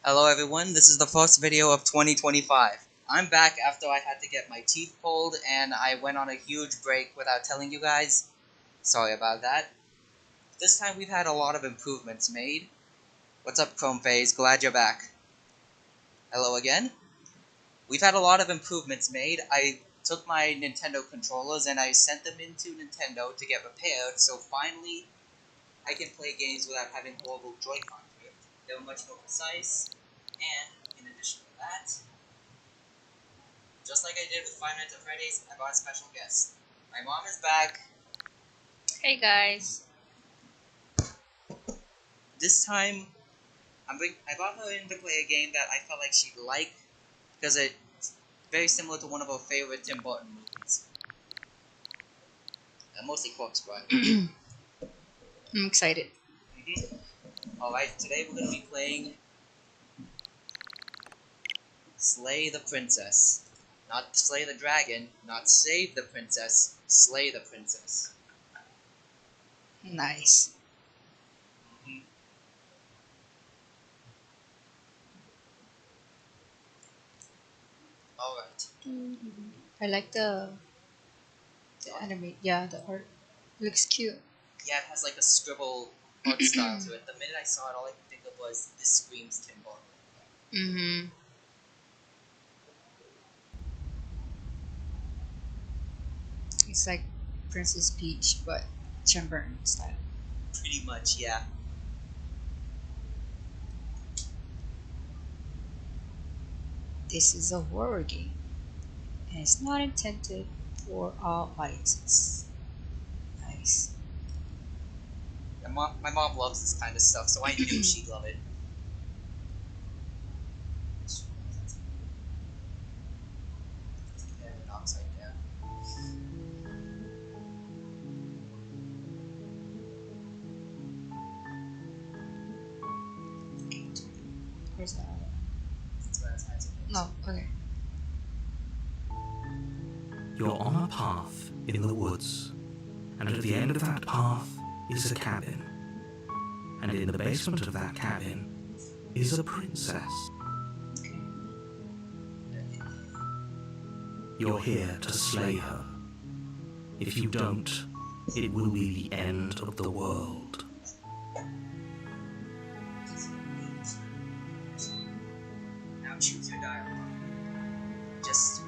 Hello everyone, this is the first video of 2025. I'm back after I had to get my teeth pulled and I went on a huge break without telling you guys. Sorry about that. This time we've had a lot of improvements made. What's up Chrome Phase, glad you're back. Hello again. We've had a lot of improvements made. I took my Nintendo controllers and I sent them into Nintendo to get repaired, so finally I can play games without having horrible Joy-Con drift. They're much more precise. And, in addition to that, just like I did with Five Nights at Freddy's, I brought a special guest. My mom is back. Hey guys. This time, I brought her in to play a game that I felt like she'd like, because it's very similar to one of her favorite Tim Burton movies. Mostly Corpse Bride. I'm excited. Alright, today we're going to be playing Slay the Princess. Not Slay the Dragon, not Save the Princess, Slay the Princess. Nice. Alright. I like the anime. Yeah, the art looks cute. Yeah, it has like a scribble art style to it. The minute I saw it, all I could think of was, this screams Tim Burton. Mm-hmm. It's like Princess Peach, but Tim Burton style. Pretty much, yeah. This is a horror game, and it's not intended for all audiences. Nice. My mom loves this kind of stuff, so I knew she'd love it. And an upside down. Where's that? That's where it's at. No, okay. You're on a path in the woods, and at the end of that path is a cabin. And in the basement of that cabin is a princess. You're here to slay her. If you don't, it will be the end of the world. Now choose your dialogue. Just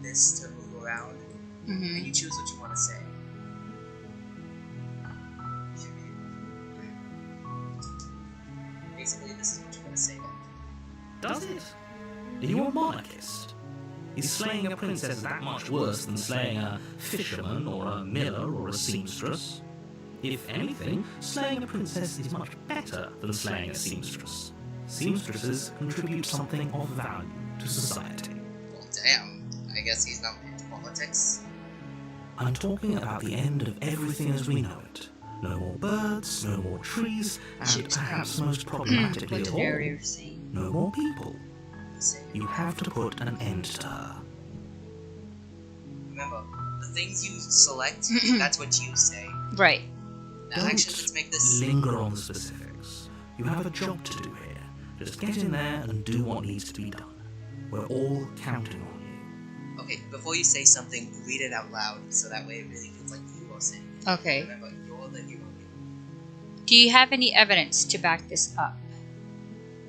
this to move around, and Mm-hmm. you choose what you want to say. Basically, this is what you want to say then. Does it? Are you a monarchist? Is slaying a princess that much worse than slaying a fisherman or a miller or a seamstress? If anything, slaying a princess is much better than slaying a seamstress. Seamstresses contribute something of value to society. Well, damn. I guess he's not into politics. I'm talking about the end of everything as we know it. No more birds, no more trees, and perhaps most problematically What of the all, narrator saying? no more people. Say. You have to put an end to her. Remember, the things you select, that's what you say. Right. Now, Don't actually, let's make this. linger on the specifics. You have a job to do here. Just get in there and do what needs to be done. We're all counting on you. Okay, before you say something, read it out loud, so that way it really feels like you are saying it. Okay. Remember, you're the hero. Do you have any evidence to back this up?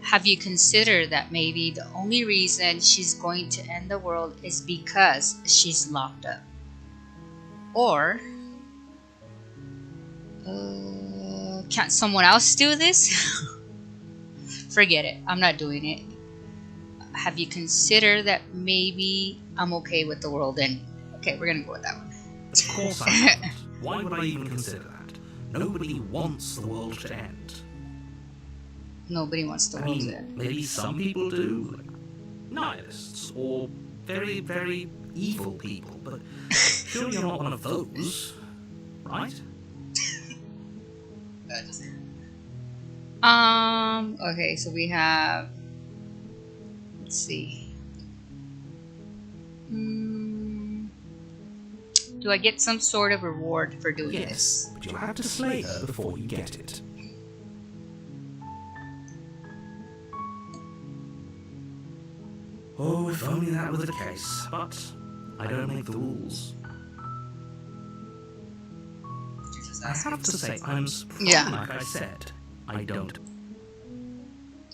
Have you considered that maybe the only reason she's going to end the world is because she's locked up? Or, can't someone else do this? Forget it. I'm not doing it. Have you considered that maybe I'm okay with the world ending? Okay, we're gonna go with that one. Of course I haven't. Why would I even consider that? Nobody wants the world to end. Nobody wants the I world to mean, end. maybe some people do, like nihilists or very, very evil people, but surely you're not one of those, right? Just Okay, so we have. Let's see. Do I get some sort of reward for doing Yes, this? but you'll have to slay her before you get it. Oh, if only that were the case, but I don't make the rules. Did you just I ask have me? to say, I'm surprised, Yeah. like I said, I don't.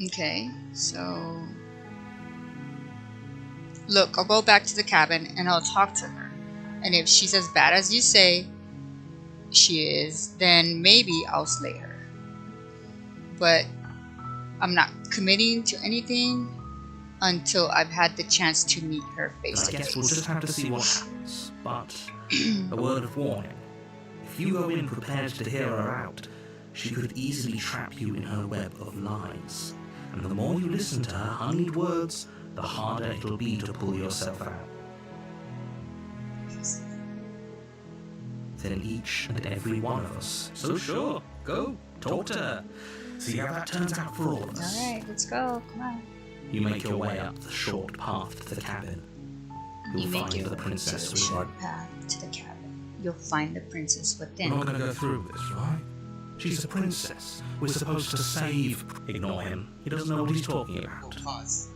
Okay, so look, I'll go back to the cabin and I'll talk to her. And if she's as bad as you say she is, then maybe I'll slay her. But I'm not committing to anything until I've had the chance to meet her face I to guess we'll just face. have to see what happens. But a word of warning. If you go in prepared to hear her out, she could easily trap you in her web of lies. And the more you listen to her honeyed words, the harder it'll be to pull yourself out. Then each and every one of us. So sure, go, talk to her. See how that turns out for all of us. Alright, let's go. Come on. You make your way up the short path to the cabin. You You'll make find your the way to princess the within. short path to the cabin. You'll find the princess We're within. not going to go through with this, right? She's a princess. We're supposed to save. Ignore him. He doesn't know what he's talking Oh, about. pause.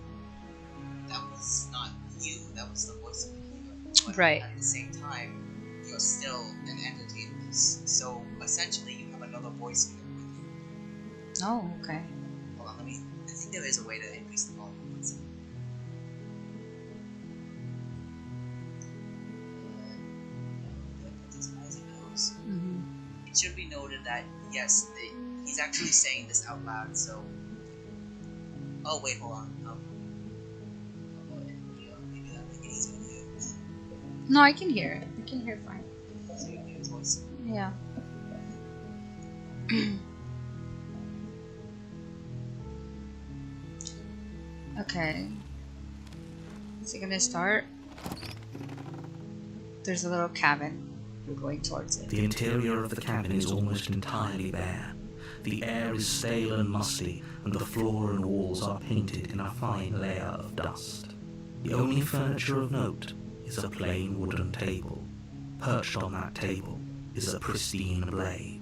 That was not you. That was the voice of you. But Right. at the same time, you're still an entity in this. So essentially, you have another voice with you. Oh, okay. Hold on, I think there is a way to increase the volume. One second. As it goes. Mm-hmm. It should be noted that yes, he's actually saying this out loud. So, oh wait, hold on. Maybe that make it easier to hear. No, I can hear it. I can hear it fine. So you can hear his voice. Yeah. Okay. Is it gonna start? There's a little cabin. We're going towards it. The interior of the cabin is almost entirely bare. The air is stale and musty, and the floor and walls are painted in a fine layer of dust. The only furniture of note is a plain wooden table. Perched on that table is a pristine blade.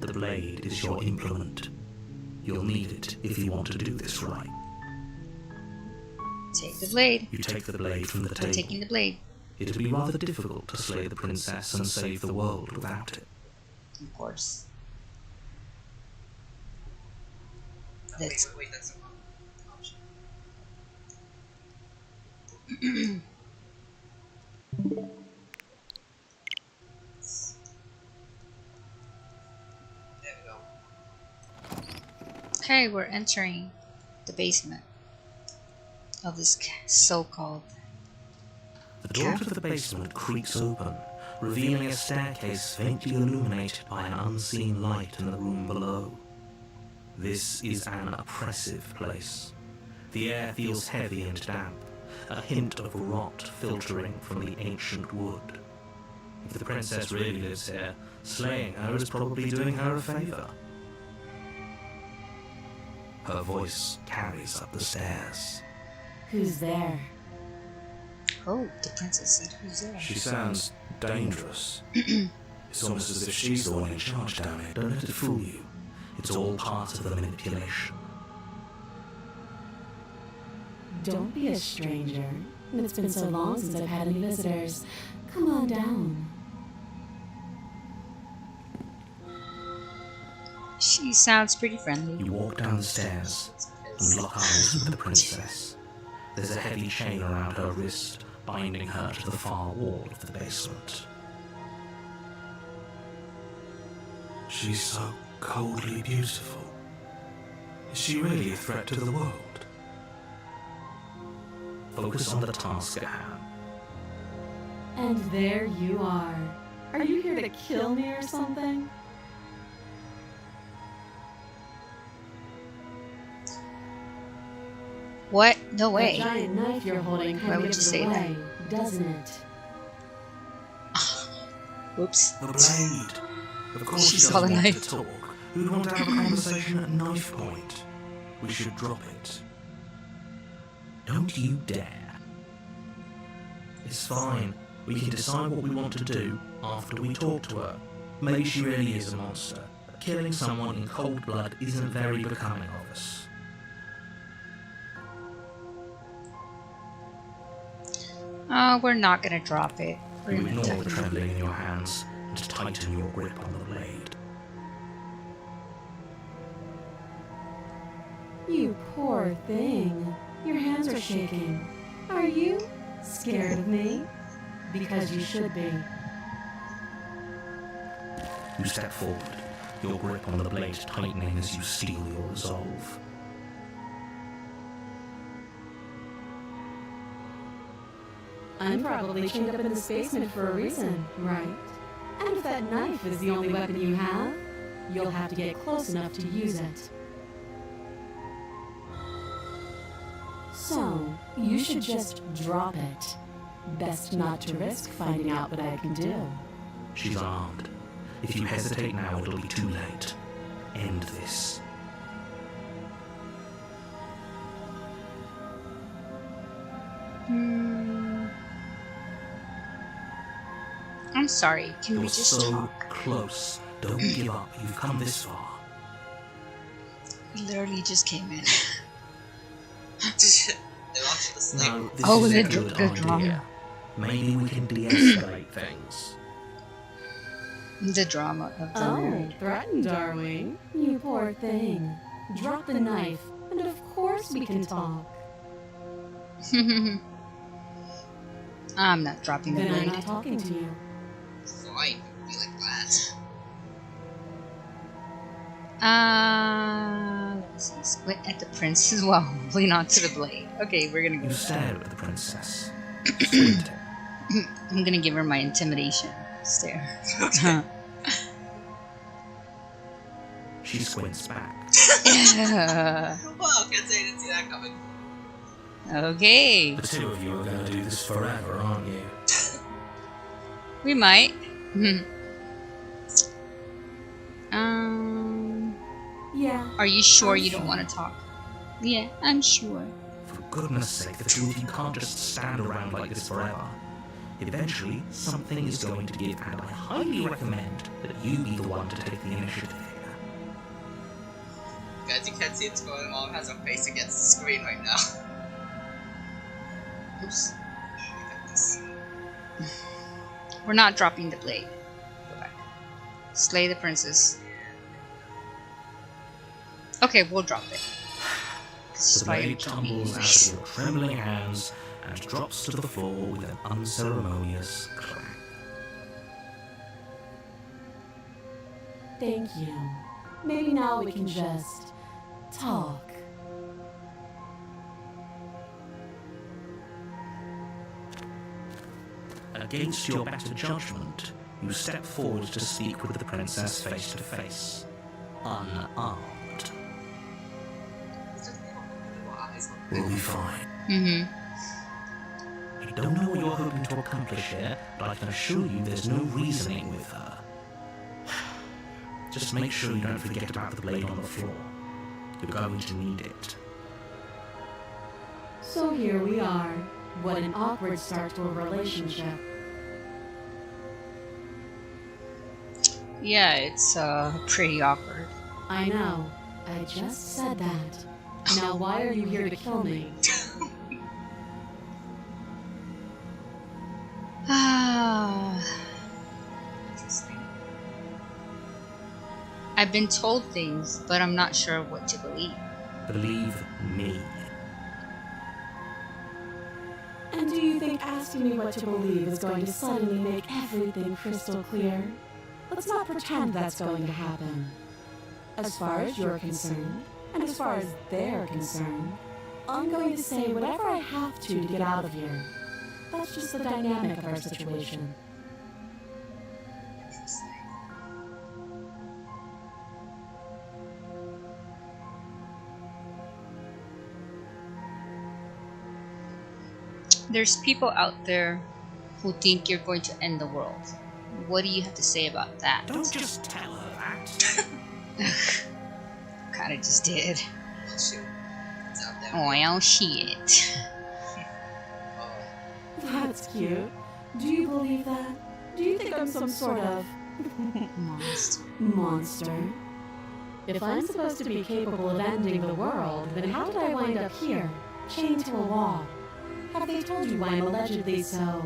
The blade is your implement. You'll need it if you want to do this right. Take the blade. You take the blade from the I'm table. taking the blade. It'd be rather difficult to slay the princess and save the world without it. Of course. No, That's- wait, that's the wrong option. There we go. Okay, we're entering the basement of this so-called. The door to the basement creaks open, revealing a staircase faintly illuminated by an unseen light in the room below. This is an oppressive place. The air feels heavy and damp, a hint of rot filtering from the ancient wood. If the princess really lives here, slaying her is probably doing her a favor. Her voice carries up the stairs. Who's there? Oh, the princess said, "Who's there?" She sounds dangerous. It's almost as if she's the one in charge down here. Don't let it fool you. It's all part of the manipulation. Don't be a stranger. It's been so long since I've had any visitors. Come on down. She sounds pretty friendly. You walk down the stairs and lock eyes with the princess. There's a heavy chain around her wrist, binding her to the far wall of the basement. She's so coldly beautiful. Is she really a threat to the world? Focus on the task at hand. And there you are. Are you here to kill me or something? What? No The way. giant knife you're holding Why kind would of you gives say it that? away, doesn't it? Whoops. The blade. Of course She she saw doesn't the want knife. to talk. Who'd want to have a conversation at knife point? We should drop it. Don't you dare. It's fine. We can decide what we want to do after we talk to her. Maybe she really is a monster. But killing someone in cold blood isn't very becoming of us. We're not gonna drop it. We're You gonna ignore tuck the it. trembling in your hands and tighten your grip on the blade. You poor thing. Your hands are shaking. Are you scared of me? Because you should be. You step forward, your grip on the blade tightening as you steel your resolve. I'm probably chained up in this basement for a reason, right? And if that knife is the only weapon you have, you'll have to get close enough to use it. So, you should just drop it. Best not to risk finding out what I can do. She's armed. If you hesitate now, it'll be too late. End this. I'm sorry. Can we You're just so talk? close. Don't give up. You've come this far. We literally just came in. They launched the snake. No, this Oh, is the a good drama. idea. Maybe we can de-escalate things. The drama of the Oh, mood. threatened, are we? You poor thing. Drop the knife, and of course we can talk. I'm not dropping the Then I'm blade. not talking to you. Fine, be like that. Let me see. Squint at the princess while holding onto the blade. Okay, we're gonna go You with that. stare at the princess, squinting. I'm gonna give her my intimidation stare. She squints back. Wow, can't say I didn't see that coming. Okay, The two of you are going to do this forever, aren't you? we might. um, Yeah. are you sure I'm you don't sure. want to talk? Yeah, I'm sure. For goodness sake, the two of you can't just stand around like this forever. Eventually, something is going to give, and I highly recommend that you be the one to take the initiative here. Guys, you can't see it, but Mom has her face against the screen right now. Oops. We're not dropping the blade. Go back. Slay the princess. Okay, we'll drop it. The blade tumbles out of your trembling hands and drops to the floor with an unceremonious clang. Thank you. Maybe now we can just talk. Against your better judgment, you step forward to speak with the princess face to face, unarmed. We'll be fine. Mm-hmm. I don't know what you're hoping to accomplish here, but I can assure you there's no reasoning with her. Just make sure you don't forget about the blade on the floor. You're going to need it. So here we are. What an awkward start to a relationship. Yeah, it's pretty awkward. I know. I just said that. Now why are you here to kill me? Interesting. I've been told things, but I'm not sure what to believe. Believe me. And do you think asking me what to believe is going to suddenly make everything crystal clear? Let's not pretend that's going to happen. As far as you're concerned, and as far as they're concerned, I'm going to say whatever I have to get out of here. That's just the dynamic of our situation. Interesting. There's people out there who think you're going to end the world. What do you have to say about that? Don't just tell her that. Kinda just did. Oh shoot. It's out there. Well, shit. Oh. That's cute. Do you believe that? Do you think I'm some sort of monster? If I'm supposed to be capable of ending the world, then how did I wind up here, chained to a wall? Have they told you why I'm allegedly so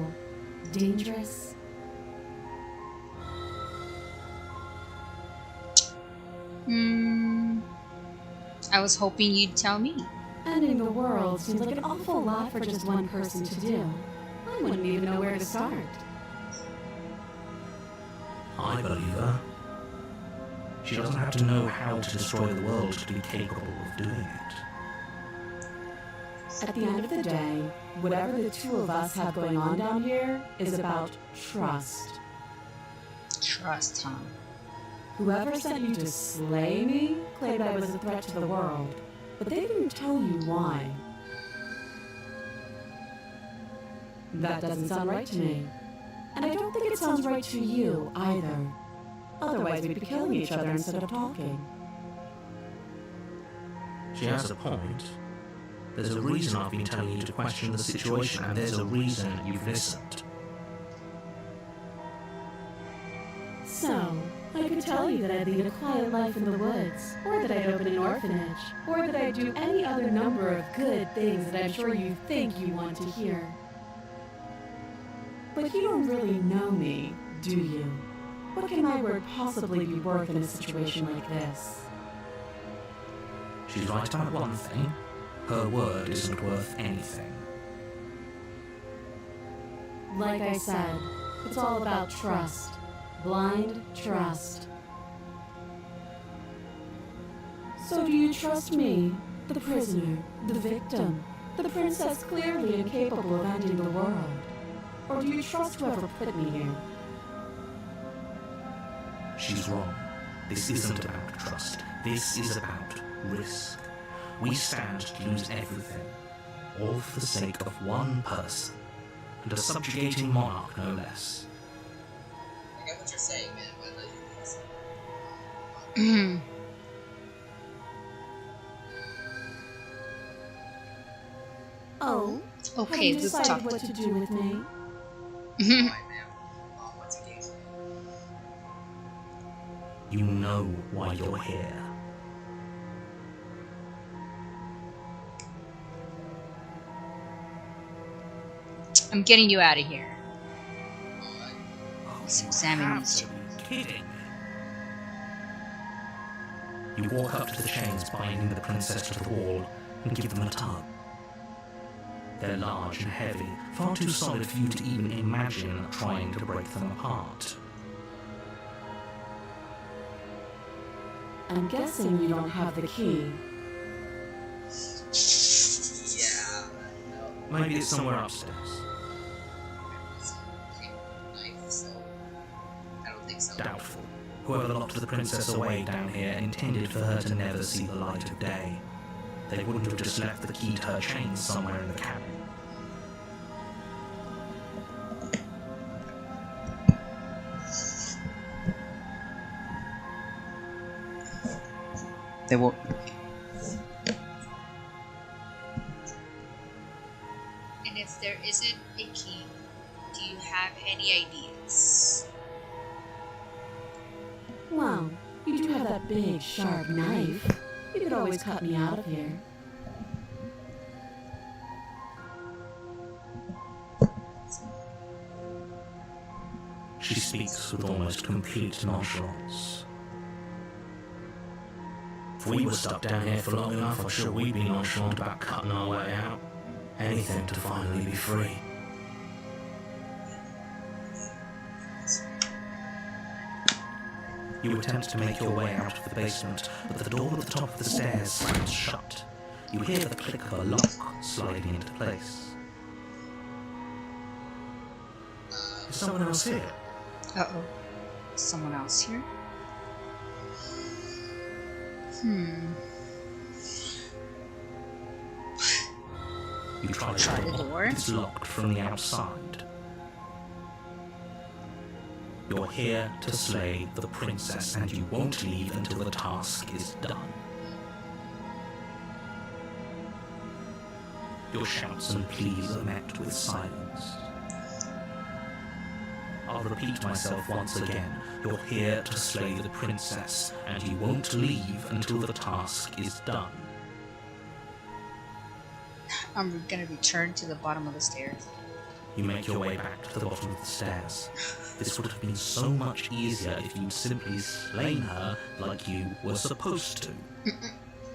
dangerous? I was hoping you'd tell me. Ending the world seems like an awful lot for just one person to do. I wouldn't even know where to start. I believe her. She doesn't have to know how to destroy the world to be capable of doing it. At the end of the day, whatever the two of us have going on down here is about trust. Trust, huh? Whoever sent you to slay me claimed I was a threat to the world, but they didn't tell you why. That doesn't sound right to me. And I don't think it sounds right to you either. Otherwise, we'd be killing each other instead of talking. She has a point. There's a reason I've been telling you to question the situation, and there's a reason you've listened. So, I could tell you that I'd lead a quiet life in the woods, or that I'd open an orphanage, or that I'd do any other number of good things that I'm sure you think you want to hear. But you don't really know me, do you? What can my word possibly be worth in a situation like this? She's right about one thing. Her word isn't worth anything. Like I said, it's all about trust. Blind trust. So do you trust me, the prisoner, the victim, the princess clearly incapable of ending the world? Or do you trust whoever put me here? She's wrong. This isn't about trust. This is about risk. We stand to lose everything, all for the sake of one person, and a subjugating monarch no less. I get what you're saying, man, but Oh? Okay, Have you we've decided talked. what to do with me? Fine, ma'am. What's the case? You know why you're here. I'm getting you out of here. Oh, Let's you examine have these to be kidding. You walk up to the chains binding the princess to the wall and give them a tug. They're large and heavy, far too solid for you to even imagine trying to break them apart. I'm guessing you don't have the key. Yeah, no. Maybe it's somewhere upstairs. Knife, so I don't think so. Doubtful. Whoever locked the princess away down here intended for her to never see the light of day. They wouldn't have just left the key to her chain somewhere in the cabin. They will. And if there isn't a key, do you have any ideas? Well, you do have that big, sharp knife. You could always cut me out of here. She speaks with almost complete nonchalance. If we were stuck down here for long enough, I'm sure we'd be nonchalant about cutting our way out. Anything to finally be free. You attempt to make your way out of the basement, but the door at the top of the stairs slams shut. You hear the click of a lock sliding into place. Is someone else here? Uh-oh. Someone else here? You try Try the the door. door. It's locked from the outside. You're here to slay the princess, and you won't leave until the task is done. Your shouts and pleas are met with silence. I'll repeat myself once again. You're here to slay the princess, and you won't leave until the task is done. I'm gonna return to the bottom of the stairs. You make your way back to the bottom of the stairs. This would have been so much easier if you'd simply slain her like you were supposed to.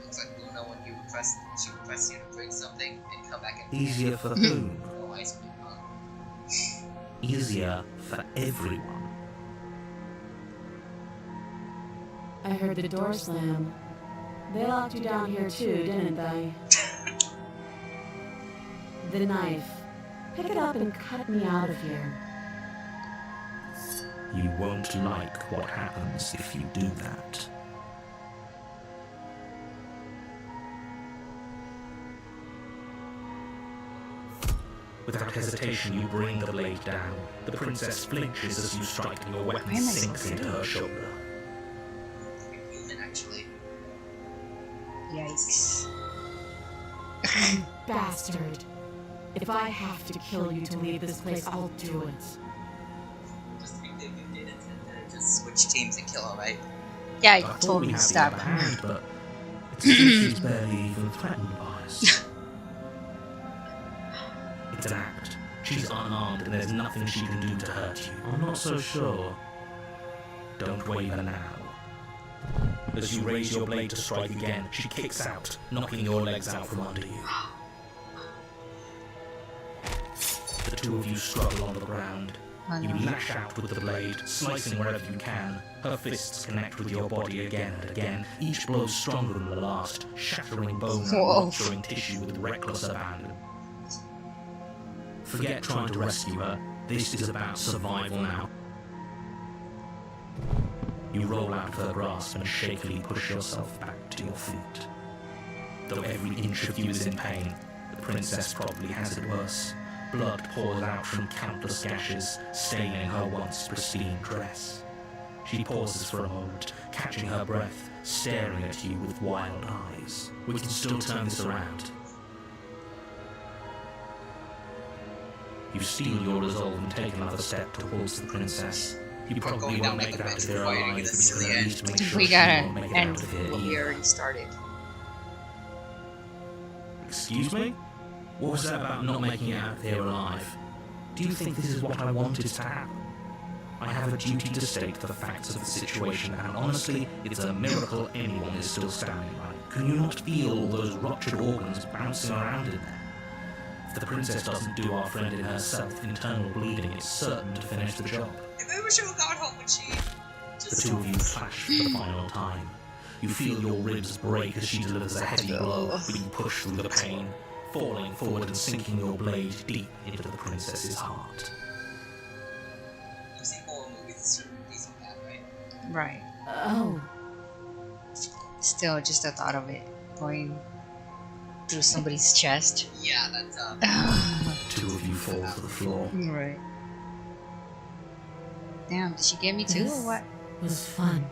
Looks like Luna when she requests you to bring something and come back and Easier for whom? no ice cream, huh? Easier for everyone. I heard the door slam. They locked you down here too, didn't they? The knife. Pick it up and cut me out of here. You won't like what happens if you do that. Without hesitation, you bring the blade down. The princess flinches as you strike and your weapon Why am I so sinks into her shoulder. You're human, actually. Yikes. Bastard. If I have to kill you to leave this place, I'll do it. Just think that you did it and just switch teams and kill her, right? Yeah, I I thought told we me to had the stop. upper hand, but it's as if she's barely even threatened by us. It's an act. She's unarmed and there's nothing she can do to hurt you. I'm not so sure. Don't waver now. As you raise your blade to strike again, she kicks out, knocking your legs out from under you. The two of you struggle on the ground. Oh, You no. lash out with the blade, slicing wherever you can. Her fists connect with your body again and again, each blow stronger than the last, shattering bone and Whoa. rupturing tissue with reckless abandon. Forget trying to rescue her. This is about survival now. You roll out of her grasp and shakily push yourself back to your feet. Though every inch of you is in pain, the princess probably has it worse. Blood pours out from countless gashes, staining her once pristine dress. She pauses for a moment, catching her breath, staring at you with wild eyes. We can still turn this around. You steel your resolve and take another step towards the princess. You probably going won't down make it out of adventure here before you alive, get but a you silly can at end. least make sure We she gotta won't make it end out of here what we either. already started. Excuse me? What was that about not making it out of here alive? Do you think this is what I wanted to happen? I have a duty to state the facts of the situation, and honestly, it's a miracle anyone is still standing by. Can you not feel all those ruptured organs bouncing around in there? If the princess doesn't do our friend in herself, internal bleeding is certain to finish the job. If I wish I got home when she The just two of you clash for the final time. You feel your ribs break as she delivers a heavy blow, being pushed through the pain, falling forward and sinking your blade deep into the princess's heart. you see horror movies, it's certain piece of that, right? Right. Oh, Still, just the thought of it going through somebody's chest. Yeah, that's Two of you fall to the floor. Right. Damn, did she get me too, or what? was fun.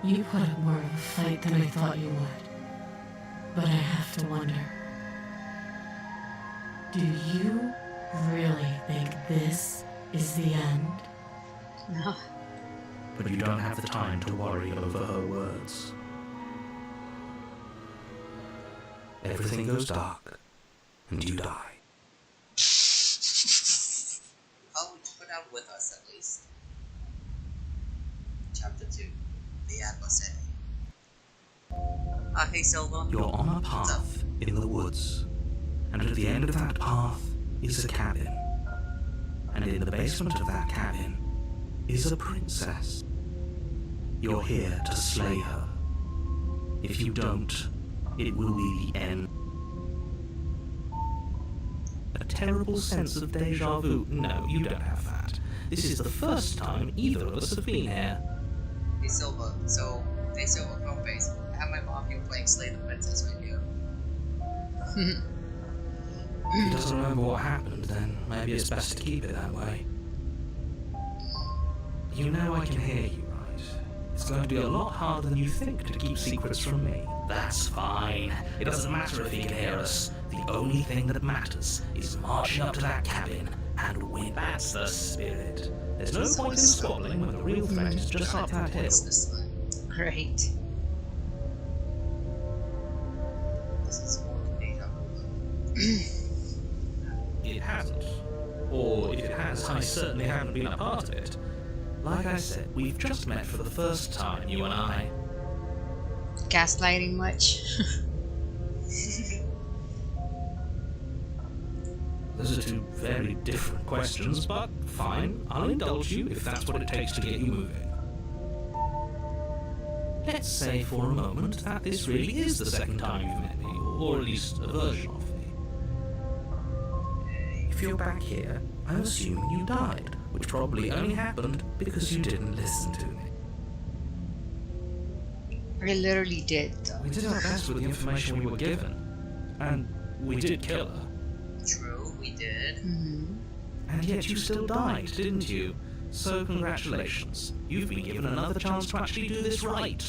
You put up more of a fight than I thought you would. But I have to wonder. Do you really think this is the end? No. But you don't have the time to worry over her words. Everything goes dark, and you die. Oh, you put out with us at least. Chapter 2. The Adversary. Hey Silver. You're on a path in the woods, and at the end of that path is a cabin. And in the basement of that cabin is a princess. You're here to slay her. If you don't, it will be the end. A terrible sense of deja vu. No, you don't have that. This is the first time either of us have been here. Hey Silver. So, hey Silver, Chrome Face. I have my mom here playing Slay the Princess right here. If he doesn't remember what happened, then maybe it's best to keep it that way. You know I can hear you, right? It's going to be a lot harder than you think to keep secrets from me. That's fine. It doesn't matter if he can hear us. The only thing that matters is marching up to that cabin and win. That's the spirit. There's no point in squabbling when the real threat is just up that hill. What's this time? Great. This is more deja vu. It hasn't. Or if it has, I certainly haven't been a part of it. Like I said, we've just met for the first time, you and I. Gaslighting much? Those are two very different questions, but fine, I'll indulge you if that's what it takes to get you moving. Let's say for a moment that this really is the second time you've met me, or at least a version of me. If you're back here, I'm assuming you died, which probably only happened because you didn't listen to me. I literally did, though. We did our best with the information we were given, and we did kill her. True, we did. And yet you still died, didn't you? So congratulations. You've been given another chance to actually do this right.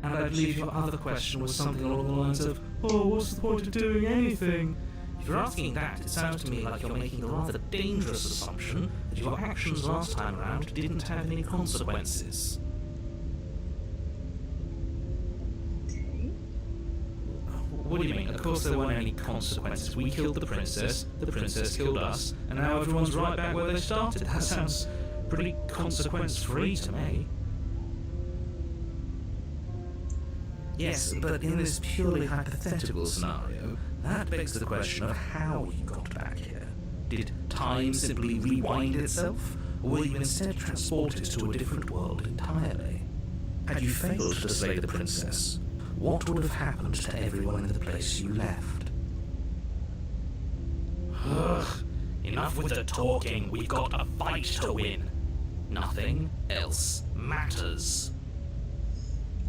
And I believe your other question was something along the lines of, oh, what's the point of doing anything? If you're asking that, it sounds to me like you're making the rather dangerous assumption that your actions last time around didn't have any consequences. What do you mean? Of course there weren't any consequences. We killed the princess killed us, and now everyone's right back where they started. That sounds pretty consequence-free to me. Yes, but in this purely hypothetical scenario, that begs the question of how you got back here. Did time simply rewind itself, or were you instead transported to a different world entirely? Had you failed to slay the princess, what would have happened to everyone in the place you left? Ugh, enough with the talking. We've got a fight to win. Nothing else matters.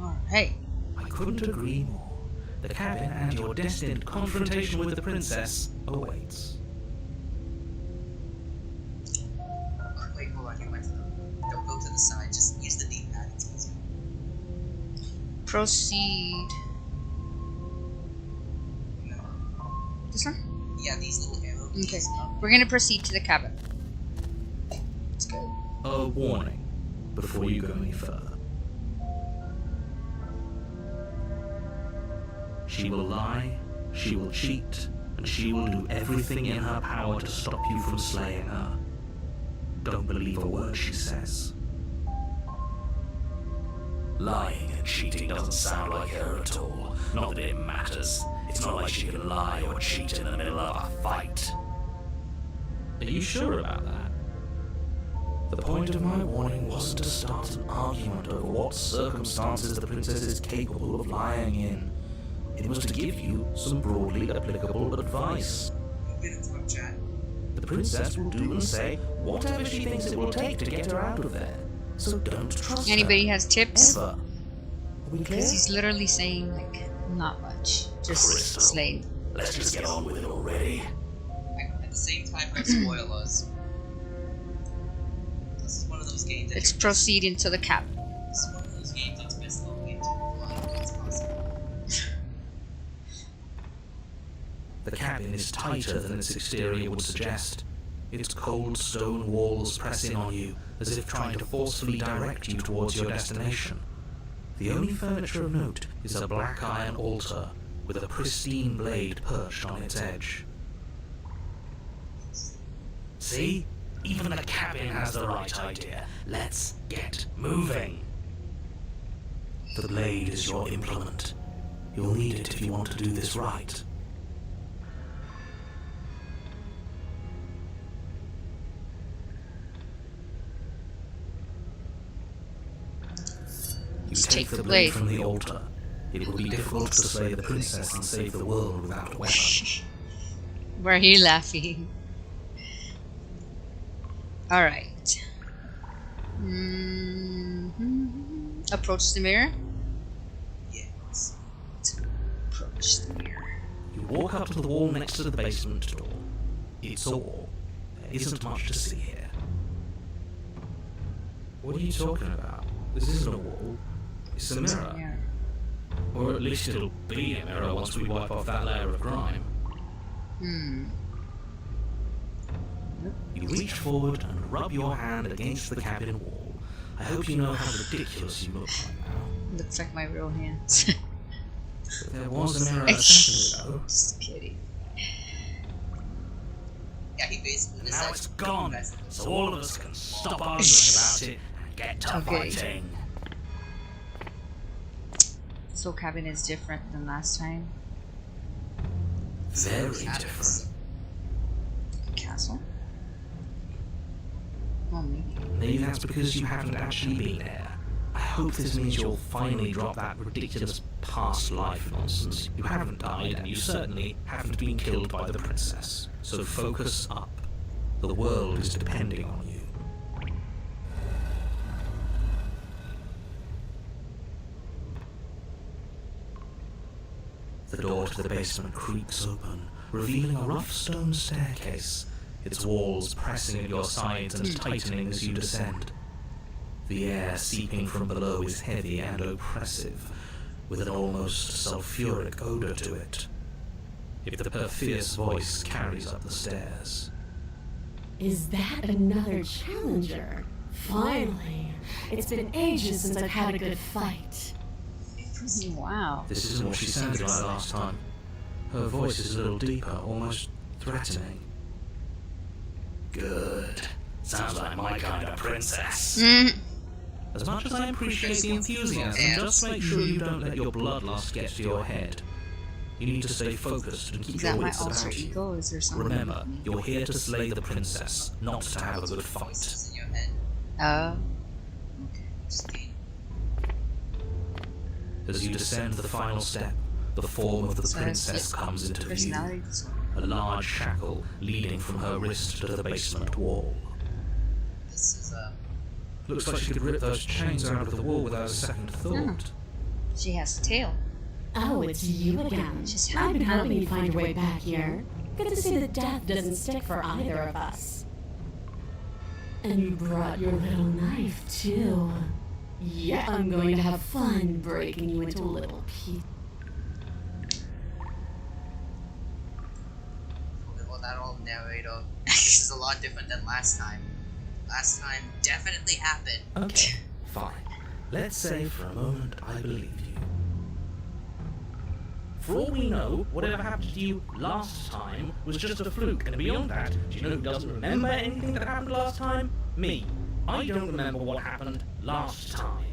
Alright. I couldn't agree more. The cabin and your destined confrontation with the princess awaits. Wait, hold on, you went to don't go to the side, just use the D-pad, it's easier. Proceed. No. This one? Yeah, these little arrow keys. Okay. We're gonna proceed to the cabin. Let's go. A warning before you go any further. She will lie, she will cheat, and she will do everything in her power to stop you from slaying her. Don't believe a word she says. Lying and cheating doesn't sound like her at all. Not that it matters. It's not like she can lie or cheat in the middle of a fight. Are you sure about that? The point of my warning wasn't to start an argument over what circumstances the princess is capable of lying in. It was to give you some broadly applicable advice. You get into a chat. The princess will do and say whatever she thinks it will take to get her out of there. So don't trust Anybody her. has tips? Ever. Are we clear? Because he's literally saying, like, not much. Just Crystal. slaying. Let's just get on with it already. At the same time, don't spoil us. This is one of those games that Let's proceed into the cabin. This is one of those games that's best going into as possible. The cabin is tighter than its exterior would suggest. Its cold stone walls press in on you, as if trying to forcefully direct you towards your destination. The only furniture of note is a black iron altar, with a pristine blade perched on its edge. See? Even the cabin has the right idea. Let's get moving. The blade is your implement. You'll need it if you want to do this right. You take the blade from the altar. It will be difficult to slay the princess and save the world without a weapon. Why are you laughing? Alright. Approach the mirror. Yes. Approach the mirror. You walk up to the wall next to the basement door. It's a wall. There isn't much to see here. What are you talking about? This isn't a wall. It's a mirror. Mirror. Or at least it'll be a mirror once we wipe off that layer of grime. You reach forward and rub your hand against the cabin wall. I hope you know how ridiculous you look right now. Looks like my real hands. But there was a mirror a second ago. Just kidding. Yeah, he basically And just now said, it's gone, so all of us can stop arguing about it and get to Okay. fighting. So cabin is different than last time. Very Cabins. different. Castle. Well, maybe. Maybe that's because you haven't actually been there. I hope this means you'll finally drop that ridiculous past life nonsense. You haven't died, and you certainly haven't been killed by the princess. So focus up. The world is depending on you. The door to the basement creaks open, revealing a rough stone staircase, its walls pressing at your sides and tightening as you descend. The air seeping from below is heavy and oppressive, with an almost sulphuric odor to it. If the perfidious voice carries up the stairs. Is that another challenger? Finally. It's been ages since I've had a good fight. Wow. This isn't what she sounded like last time. Her voice is a little deeper, almost threatening. Good. Sounds like my kind of princess. As much as I appreciate the enthusiasm, just make sure you don't let your bloodlust get to your head. You need to stay focused and keep Is your that my wits alter about you. ego? Is there something? Remember, you're here to slay the princess, not to have a good fight. voices in your head. Okay. Just kidding. As you descend the final step, the form of the So princess it's comes into view. personality disorder. A large shackle leading from her wrist to the basement wall. This is Looks like she could rip those chains out of the wall without a second thought. She has a tail. Oh, it's you again. She's I've been happy. hoping you'd find your way back here. Good to see that death doesn't stick for either of us. And you brought your little knife, too. Yeah, I'm going to have fun breaking you into little pieces. well, that old narrator. This is a lot different than last time. Last time definitely happened. Okay, fine. Let's say for a moment I believe you. For all we know, whatever happened to you last time was just a fluke, and beyond that, do you know who doesn't remember anything that happened last time? Me. I don't remember what happened last time.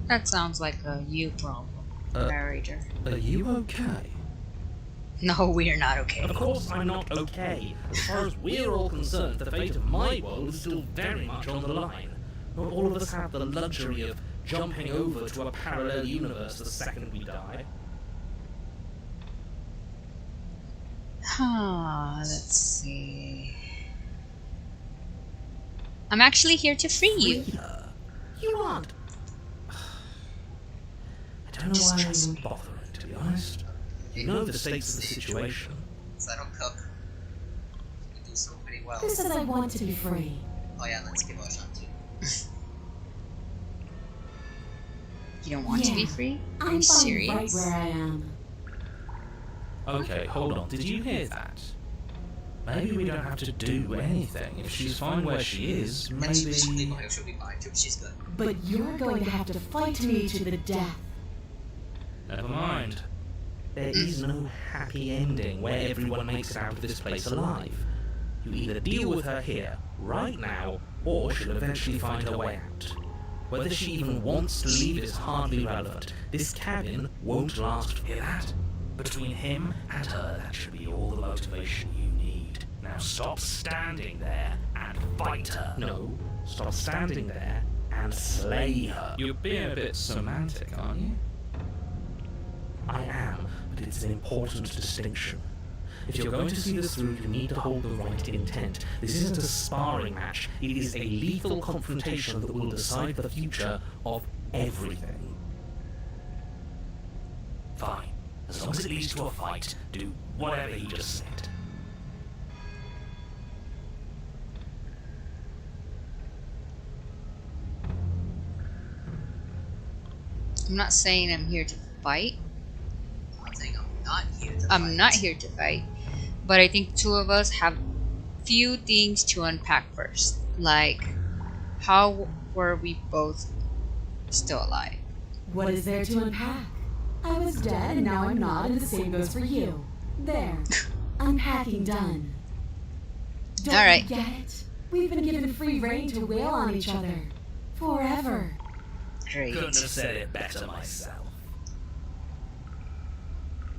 That sounds like a you problem, narrator. Are you okay? No, we're not okay. Of course I'm not okay. As far as we're all concerned, the fate of my world is still very much on the line. Not all of us have the luxury of jumping over to a parallel universe the second we die. Let's see. I'm actually here to free you. Frida, you aren't. I don't know Just why I'm trust even bothering, to be honest. You know the stakes of the situation. So I don't cook. We do so pretty well. Who says I want to be free? Oh yeah, let's give our shot too. You don't want to be Yeah, free? Are I'm you fine serious? right where I am. Okay, hold on. Did you hear that? Maybe we don't have to do anything. If she's fine where she is, And she'll be maybe... fine. She'll be fine too. She's good. But you're going to have to fight me to the death. Never mind. There is no happy ending where everyone makes it out of this place alive. You either deal with her here, right now, or she'll eventually find her way out. Whether she even wants to leave is hardly relevant. This cabin won't last. Hear that? Between him and her, that should be all the motivation you need. Now stop standing there and fight her. No, stop standing there and slay her. You're being a bit semantic, aren't you? I am, but it's an important distinction. If you're going to see this through, you need to hold the right intent. This isn't a sparring match. It is a lethal confrontation that will decide the future of everything. Fine. As long as it leads to a fight, do whatever he just said. I'm not saying I'm here to fight. I'm saying I'm not here to I'm fight. not here to fight. But I think two of us have few things to unpack first. Like, how were we both still alive? What is there to unpack? I was dead and now I'm not, and the same goes for you. There. Unpacking done. Don't All right. you get it? We've been given free rein to wail on each other. Forever. Great. Couldn't have said it better myself.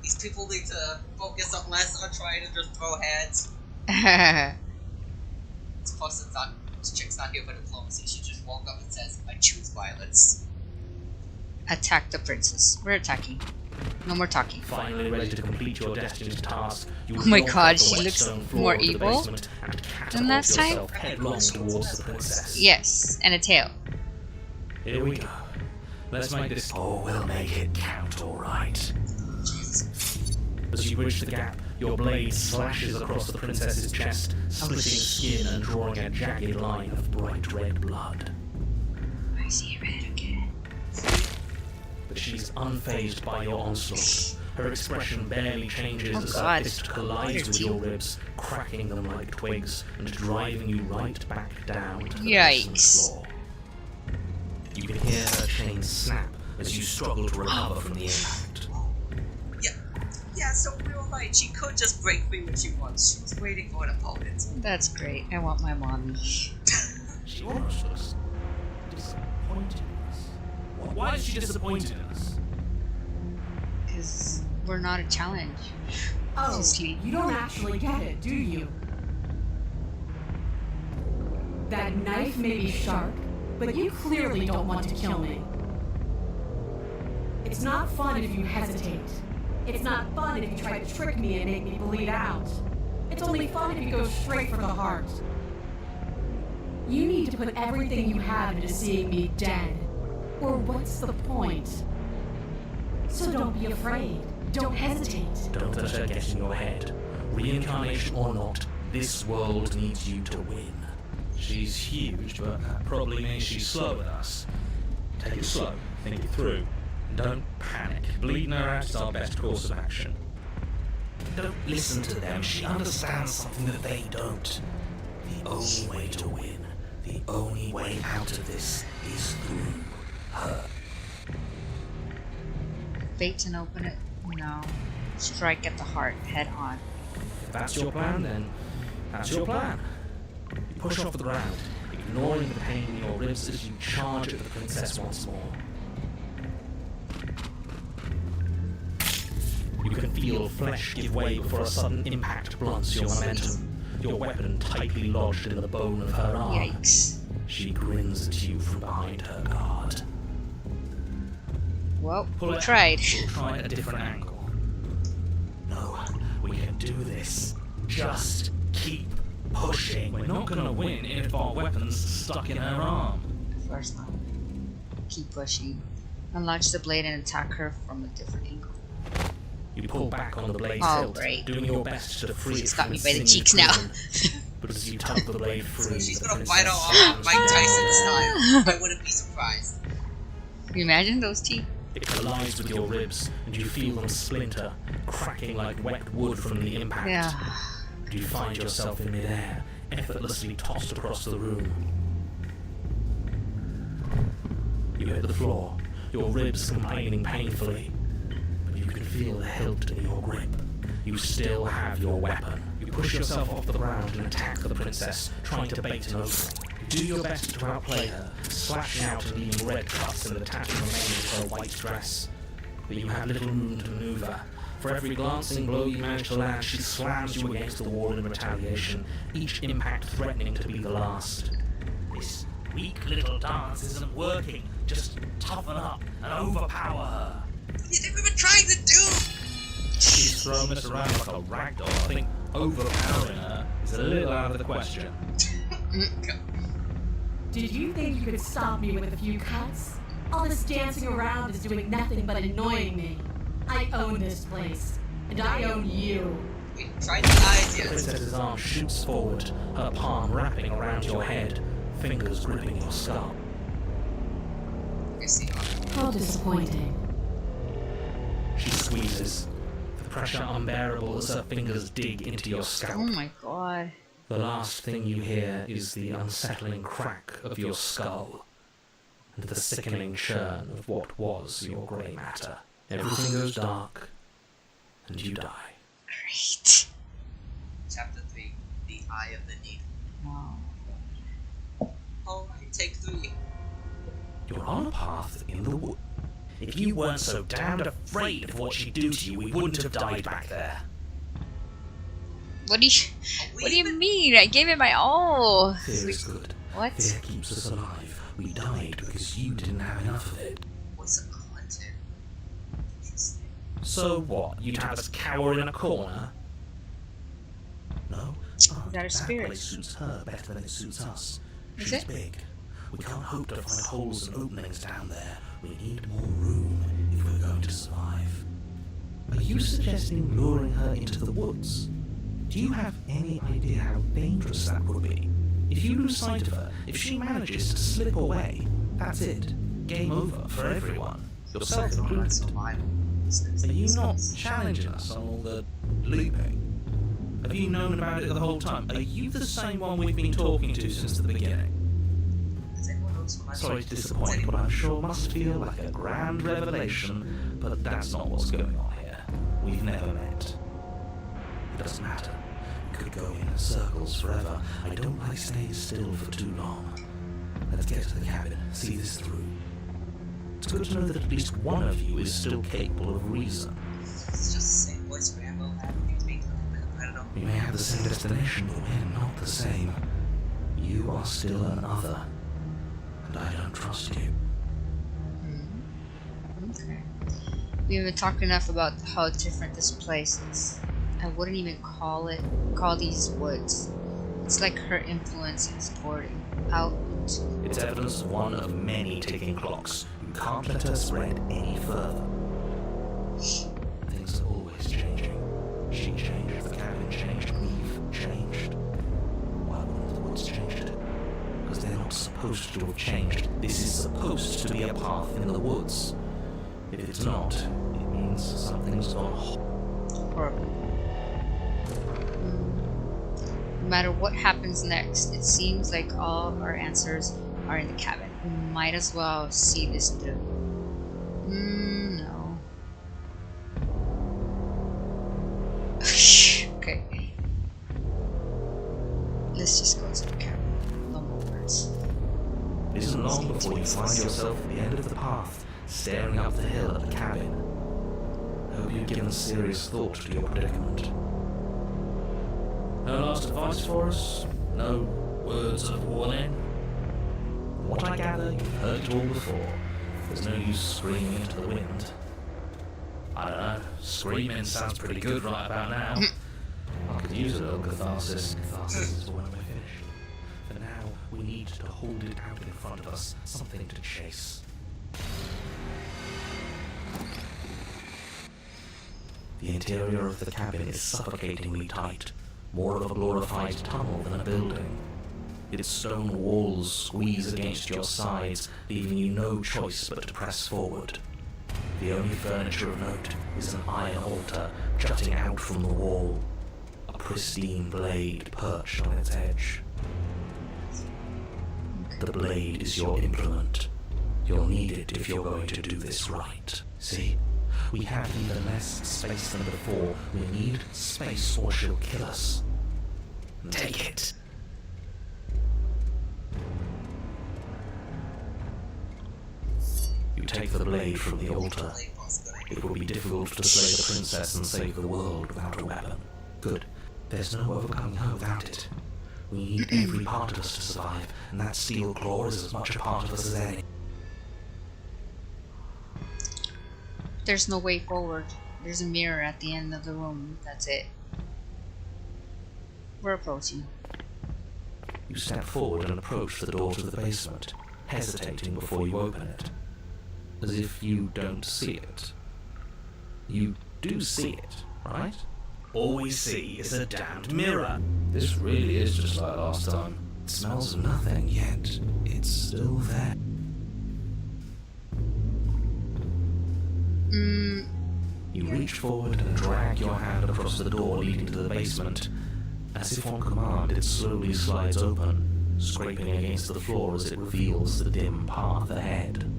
These people need to focus on less on trying to just throw hands. Plus, this chick's not here for diplomacy. She just woke up and says, "I choose violence." Attack the princess. We're attacking. No more talking. Finally ready to complete your destined task, you Oh my walk god, up the she wet looks stone floor more of the evil basement and than catapult last time? yourself headlong towards the princess. Yes, and a tail. Here we go. Let's make this. Oh, we'll make it count, all right. As you bridge the gap, your blade slashes across the princess's chest, splitting skin and drawing a jagged line of bright red blood. I see red again. But she's unfazed by your onslaught. Her expression barely changes Oh as God. her fist collides with your ribs, cracking them like twigs and driving you right back down to the Yikes. basement floor. You can hear her chain snap as you struggle to recover from the impact. Yeah, so we were right. She could just break free when she wants. She was waiting for an opponent. That's great. I want my mommy. She almost looks disappointed in us. Why is she disappointed in us? Because we're not a challenge. Oh, Obviously. you don't actually get it, do you? That knife may be sharp, but you clearly don't want to kill me. It's not fun if you hesitate. It's not fun if you try to trick me and make me bleed out. It's only fun if you go straight for the heart. You need to put everything you have into seeing me dead. Or what's the point? So don't be afraid. Don't hesitate. Don't let her get in your head. Reincarnation or not, this world needs you to win. She's huge, but that probably means she's slow with us. Take it slow, think it through. Don't panic. Bleeding her out is our best course of action. Don't listen to them. She understands something that they don't. The only way to win, the only way out of this is through her. Bait and open it? No. Strike at the heart, head on. If that's your plan, then that's your plan. You push off the ground, ignoring the pain in your ribs as you charge at the princess once more. You can feel flesh give way before a sudden impact blunts your momentum, your weapon tightly lodged in the bone of her arm. Yikes. She grins at you from behind her guard. Well, Pull we it. tried. We'll try a different angle. No, we can do this. Just keep pushing. We're not gonna win if our weapon's stuck in her arm. Of course not. Keep pushing. Unlaunch the blade and attack her from a different angle. You pull back on the blade's Oh, hilt, great. doing your best to free She's it got from me its by the singing cheeks now. prison. But as you tug the blade free, She's the gonna princess bite her off Mike Tyson style. I wouldn't be surprised. Can you imagine those teeth? It collides with your ribs, and you feel them splinter, cracking like wet wood from the impact. Yeah. And you find yourself in midair, effortlessly tossed across the room. You hit the floor, your ribs complaining painfully, but you can feel the hilt in your grip. You still have your weapon. You push yourself off the ground and attack the princess, trying to bait an opening. You do your best to outplay her, slashing out and leaving red cuts in the tattered remains of her white dress. But you have little room to maneuver. For every glancing blow you manage to land, she slams you against the wall in retaliation, each impact threatening to be the last. This weak little dance isn't working. Just toughen up and overpower her. What do you think we've been trying to do? She's throwing us around like a ragdoll. I think overpowering her is a little out of the question. Did you think you could stop me with a few cuts? All this dancing around is doing nothing but annoying me. I own this place, and I own you. We tried these eyes The yet. princess's arm shoots forward, her palm wrapping around your head, fingers gripping your skull. You see, How disappointing. She squeezes, the pressure unbearable as her fingers dig into your Oh scalp. my god. The last thing you hear is the unsettling crack of your skull, and the sickening churn of what was your grey matter Everything goes dark, and you die. Great. Chapter 3, The Eye of the Needle. Wow. Alright, take 3. You're on a path in the wood. If you weren't so damned afraid of what she'd do to you, we wouldn't have died back there. What do you mean? I gave it my all. Fear is good. What? Fear keeps us alive. We died because you didn't have enough of it. What's a content? Interesting. So what? You'd have us cower in a corner? No. that a spirit? Place suits her better than it suits us. Is She's it? big. We can't hope to find holes and openings down there. We need more room if we're going to survive. Are you suggesting luring her into the woods? Do you have any idea how dangerous that would be? If you lose sight of her, if she manages to slip away, that's it. Game over for everyone. Yourself included. Survival. Are you not challenging us on all the looping? Have you known about it the whole time? Are you the same one we've been talking to since the beginning? Does anyone know so much? Sorry to disappoint, but I'm sure must feel like a grand revelation, but that's not what's going on here. We've never met. It doesn't matter. We could go in circles forever. I don't like staying still for too long. Let's get to the cabin, see this through. It's good to know that at least one of you is still capable of reason. It's just the same voice Rambo had when he was being I don't know. We may have the same destination, but we're not the same. You are still an other, and I don't trust you. Okay. We haven't talked enough about how different this place is. I wouldn't even call these woods. It's like her influence is pouring out into. It's evidence of one of many ticking clocks. You can't let her spread any further. Things are always changing. She changed, the cabin changed, we've changed. Why wouldn't the woods changed it? Because they're not supposed to have changed. This is supposed to be a path in the woods. If it's not, it means something's gone Horrible. No matter what happens next, it seems like all our answers are in the cabin. We might as well see this through. No. Okay. Let's just go to the cabin. No more words. It isn't long before you find yourself at the end of the path, staring up the hill at the cabin. I hope you've given serious thought to your predicament. No last advice for us? No words of warning? From what I gather, you've heard it all before. There's no use screaming into the wind. I don't know, screaming sounds pretty good right about now. I could use a little catharsis. Catharsis is when we're finished. For now, we need to hold it out in front of us, something to chase. The interior of the cabin is suffocatingly tight, more of a glorified tunnel than a building. Its stone walls squeeze against your sides, leaving you no choice but to press forward. The only furniture of note is an iron altar jutting out from the wall, a pristine blade perched on its edge. The blade is your implement. You'll need it if you're going to do this right. See? We have even less space than before. We need space or she'll kill us. Take it. You take the blade from the altar. It will be difficult to slay the princess and save the world without a weapon. Good. There's no overcoming her without it. We need every part of us to survive, and that steel claw is as much a part of us as any. There's no way forward. There's a mirror at the end of the room. That's it. We're approaching. You step forward and approach the door to the basement, hesitating before you open it. As if you don't see it. You do see it, right? All we see is a damned mirror. This really is just like last time. It smells of nothing, yet it's still there. You reach forward and drag your hand across the door leading to the basement. As if on command, it slowly slides open, scraping against the floor as it reveals the dim path ahead.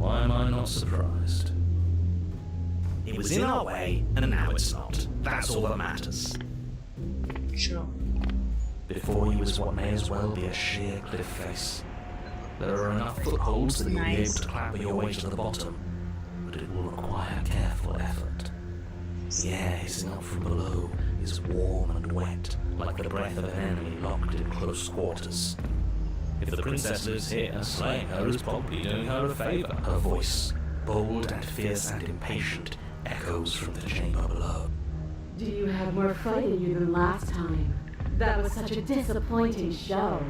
Why am I not surprised? It was in our way, and now it's not. That's all that matters. True. Before you is what may as well be a sheer cliff face. There are enough footholds that you'll be able to clamber your way to the bottom, but it will require careful effort. The air hissing up from below is warm and wet, like the breath of an enemy locked in close quarters. If the princess lives here, slaying her is probably doing her a favor. Her voice, bold and fierce and impatient, echoes from the chamber below. Do you have more fight in you than last time? That was such a disappointing show.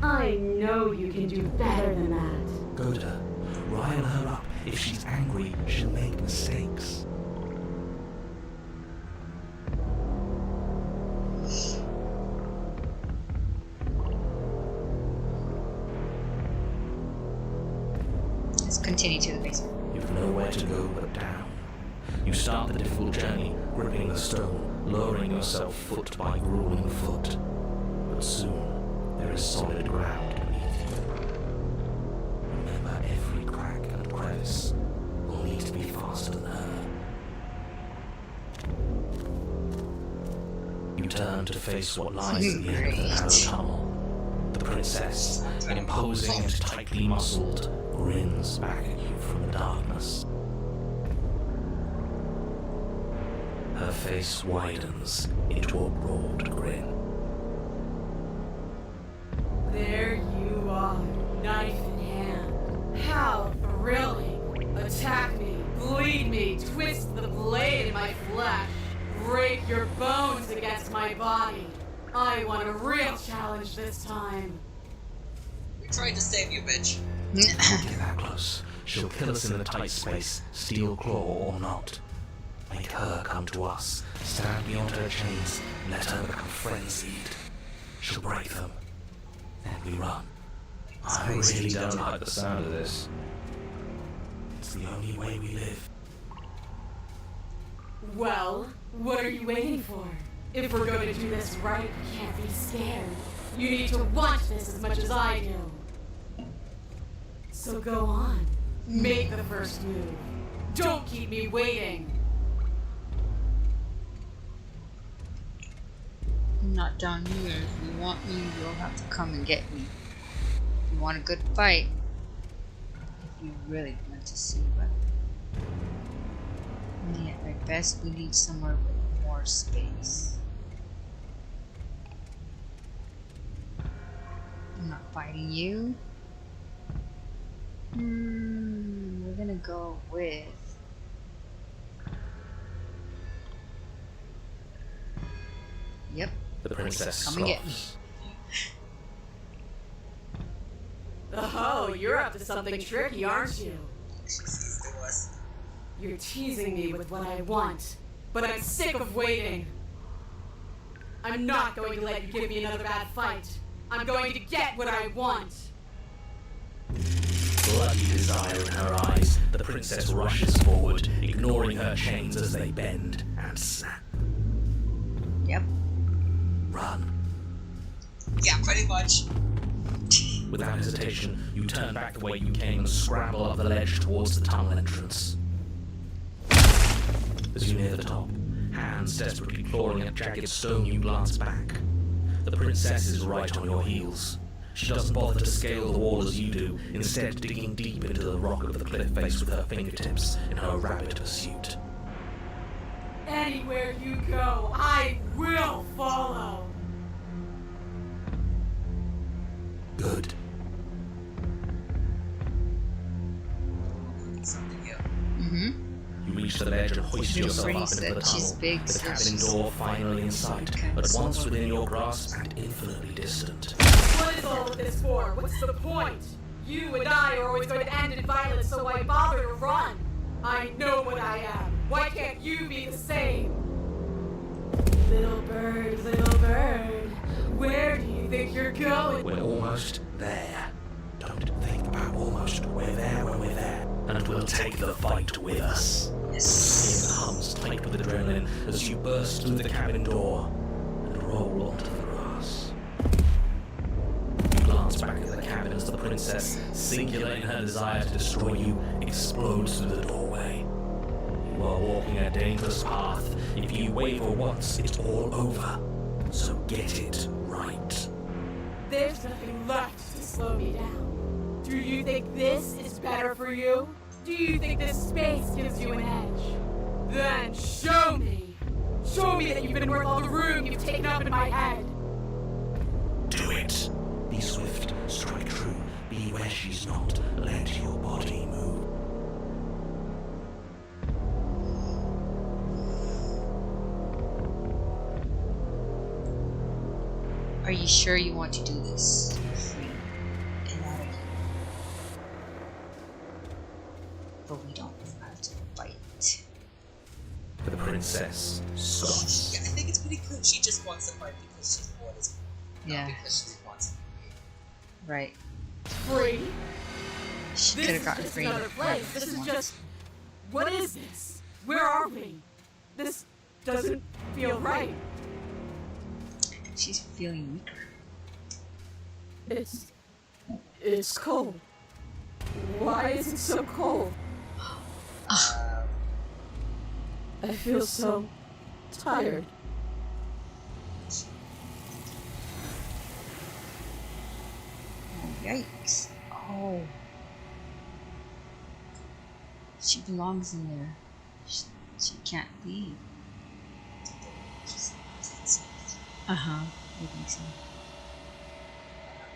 I know you can do better than that. Goda, rile her up. If she's angry, she'll make mistakes. Let's continue to the basement. You've nowhere to go but down. You start the difficult journey, gripping the stone, lowering yourself foot by grueling foot. But soon, there is solid ground beneath you. Remember, every crack and crevice will need to be faster than her. You turn to face what lies at the end of the narrow tunnel. The princess, imposing and tightly muscled, grins back at you from the darkness. Her face widens into a broad grin. There you are, knife in hand. How thrilling! Attack me, bleed me, twist the blade in my flesh, break your bones against my body. I want a real challenge this time. We tried to save you, bitch. Get that close. She'll kill us in the tight space, steel claw or not. Make her come to us, stand beyond her chains, and let her become frenzied. She'll break them. Then we run. I really don't like the sound of this. It's the only way we live. Well, what are you waiting for? If we're going to do this right, you can't be scared. You need to want this as much as I do. So go on. Make the first move. Don't keep me waiting. I'm not down here. If you want me, you'll have to come and get me. If you want a good fight, if you really want to see, but at best we need somewhere with more space. I'm not fighting you. We're gonna go with yep. The princess Come and get me. scoffs. Oh, you're up to something tricky, aren't you? She's to us. You're teasing me with what I want, but I'm sick of waiting. I'm not going to let you give me another bad fight. I'm going to get what I want. Bloody desire in her eyes, the princess rushes forward, ignoring her chains as they bend and snap. Yep. Run. Yeah, pretty much. Without hesitation, you turn back the way you came and scramble up the ledge towards the tunnel entrance. As you near the top, hands desperately clawing at jagged stone, you glance back. The princess is right on your heels. She doesn't bother to scale the wall as you do, instead digging deep into the rock of the cliff face with her fingertips in her rapid pursuit. Anywhere you go, I will follow. Good. Something new. Mm-hmm. You reach the ledge and hoist Your yourself brain up into said the she's tunnel, big, the so cabin she's door finally in sight, okay, but so once what- within your grasp and infinitely distant. What is all of this for? What's the point? You and I are always going to end in violence, so why bother to run? I know what I am. Why can't you be the same? Little bird, where do you think you're going? We're almost there. Don't think about almost. We're there when we're there. And we'll take the fight with us. Skin hums tight with adrenaline as you burst through the cabin door and roll onto the grass. You glance back at the cabin as the princess, singular in her desire to destroy you, explodes through the doorway. You are walking a dangerous path. If you waver once, it's all over. So get it right. There's nothing left to slow me down. Do you think this is better for you? Do you think this space gives you an edge? Then show me! Show me that you've been worth all the room you've taken up in my head! Do it. Be swift, strike true. Be where she's not. Let your body move. Are you sure you want to do this? Free and out of here. But we don't have to fight. For the princess, Scott. Yeah, I think it's pretty clear. She just wants to fight because she's bored as Yeah. not because she wants to. Right. Free? She could This have is gotten just free. another place. This is just... What is this? Where are we? This doesn't feel right. She's feeling weaker. It's cold. Why is it so cold? I feel so tired. Oh, yikes. Oh. She belongs in there. She can't leave. Uh-huh. I think so.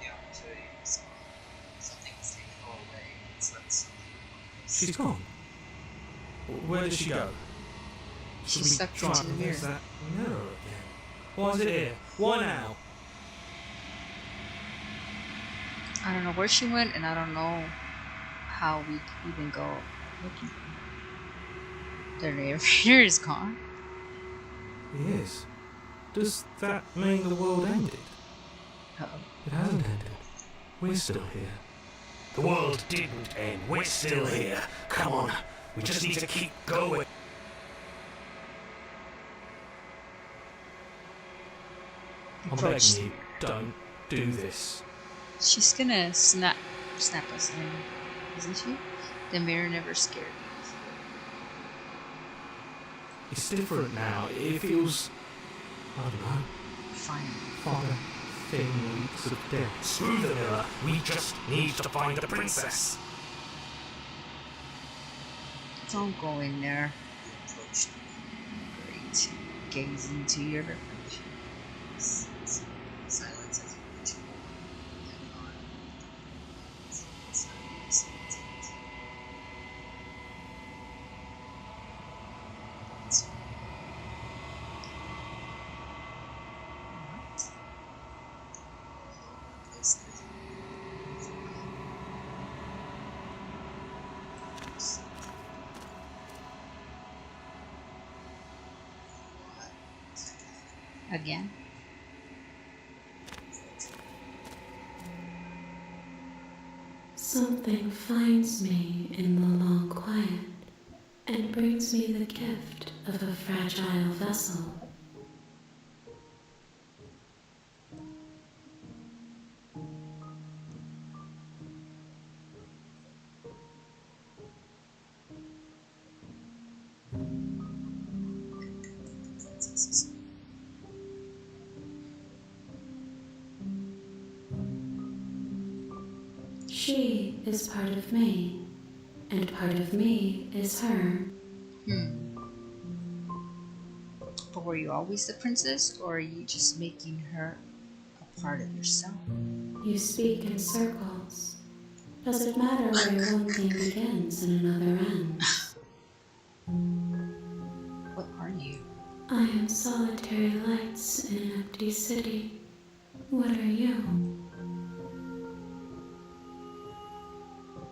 The opportunity, so something is taken away. It's like something. She's gone. Where did she go? She Should we sucked try into and the mirror. fix that mirror again? Why is it here? Why now? I don't know where she went, and I don't know how we could even go looking for her. The narrator is gone. He is. Does that mean the world ended? Uh-oh. It hasn't ended. We're still here. The world didn't end. We're still here. Come on. We just need to keep going. I'm Approach. begging you, don't do this. She's gonna snap us in, isn't she? The mirror never scared me. It's different now. It feels... I don't know. Fine. Like a thin reeks of death. Screw the mirror. We just need to find the princess. Don't go in there. Approach. Great. Gaze into your reflection. Silence as you reach on. Silence. Again. Something finds me in the long quiet and brings me the gift of a fragile vessel. She is part of me, and part of me is her. But were you always the princess, or are you just making her a part of yourself? You speak in circles. Does it matter where one thing begins and another ends? What are you? I am solitary lights in an empty city. What are you?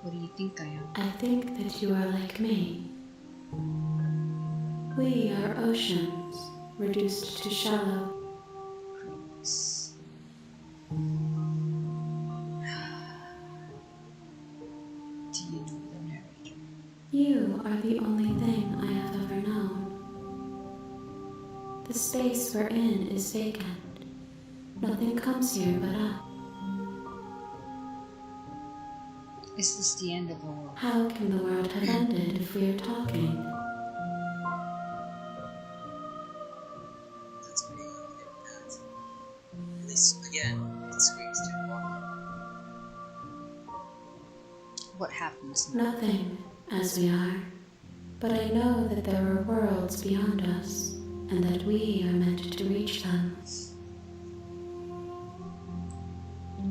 What do you think I am? I think that you are like me. We are oceans, reduced to shallow. Do you know the narrator? You are the only thing I have ever known. The space we're in is vacant. Nothing comes here but up. Is this the end of the world? How can the world have ended if we are talking? That's pretty good. At least, again, it screams to walk. What happens now? Nothing, as we are. But I know that there are worlds beyond us, and that we are meant to reach them.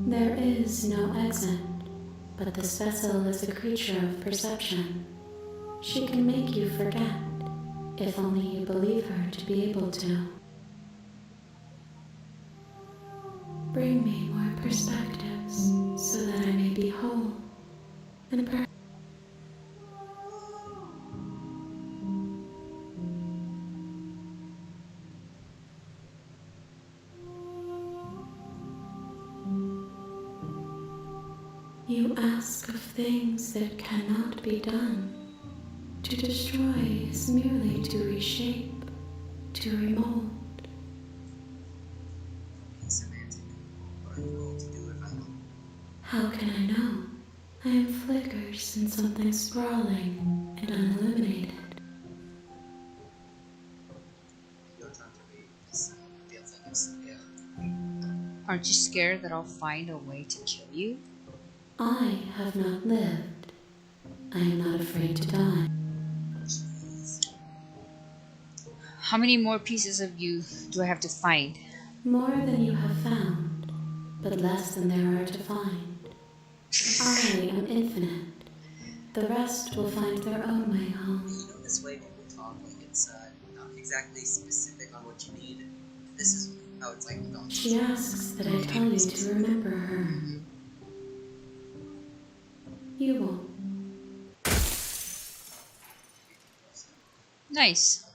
There is no exit, but this vessel is a creature of perception. She can make you forget, if only you believe her to be able to. Bring me more perspectives, so that I may be whole, and perhaps you ask of things that cannot be done. To destroy is merely to reshape, to remold. Semantic. What are you going to do if I don't? How can I know? I am flickers in something sprawling and unilluminated. Your turn to read. Just feel things. Yeah. Aren't you scared that I'll find a way to kill you? I have not lived. I am not afraid to die. How many more pieces of you do I have to find? More than you have found, but less than there are to find. I am infinite. The rest will find their own way home. You know, this way people talk like it's not exactly specific on what you need. This is how it's like with dogs. She asks that I tell you to remember her. You won't. Nice.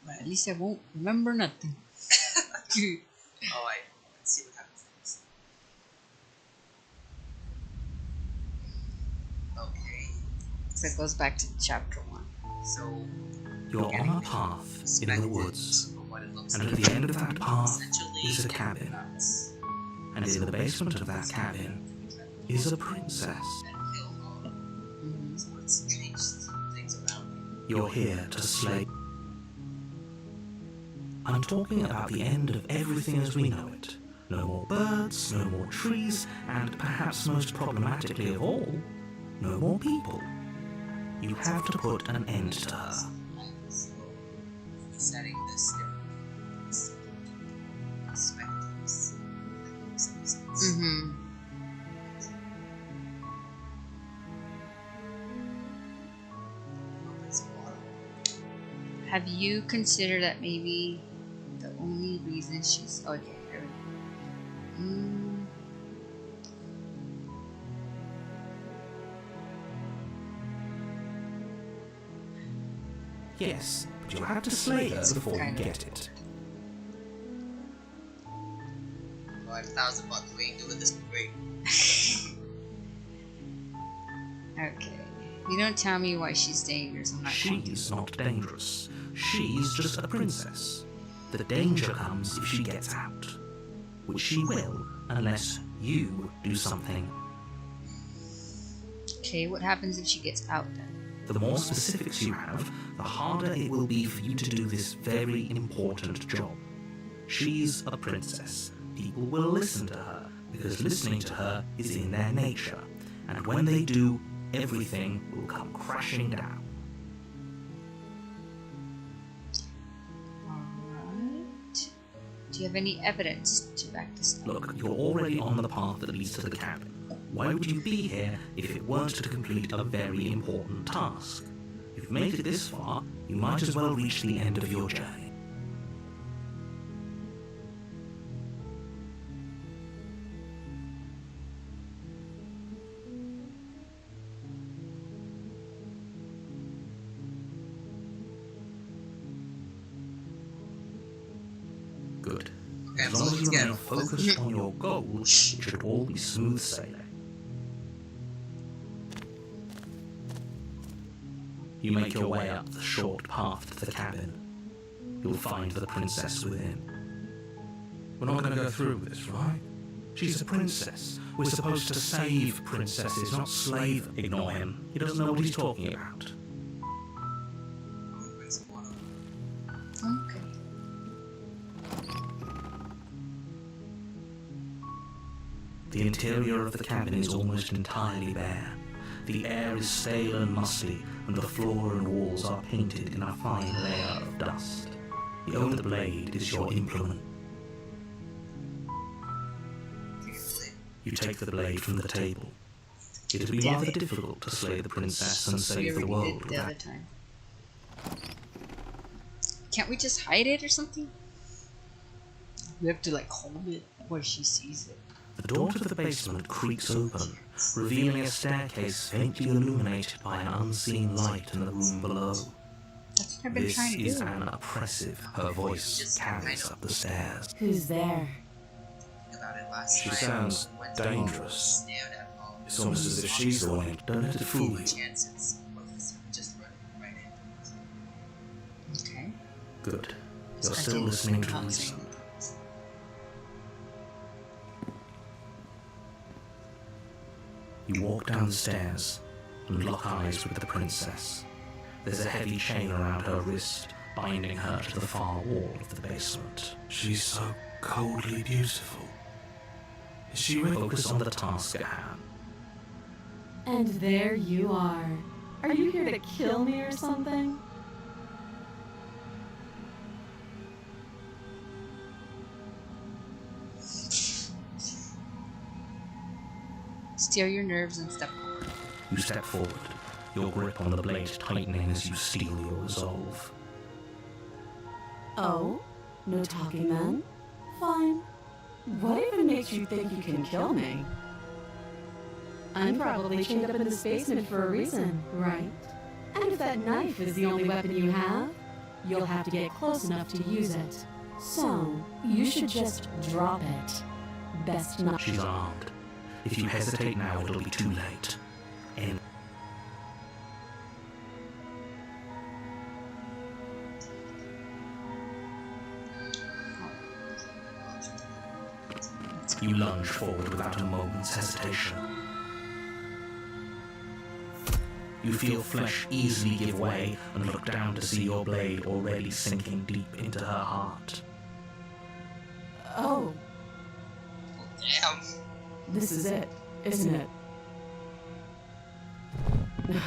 But at least I won't remember nothing. Alright, let's see what happens next. Okay, So it goes back to chapter 1. so You're on a path in the woods, from what it looks and at like, the end of that path essentially, is a cabin, nuts and in the basement of that cabin is a princess. and kill all. So it's changed things around you. You're here to slay. I'm talking about the end of everything as we know it. No more birds, no more trees, and perhaps most problematically of all, no more people. You have to put an end to her. So, setting this perspectives. Mm-hmm. Have you considered that maybe the only reason she's okay? Here we go. Yes, but you'll have to slay her before you get it. 5,000 bucks. We ain't doing this for free. Okay. You don't tell me why she's dangerous. I'm not going to. She's not dangerous. She's just a princess. The danger comes if she gets out. Which she will, unless you do something. Okay, what happens if she gets out then? The more specifics you have, the harder it will be for you to do this very important job. She's a princess. People will listen to her, because listening to her is in their nature. And when they do, everything will come crashing down. Alright. Do you have any evidence to back this up? Look, you're already on the path that leads to the cabin. Why would you be here if it weren't to complete a very important task? If you've made it this far, you might as well reach the end of your journey. Good. Okay, As so long as let's you get remain focused on your goal, it should all be smooth sailing. You make your way up the short path to the cabin. You'll find the princess within. We're not going to go through with this, right? She's a princess. We're supposed to save princesses, not slave them. Ignore him. He doesn't know what he's talking about. Okay. The interior of the cabin is almost entirely bare. The air is stale and musty, and the floor and walls are painted in a fine layer of dust. The only blade is your implement. You take the blade from the table. It'd be rather difficult to slay the princess and save the world with the other that. time. Can't we just hide it or something? We have to like hold it where she sees it. The door to the basement creaks open, revealing a staircase faintly illuminated by an unseen light in the room below. That's what I've been This trying to is do. an oppressive. Her voice carries up the stairs. Who's there? About it last She time. sounds When dangerous. Snared at home. It's almost as if she's the one. Don't let it fool you. Chances of us just running right in. Okay. Good. Just You're still continue listening to not reason. saying anything. You walk down the stairs and lock eyes with the princess. There's a heavy chain around her wrist, binding her to the far wall of the basement. She's so coldly beautiful. Is she ready? Focus on the task at hand. And there you are. Are you here to kill me or something? Steer your nerves and step forward. You step forward, your grip on the blade tightening as you steel your resolve. Oh? No talking then? Fine. What even makes you think you can kill me? I'm probably chained up in this basement for a reason, right? And if that knife is the only weapon you have, you'll have to get close enough to use it. So, you should just drop it. Best not. She's armed. If you hesitate now, it'll be too late. And you lunge forward without a moment's hesitation. You feel flesh easily give way and look down to see your blade already sinking deep into her heart. Oh, Damn. this is it, isn't it?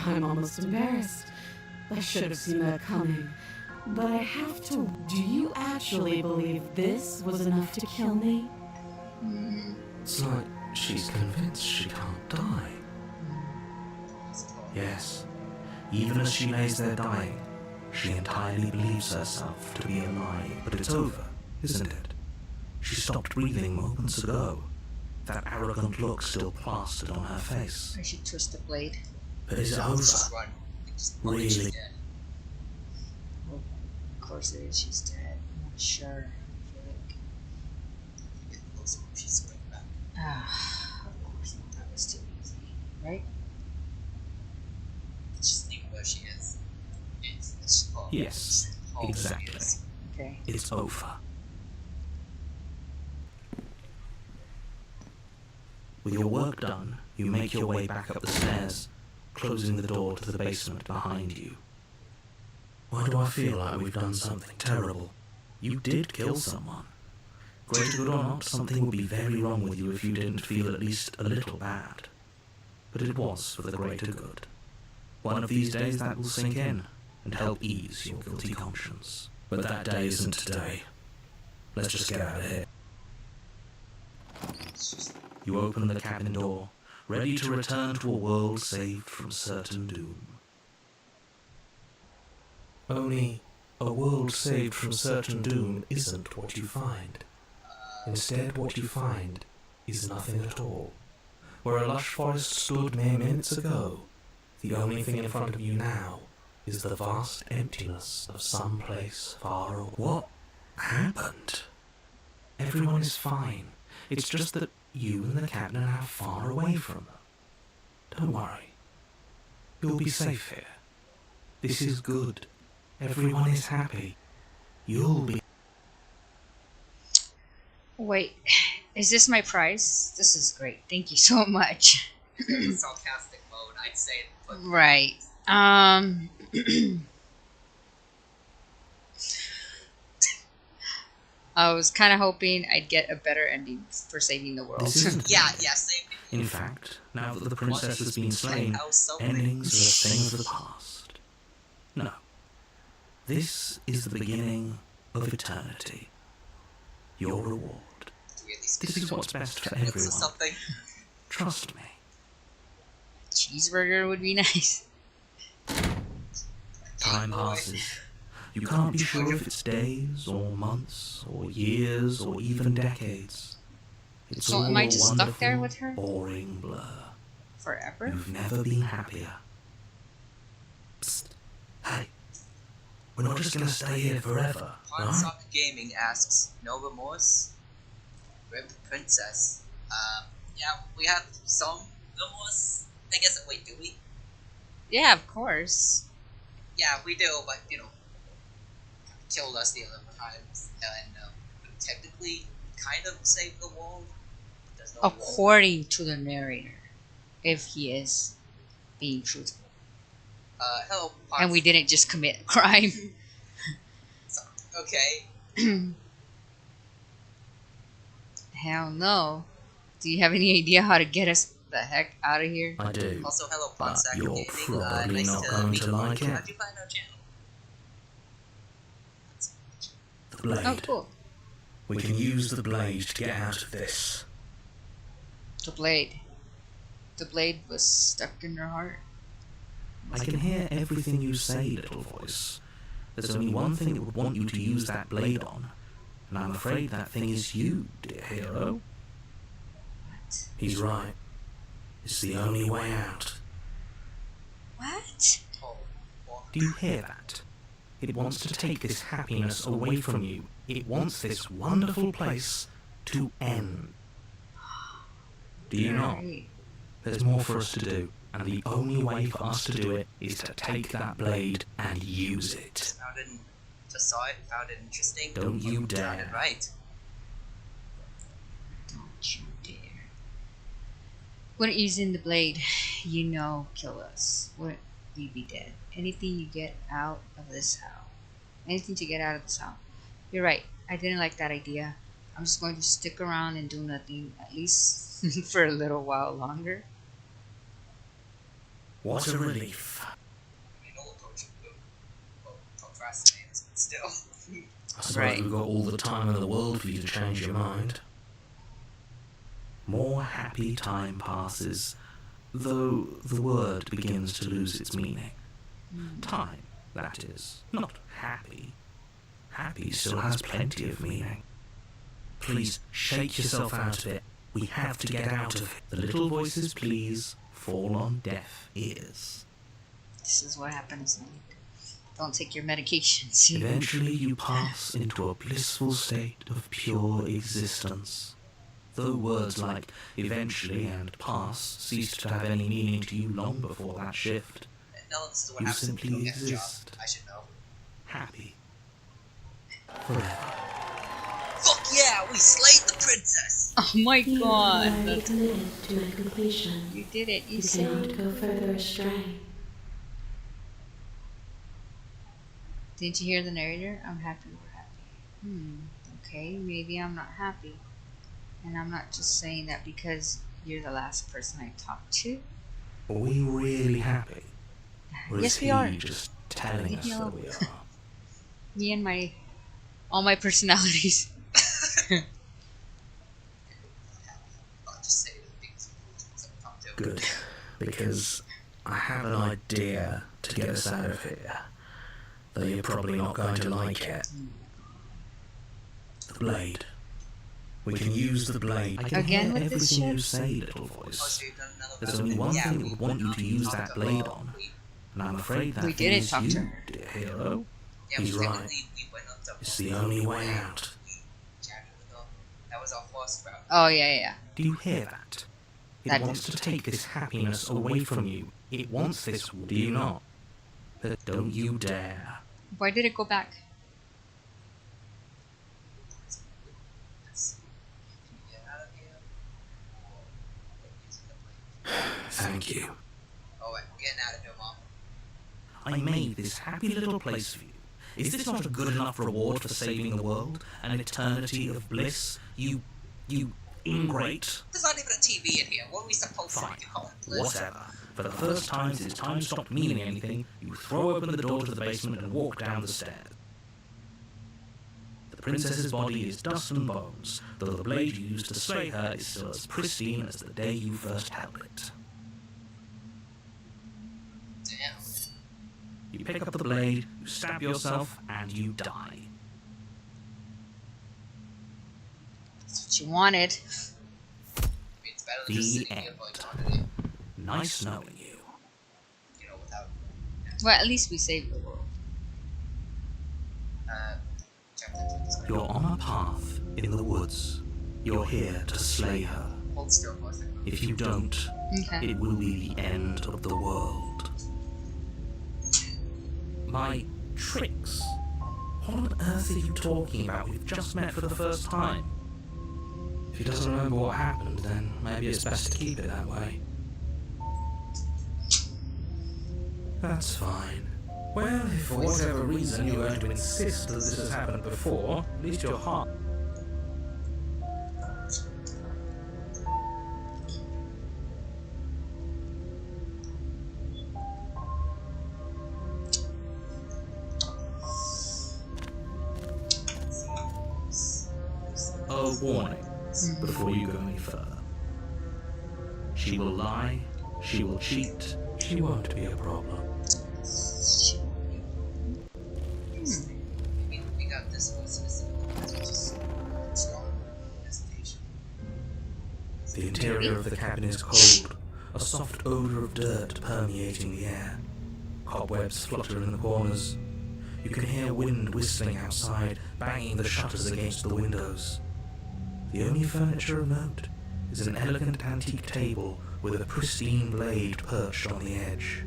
I'm almost embarrassed. I should have seen that coming. But I have to. Do you actually believe this was enough to kill me? It's like she's convinced she can't die. Yes, even as she lays there dying, she entirely believes herself to be alive. But it's over, isn't it? She stopped breathing moments ago. That arrogant look still plastered on her face. I should twist the blade. But is it over? Just run. Just run and Really? she's dead. Well, of course it is. She's dead. I'm not sure. I feel like... Get closer, she's going back. Of course not. That was too easy. Right? Just think where she is. It's home. Yes, Home exactly. is. Okay. It's over. With your work done, you make your way back up the stairs, closing the door to the basement behind you. Why do I feel like we've done something terrible? You did kill someone. Greater good or not, something would be very wrong with you if you didn't feel at least a little bad. But it was for the greater good. One of these days that will sink in and help ease your guilty conscience. But that day isn't today. Let's just get out of here. It's just You open the cabin door, ready to return to a world saved from certain doom. Only a world saved from certain doom isn't what you find. Instead, what you find is nothing at all. Where a lush forest stood mere minutes ago, the only thing in front of you now is the vast emptiness of some place far away. What happened? Everyone is fine. It's just that you and the captain are now far away from them. Don't worry. You'll be safe here. This is good. Everyone is happy. You'll be... Wait, is this my prize? This is great. Thank you so much. In sarcastic mode, I'd say. But Right. I was kind of hoping I'd get a better ending for saving the world. This isn't. yeah, same. In fact, now that the princess has been slain, How so endings are a thing of the past. No. This is the beginning of eternity. Your reward. This is what's best for everyone. Something. Trust me. Cheeseburger would be nice. Time passes. You can't be sure if it's days, or months, or years, or even decades. It's So all am I a just stuck there wonderful, with her? boring blur. Forever? You've never been happier. Psst. Hey. We're not just gonna stay here forever, Pawn right? Sock Gaming asks, no remorse? Rip Princess. Yeah, we have some remorse. I guess, wait, do we? Yeah, of course. Yeah, we do, but, killed us the other times, and technically kind of saved the world. There's no According to the narrator, if he is being truthful. Hello, And we didn't just commit a crime. Okay. Hell no. Do you have any idea how to get us the heck out of here? I do. Also, hello, But Ponsec you're Gaming. probably Nice not to going meet to you. like it. How'd you find our channel? The blade. Oh, cool. We can use the blade to get out of this. The blade. The blade was stuck in her heart. I can hear everything you say, little voice. There's only one thing that would want you to use that blade on, and I'm afraid that thing is you, dear hero. What? He's right. It's the only way out. What? Oh, well, Do you hear that? It wants to take this happiness away from you. It wants this wonderful place to end. Do you not? Right. There's more for us to do, and the only way for us to do it is to take that blade and use it. just saw it, found it interesting. Don't you Got dare. it right. Don't you dare. Wouldn't using the blade, kill us. Wouldn't we be dead? Anything you get out of this house. Anything to get out of this house. You're right. I didn't like that idea. I'm just going to stick around and do nothing, at least for a little while longer. What a relief. I mean, all approach procrastinators, but still. I suppose Right. we've got all the time in the world for you to change your mind. More happy time passes, though the word begins to lose its meaning. Time, that is, not happy. Happy still has plenty of meaning. Please shake yourself out of it. We have to get out of it. The little voices, please, fall on deaf ears. This is what happens when you don't take your medications. Eventually you pass into a blissful state of pure existence. Though words like eventually and pass ceased to have any meaning to you long before that shift, No, this is what you happens when simply you don't get a job. exist. I should know. Happy. Forever. Fuck yeah, we slayed the princess! Oh my You god. are already committed to my completion. You did it. You You cannot saved. go further astray. Didn't you hear the narrator? I'm happy we're happy. Okay, maybe I'm not happy. And I'm not just saying that because you're the last person I talked to. Are we really happy? Or Yes, is we he are. just telling us that we are? Me and all my personalities. I'll just say the things I talk to. Good. Because I have an idea to get us out of here. Though you're probably not going to like it. The blade. We can use the blade. I can Again hear with this everything you shit? say, little Oh, voice. so you've done another There's round? only one Yeah, thing that we would want you to use talked that to- blade well, on. we- And I'm afraid that We thing didn't is talk to you, her. dear hero. Yeah, He's we right. technically we went up to It's the only way out. chatted with them. That was our horse route. Oh, yeah. Do you hear that? It That wants to take this happiness away from you. It wants this, do you not? But don't you dare. Why did it go back? Thank you. Oh, I'm getting out of here, Mom. I made this happy little place for you. Is this not a good enough reward for saving the world? An eternity of bliss? You ingrate. There's not even a TV in here. What are we supposed Fine. to call it? Bliss? Whatever. For the first time since time stopped meaning anything, you throw open the door to the basement and walk down the stairs. The princess's body is dust and bones, though the blade you used to slay her is still as pristine as the day you first held it. Damn. You pick up the blade, you stab yourself, and you die. That's what you wanted. I mean, it's better than just The sitting here end. for eternity. Nice knowing you. You know, without... Well, at least we saved the world. Check that this way. You're on a path in the woods. You're here to slay her. Hold still for a second. If you don't, Okay. it will be the end of the world. My tricks? What on earth are you talking about? We've just met for the first time. If he doesn't remember what happened, then maybe it's best to keep it that way. That's fine. Well, if for whatever reason you're going to insist that this has happened before, at least your heart... A warning before you go any further. She will lie, she will cheat, She won't be a problem. We got this one specifically. Just strong hesitation. The interior of the cabin is cold, a soft odor of dirt permeating the air. Cobwebs flutter in the corners. You can hear wind whistling outside, banging the shutters against the windows. The only furniture of note is an elegant antique table with a pristine blade perched on the edge.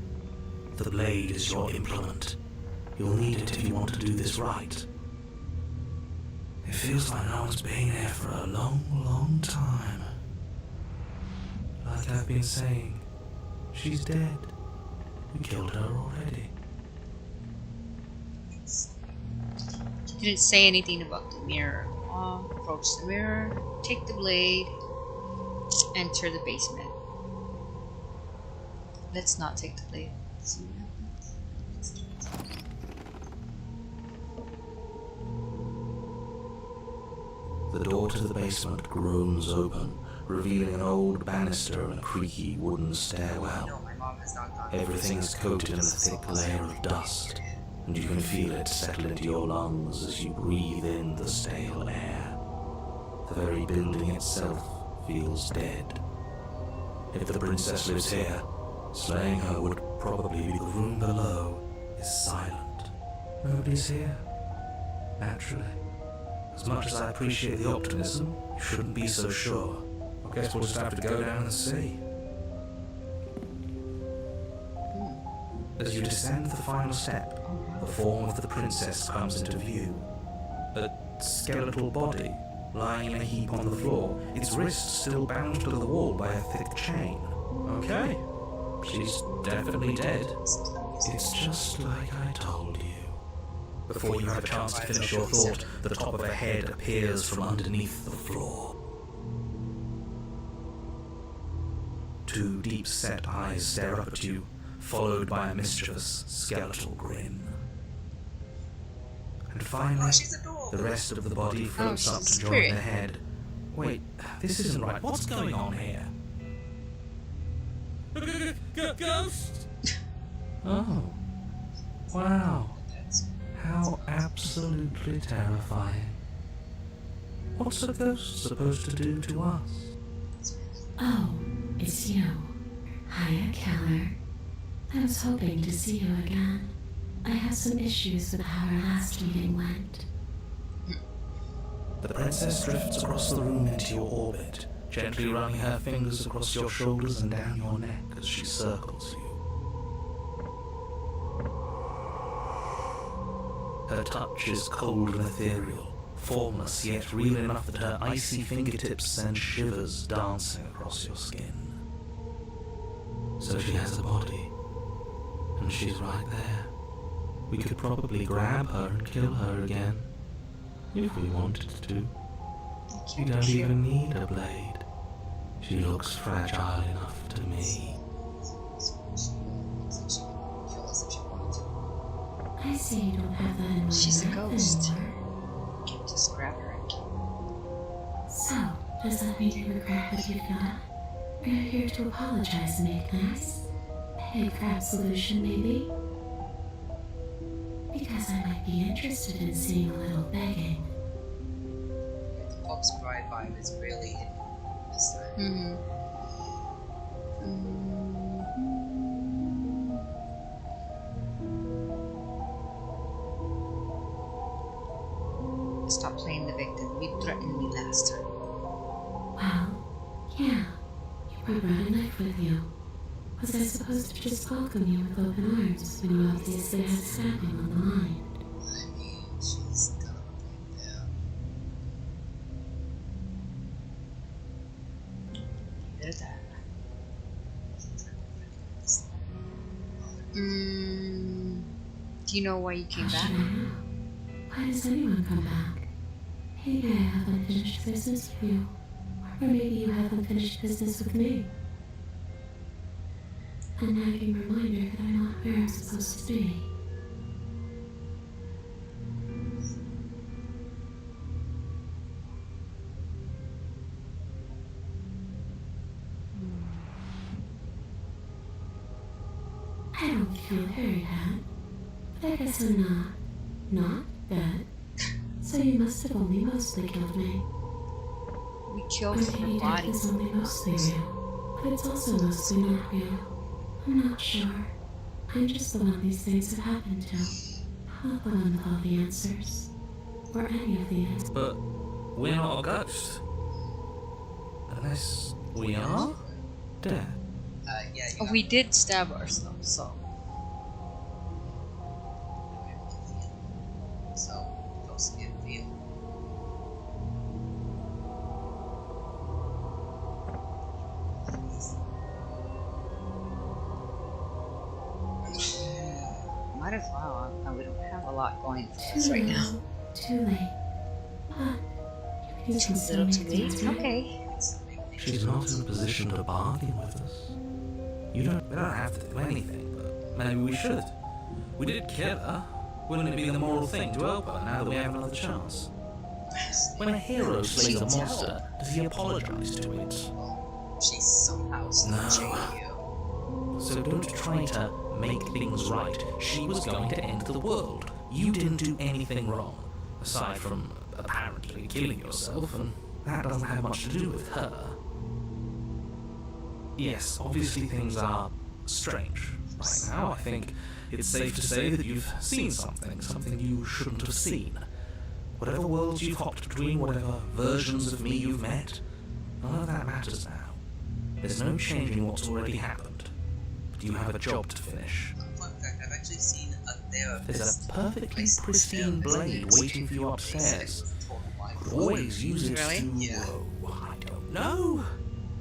The blade is your implement. You'll need it if you want to do this right. It feels like no one's been here for a long, long time. Like I've been saying, she's dead. We killed her already. You didn't say anything about the mirror. Approach the mirror, take the blade, enter the basement. Let's not take the blade. See what happens. The door to the basement groans open, revealing an old banister and a creaky wooden stairwell. No, my mom has not gone. Everything is coated in a thick layer of dust, and you can feel it settle into your lungs as you breathe in the stale air. The very building itself feels dead. If the princess lives here, slaying her would probably be the room below is silent. Nobody's here. Naturally. As much as I appreciate the optimism, you shouldn't be so sure. I guess we'll just have to go down and see. As you descend the final step, the form of the princess comes into view. A skeletal body, lying in a heap on the floor, its wrists still bound to the wall by a thick chain. Okay, she's definitely dead. It's just like I told you. Before you have a chance to finish your thought, the top of a head appears from underneath the floor. Two deep-set eyes stare up at you, followed by a mischievous, skeletal grin. And finally, Oh, she's adorable. the rest of the body floats she's up a to join spirit. the head. Wait, this isn't right. What's going on here? Ghost? Oh, wow. How absolutely terrifying. What's a ghost supposed to do to us? Oh, it's you. Hiya, Keller. I was hoping to see you again. I had some issues with how our last meeting went. The princess drifts across the room into your orbit, gently running her fingers across your shoulders and down your neck as she circles you. Her touch is cold and ethereal, formless yet real enough that her icy fingertips send shivers dancing across your skin. So she has a body. And she's right there. We could probably grab her and kill her again. If we wanted to. We don't even need a blade. She looks fragile enough to me. I see you don't have that in mind. She's a ghost. anymore. Can't just grab her and kill So, does that mean you regret what you've done? Are you here to apologize and make nice? Pay crab solution, maybe? Because I might be interested in seeing a little begging. The Corpse Bride vibe is really in this time. her. Stop playing the victim. You threatened me last time. Well, yeah. You brought a knife with you. Was I supposed to just welcome you with open arms when you obviously had stabbing on the mind? I mean, she's kind of a pain there. Either that. Do you know why you came How back? should I know? Why does anyone come back? Maybe I have unfinished business with you. Or maybe you have unfinished business with me. A nagging reminder that I'm not where I'm supposed to be. I don't feel very bad. But I guess I'm not dead. So you must have only mostly killed me. We Or killed her maybe death body. is only mostly real, but it's also mostly not real. I'm not sure. I'm just the one these things have happened to. Not the one with all the answers. Or any of the answers. But we're not a ghost. Unless we are dead. Yeah, you Oh, got we did stab ourselves, so. So, ghosts can feel. Might as well. We don't have a lot going for Too us right now. little, too late. But you can Too still little, make too late. things right. Okay. She's not in a position to bargain with us. We don't have to do anything, but maybe we should. We did kill her. Wouldn't it be the moral thing to help her now that we have another chance? When a hero slays a monster, does he apologize to it? She somehow snatching you. So don't try to make things right. She was going to end the world. You didn't do anything wrong, aside from apparently killing yourself, and that doesn't have much to do with her. Yes, obviously things are strange right now. I think it's safe to say that you've seen something you shouldn't have seen. Whatever worlds you've hopped between, whatever versions of me you've met, none of that matters now. There's no changing what's already happened. But you have a job to finish. Fun fact, I've actually seen a therapist. There's a perfectly pristine blade waiting for you upstairs. Could always use it Really? to, Yeah. I don't know,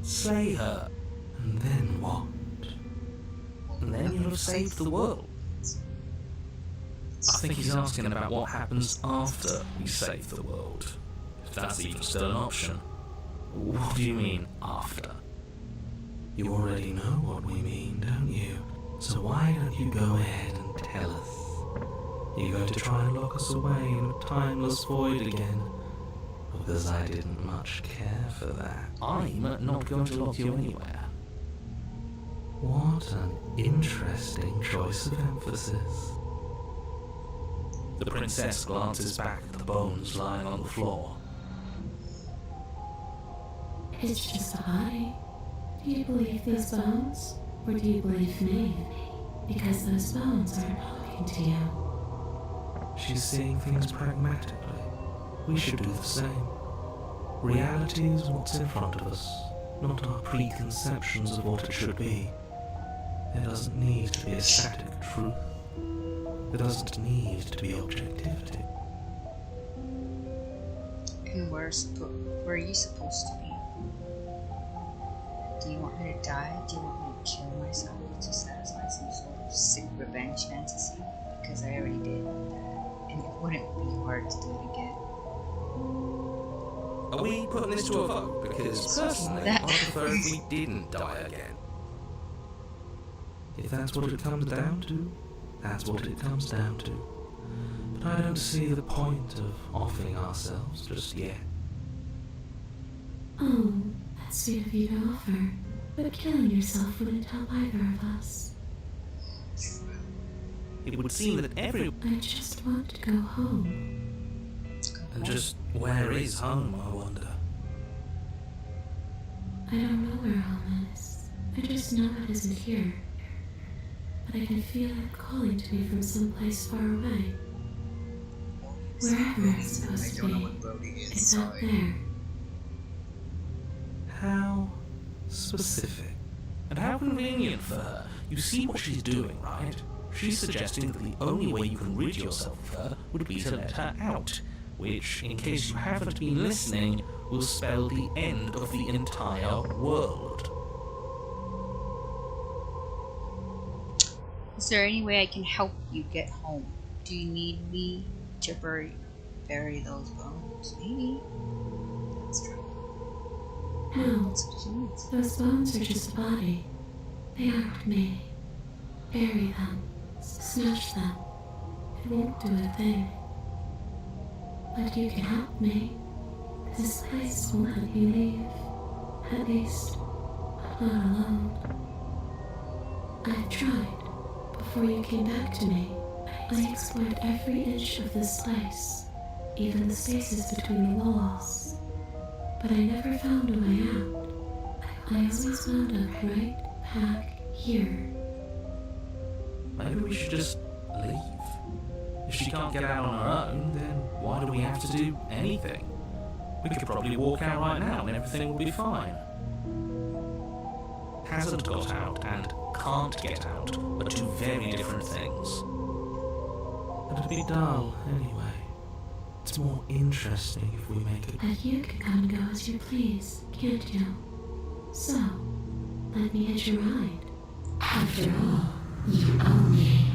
slay her. And then what? And then you'll have saved the world. I think he's asking about what happens after we save the world. If that's even still an option. What do you mean, after? You already know what we mean, don't you? So why don't you go ahead and tell us? You're going to try and lock us away in a timeless void again? Because I didn't much care for that. I'm not going to lock you anywhere. What an interesting choice of emphasis. The princess glances back at the bones lying on the floor. It's just a body. Do you believe these bones? Or do you believe me? Because those bones aren't talking to you. She's seeing things pragmatically. We should do the same. Reality is what's in front of us, not our preconceptions of what it should be. There doesn't need to be a static truth. There doesn't need to be objectivity. And where are you supposed to be? Do you want me to die? Do you want me kill myself to satisfy some sort of sick revenge fantasy? Because I already did that, and it wouldn't be hard to do it again. Are we putting this to a vote? Because personally, I prefer if we didn't die again. If that's what it comes down to, that's what it comes down to. But I don't see the point of offing ourselves just yet. Oh, that's sweet of you to offer. But killing yourself wouldn't help either of us. It would seem that every... I just want to go home. And just where is home, I wonder? I don't know where home is. I just know it isn't here. But I can feel it calling to me from someplace far away. Wherever it's supposed to be, it's out there. How specific. And how convenient for her. You see what she's doing, right? She's suggesting that the only way you can rid yourself of her would be to let her out, which, in case you haven't been listening, will spell the end of the entire world. Is there any way I can help you get home? Do you need me to bury those bones? Maybe. That's true. No, That's what she needs. those bones are just a body. They aren't me. Bury them. Smash them. It won't do a thing. But you can help me. This place won't let you leave. At least, not alone. I've tried. Before you came back to me, I explored every inch of this place, even the spaces between the walls. But I never found a way out. I always wound up right back here. Maybe we should just leave. If she can't get out on her own, then why do we have to do anything? We could probably walk out right now and everything will be fine. Hasn't got out and can't get out are two very different things. But it'd be dull anyway. It's more interesting if we make it. But you can come and go as you please, can't you? So, let me hitch a ride. After all, you own me.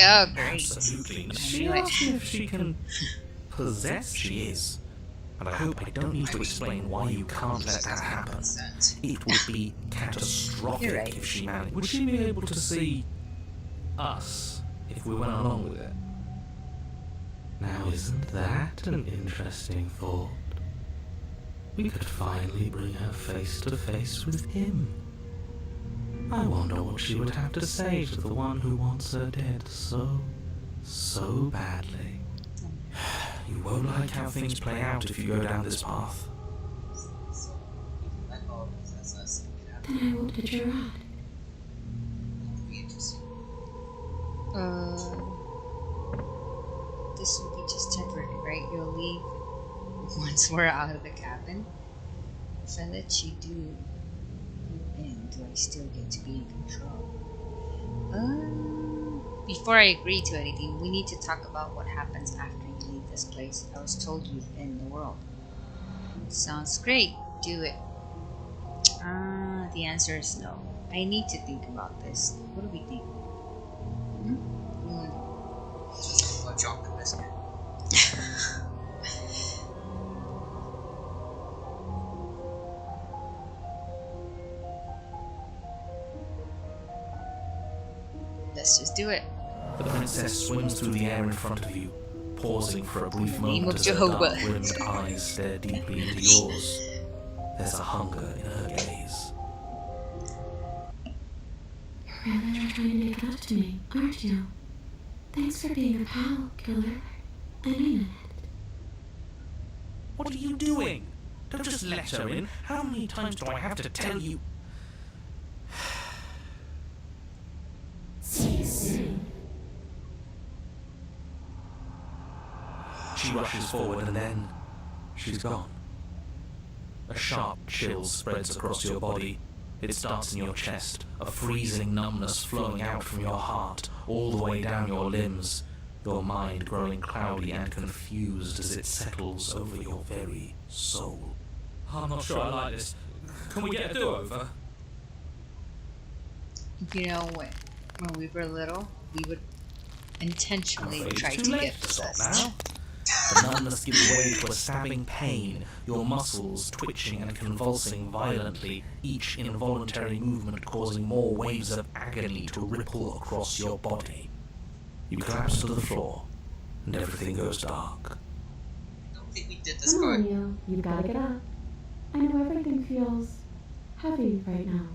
Oh, great. Absolutely. I She knew it. asked me if she can possess. She is. And I hope I don't need to explain why you can't let that happen. Consent. It would be catastrophic You're right. if she managed. Would she be able to see us if we went along with it? Now, isn't that an interesting thought? We could finally bring her face to face with him. I wonder what she would have to say to the one who wants her dead so badly. You won't like how things play out if you go down this path. So, we can let go of possess us and get out. Then I won't hitch a ride. That would be interesting. This will be just temporary, right? You'll leave once we're out of the cabin. If I let you do you in, do I still get to be in control? Before I agree to anything, we need to talk about what happens after you leave this place. I was told you've been in the world. Sounds great. Do it. The answer is no. I need to think about this. What do we think? Just a chocolate biscuit. Let's just do it. The princess swims through the air in front of you, pausing for a brief In the name moment of as her Jehovah. dark-rimmed eyes stare deeply into yours. There's a hunger in her gaze. You're really trying to make it up to me, aren't you? Thanks for being a pal, killer. I mean it. What are you doing? Don't just let her in. How many times do I have to tell you? See you soon. She rushes forward and then she's gone. A sharp chill spreads across your body. It starts in your chest, a freezing numbness flowing out from your heart, all the way down your limbs, your mind growing cloudy and confused as it settles over your very soul. I'm not sure I like this. Can we get a do-over? You know, when we were little, we would I'm intentionally afraid try it's to too get late to stop possessed. now. The numbness gives way to a stabbing pain, your muscles twitching and convulsing violently, each involuntary movement causing more waves of agony to ripple across your body. You collapse to the floor, and everything goes dark. I don't think we did this Come part. on, you. You've got to get up. I know everything feels heavy right now,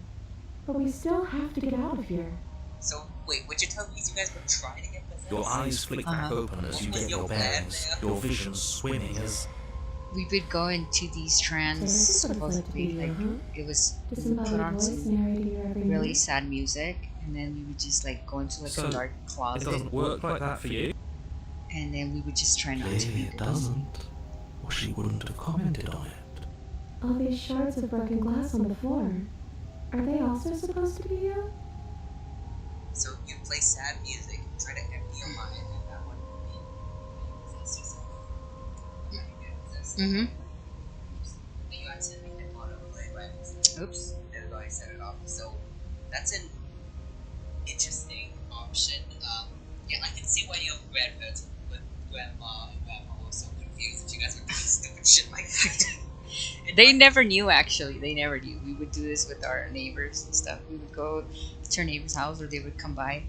but we still have to get out of here. So, wait, what you're telling me is you guys were trying to get possessed? Your eyes flick back open as you get your bearings, your vision swimming as We would go into these trance, So this is what it's like to be supposedly, like, you, huh? it was, we would Disembodied put on voice some narrating your every really move. sad music, and then we would just, like, go into, like, So, a dark it closet, doesn't work like that for you. and then we would just try not to Clearly be it doesn't, or she wouldn't have commented on it. All these shards of broken glass on the floor. Are they also supposed to be you? So you play sad music, try to empty your mind, and that one would be possess yourself. Try to get possessed. Mm-hmm. And you accidentally hit autoplay, right? Oops. There we go, I set it off. So that's an interesting option. Yeah, I can see why your grandparents with grandma and grandma were so confused that you guys were doing stupid shit like that. They never knew, actually. They never knew. We would do this with our neighbors and stuff. We would go to our neighbor's house, or they would come by.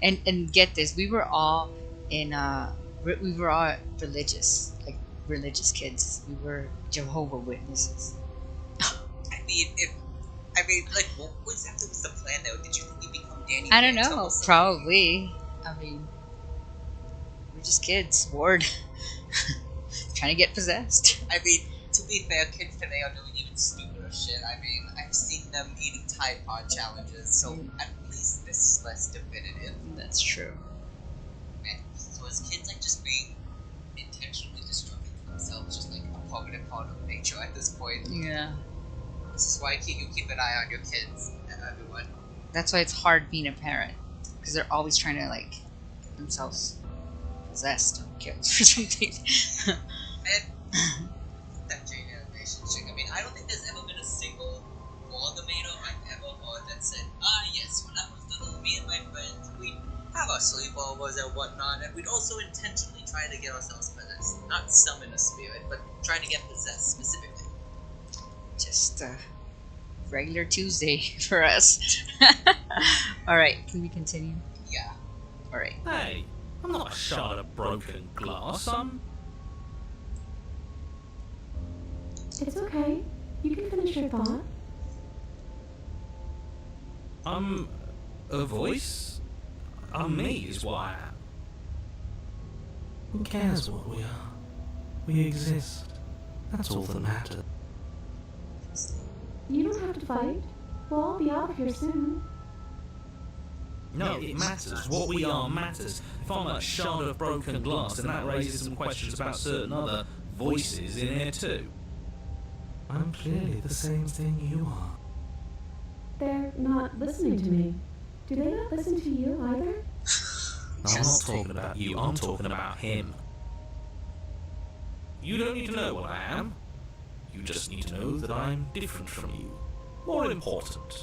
And get this, we were all we were all religious, like religious kids. We were Jehovah Witnesses. Like, what exactly was the plan though? Did you think you'd become Danny? I don't Phantom know, or something? probably. I mean, we're just kids, bored, trying to get possessed. I mean, to be fair, kids today are doing even stupider shit. I mean, I've seen them eating Tide Pod challenges, so at least this is less definitive. That's true. Man, so as kids, like, just being intentionally destructive to themselves, just like a permanent part of nature at this point. Yeah. This is why you keep an eye on your kids and everyone. That's why it's hard being a parent, because they're always trying to, like, get themselves possessed or killed or something. And that Jane animation chick, I mean, I don't think there's ever been a single Volgamator I've ever heard that said, yes, when I was little, me and my friends, we'd have our sleepovers and whatnot, and we'd also intentionally try to get ourselves possessed. Not summon a spirit, but try to get possessed specifically. Just a regular Tuesday for us. Alright, can we continue? Yeah. Alright. Hey, I'm not a shard of broken glass. It's okay. You can finish your thought. I'm a voice. I'm me is what I am. Who cares what we are? We exist. That's all that matters. You don't have to fight. We'll all be out of here soon. No, it matters. What we are matters. If I'm a shard of broken glass, then that raises some questions about certain other voices in here too. I'm clearly the same thing you are. They're not listening to me. Do they not listen to you either? No, I'm not talking about you, I'm talking about him. You don't need to know what I am. You just need to know that I'm different from you. More important.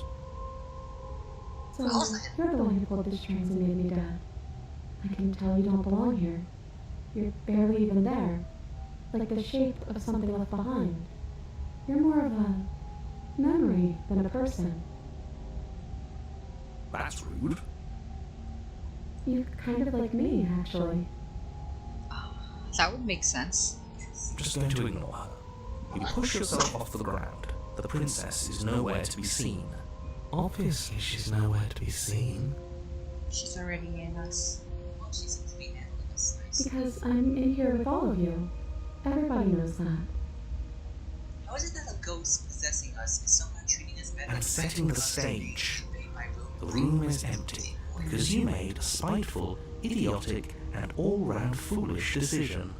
So, you're the one who pulled the strings and made me dead. I can tell you don't belong here. You're barely even there. Like the shape of something left behind. You're more of a memory than a person. That's rude. You're kind of like me, actually. That would make sense. I'm just going to ignore her. You push yourself off the ground. The princess is nowhere to be seen. Obviously, she's nowhere to be seen. She's already in us. Well, she seems to be handling us nice. Because I'm in here with all of you. Everybody knows that. How is it that a ghost possessing us is somehow treating us better? I'm setting the stage. My The room is empty because you made a spiteful, idiotic, and all-round foolish decision.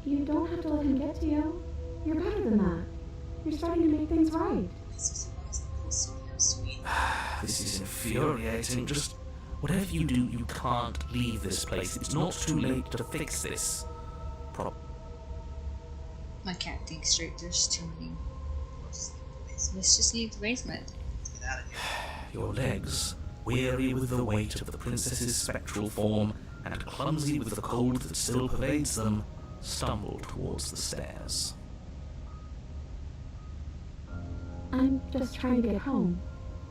You don't have to let him get to you. You're better than that. You're starting to make things right. This is so damn sweet. This is infuriating. Just whatever you do, you can't leave this place. It's not too late to fix this. I can't think straight. There's too many. Let's just leave the basement. out of here. Your legs, weary with the weight of the princess's spectral form and clumsy with the cold that still pervades them, stumble towards the stairs. I'm just trying to get home.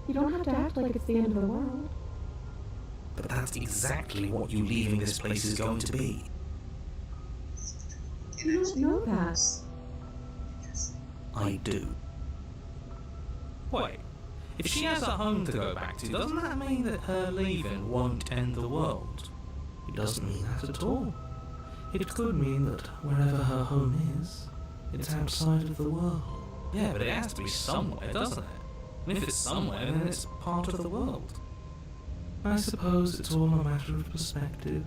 You don't have to act like it's the end of the world. But that's exactly what you leaving this place is going to be. You don't know that. I do. Wait, if she has a home to go back to, doesn't that mean that her leaving won't end the world? It doesn't mean that at all. It could mean that wherever her home is, it's outside of the world. Yeah, but it has to be somewhere, doesn't it? And if it's somewhere, then it's part of the world. I suppose it's all a matter of perspective.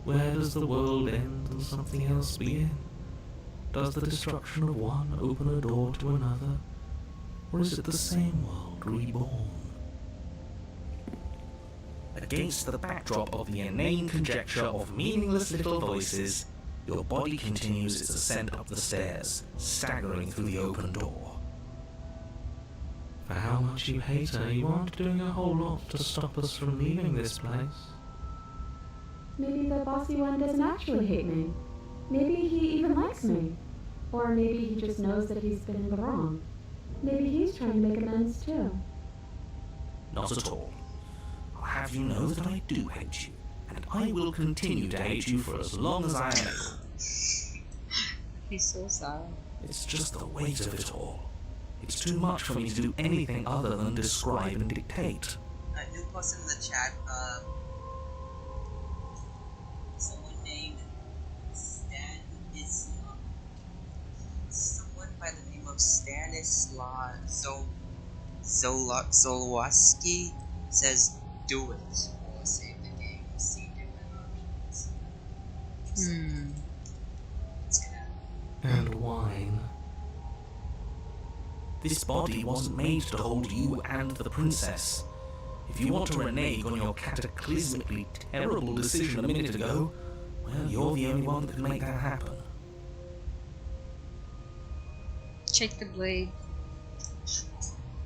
Where does the world end and something else begin? Does the destruction of one open a door to another? Or is it the same world reborn? Against the backdrop of the inane conjecture of meaningless little voices, your body continues its ascent up the stairs, staggering through the open door. For how much you hate her, you aren't doing a whole lot to stop us from leaving this place. Maybe the bossy one doesn't actually hate me. Maybe he even likes me. Or maybe he just knows that he's been in the wrong. Maybe he's trying to make amends too. Not at all. I'll have you know that I do hate you, and I will continue to hate you for as long as I am able. He's so sorry. It's just the weight of it all. It's too much for me to do anything other than describe and dictate. A new person in the chat, someone named Stan Islam. Someone by the name of Stanislaw Zolowaski says, do it, or save the game, see different options. Let's get out. And wine. This body wasn't made to hold you and the princess. If you want to renege on your cataclysmically terrible decision a minute ago, well, you're the only one that can make that happen. Check the blade.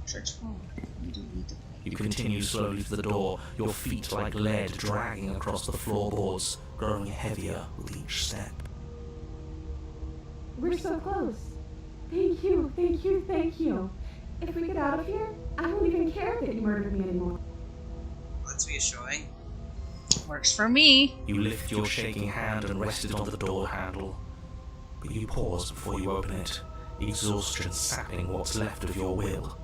Church phone. You don't need the blade. You continue slowly to the door, your feet like lead dragging across the floorboards, growing heavier with each step. We're so close. Thank you, thank you, thank you. If we get out of here, I won't even care that you murdered me anymore. That's reassuring. Works for me. You lift your shaking hand and rest it on the door handle. But you pause before you open it, exhaustion sapping what's left of your will.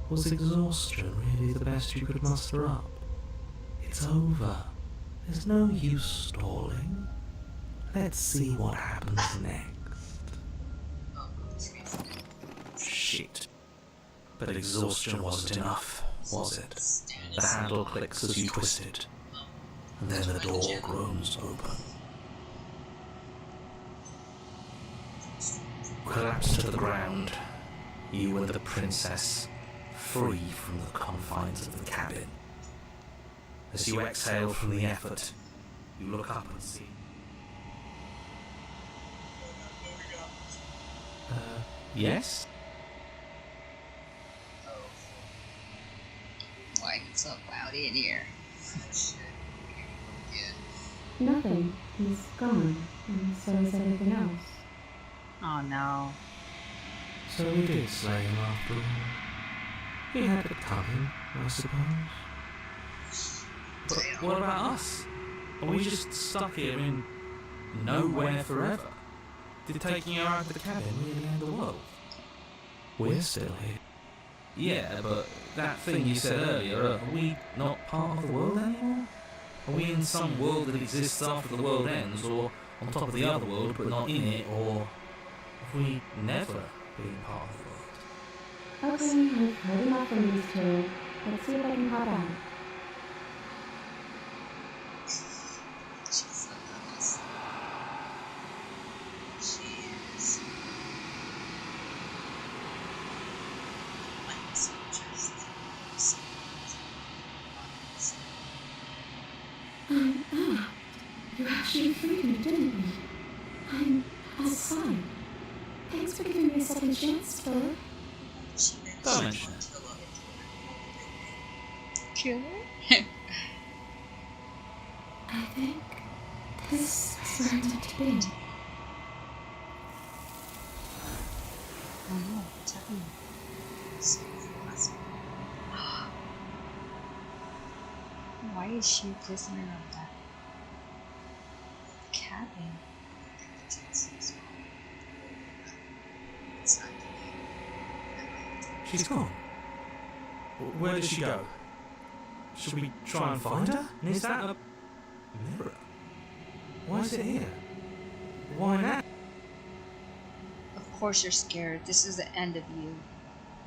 Was exhaustion really the best you could muster up? It's over. There's no use stalling. Let's see what happens next. Shit. But exhaustion wasn't enough, was it? The handle clicks as you twist it, and then the door groans open. Collapse to the ground, you and the princess, free from the confines of the cabin. As you exhale from the effort, you look up and see. Yes? Why it's so cloudy in here? Nothing. He's gone, and so is everything else. Oh no. So we did slay him after all. He had it coming, I suppose. But what about us? Are we just stuck here in nowhere forever? Did taking her out of the cabin really end the world? We're still here. Yeah, but that thing you said earlier, are we not part of the world anymore? Are we in some world that exists after the world ends, or on top of the other world but not in it, or have we never been part of the world? Okay, I've heard enough from these two. Let's see if I can hop out. She's a mess. She is. I'm so just. You actually freed me, didn't you? I'm outside. Thanks for giving me a second chance, Philip. She meant Don't mention it. Killer? I think this is where I'm meant to be. Oh no, what's happening? Why is she a prisoner of that cabin? She's gone. Where did she go? Should we try and find her? And is that a mirror? Why is it here? Why now? Of course you're scared. This is the end of you.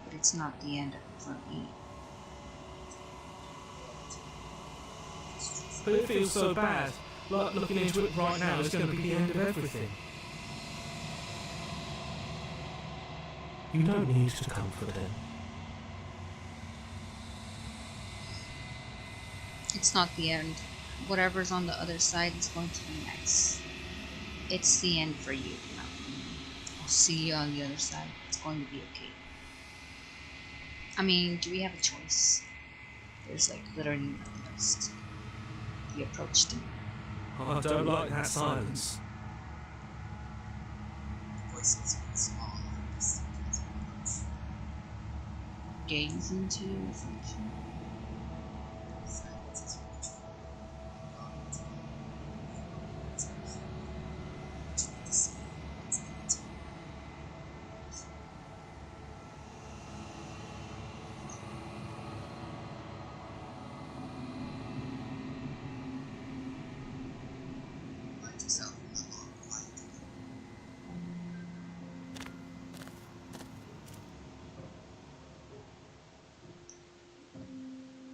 But it's not the end for me. But it feels so bad. Like looking into it right now is going to be the end of everything. You don't need to comfort him. It's not the end. Whatever's on the other side is going to be nice. It's the end for you. I'll see you on the other side. It's going to be okay. I mean, do we have a choice? There's like literally nothing else. We approached him. I don't like that silence. Gaze into your reflection.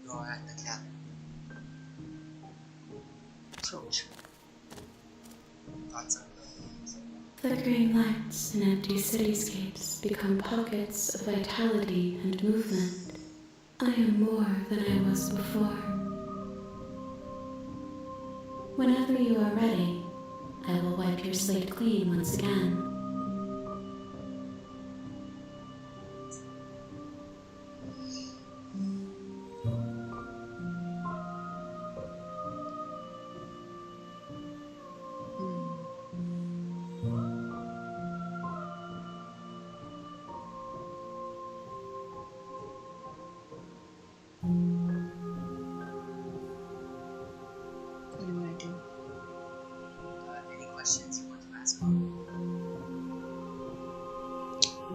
You're at the cabin. Approach. Thoughts are Flickering lights and empty cityscapes become pockets of vitality and movement. I am more than I was before. Whenever you are ready, I will wipe your slate clean once again. What do you want to do? any questions you want to ask?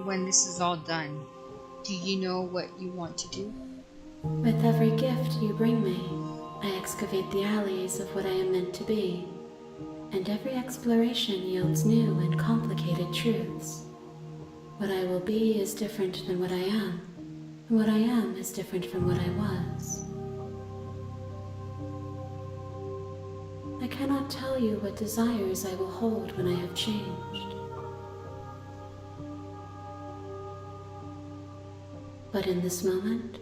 When this is all done, do you know what you want to do? With every gift you bring me, I excavate the alleys of what I am meant to be, and every exploration yields new and complicated truths. What I will be is different than what I am, and what I am is different from what I was. I cannot tell you what desires I will hold when I have changed. But in this moment,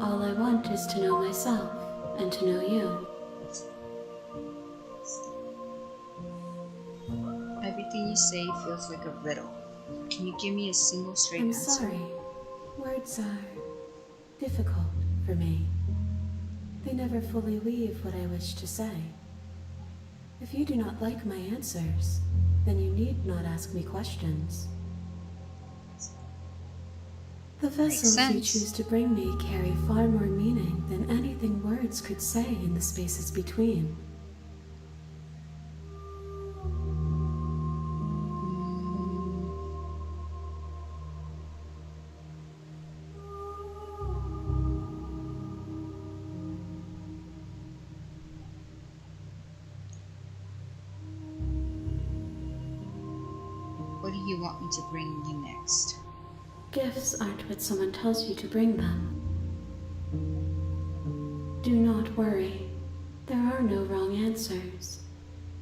all I want is to know myself and to know you. Everything you say feels like a riddle. Can you give me a single straight I'm answer? sorry. Words are difficult for me. They never fully weave what I wish to say. If you do not like my answers, then you need not ask me questions. The vessels you sense. choose to bring me carry far more meaning than anything words could say in the spaces between. What do you want me to bring you next? Gifts aren't what someone tells you to bring them. Do not worry. There are no wrong answers,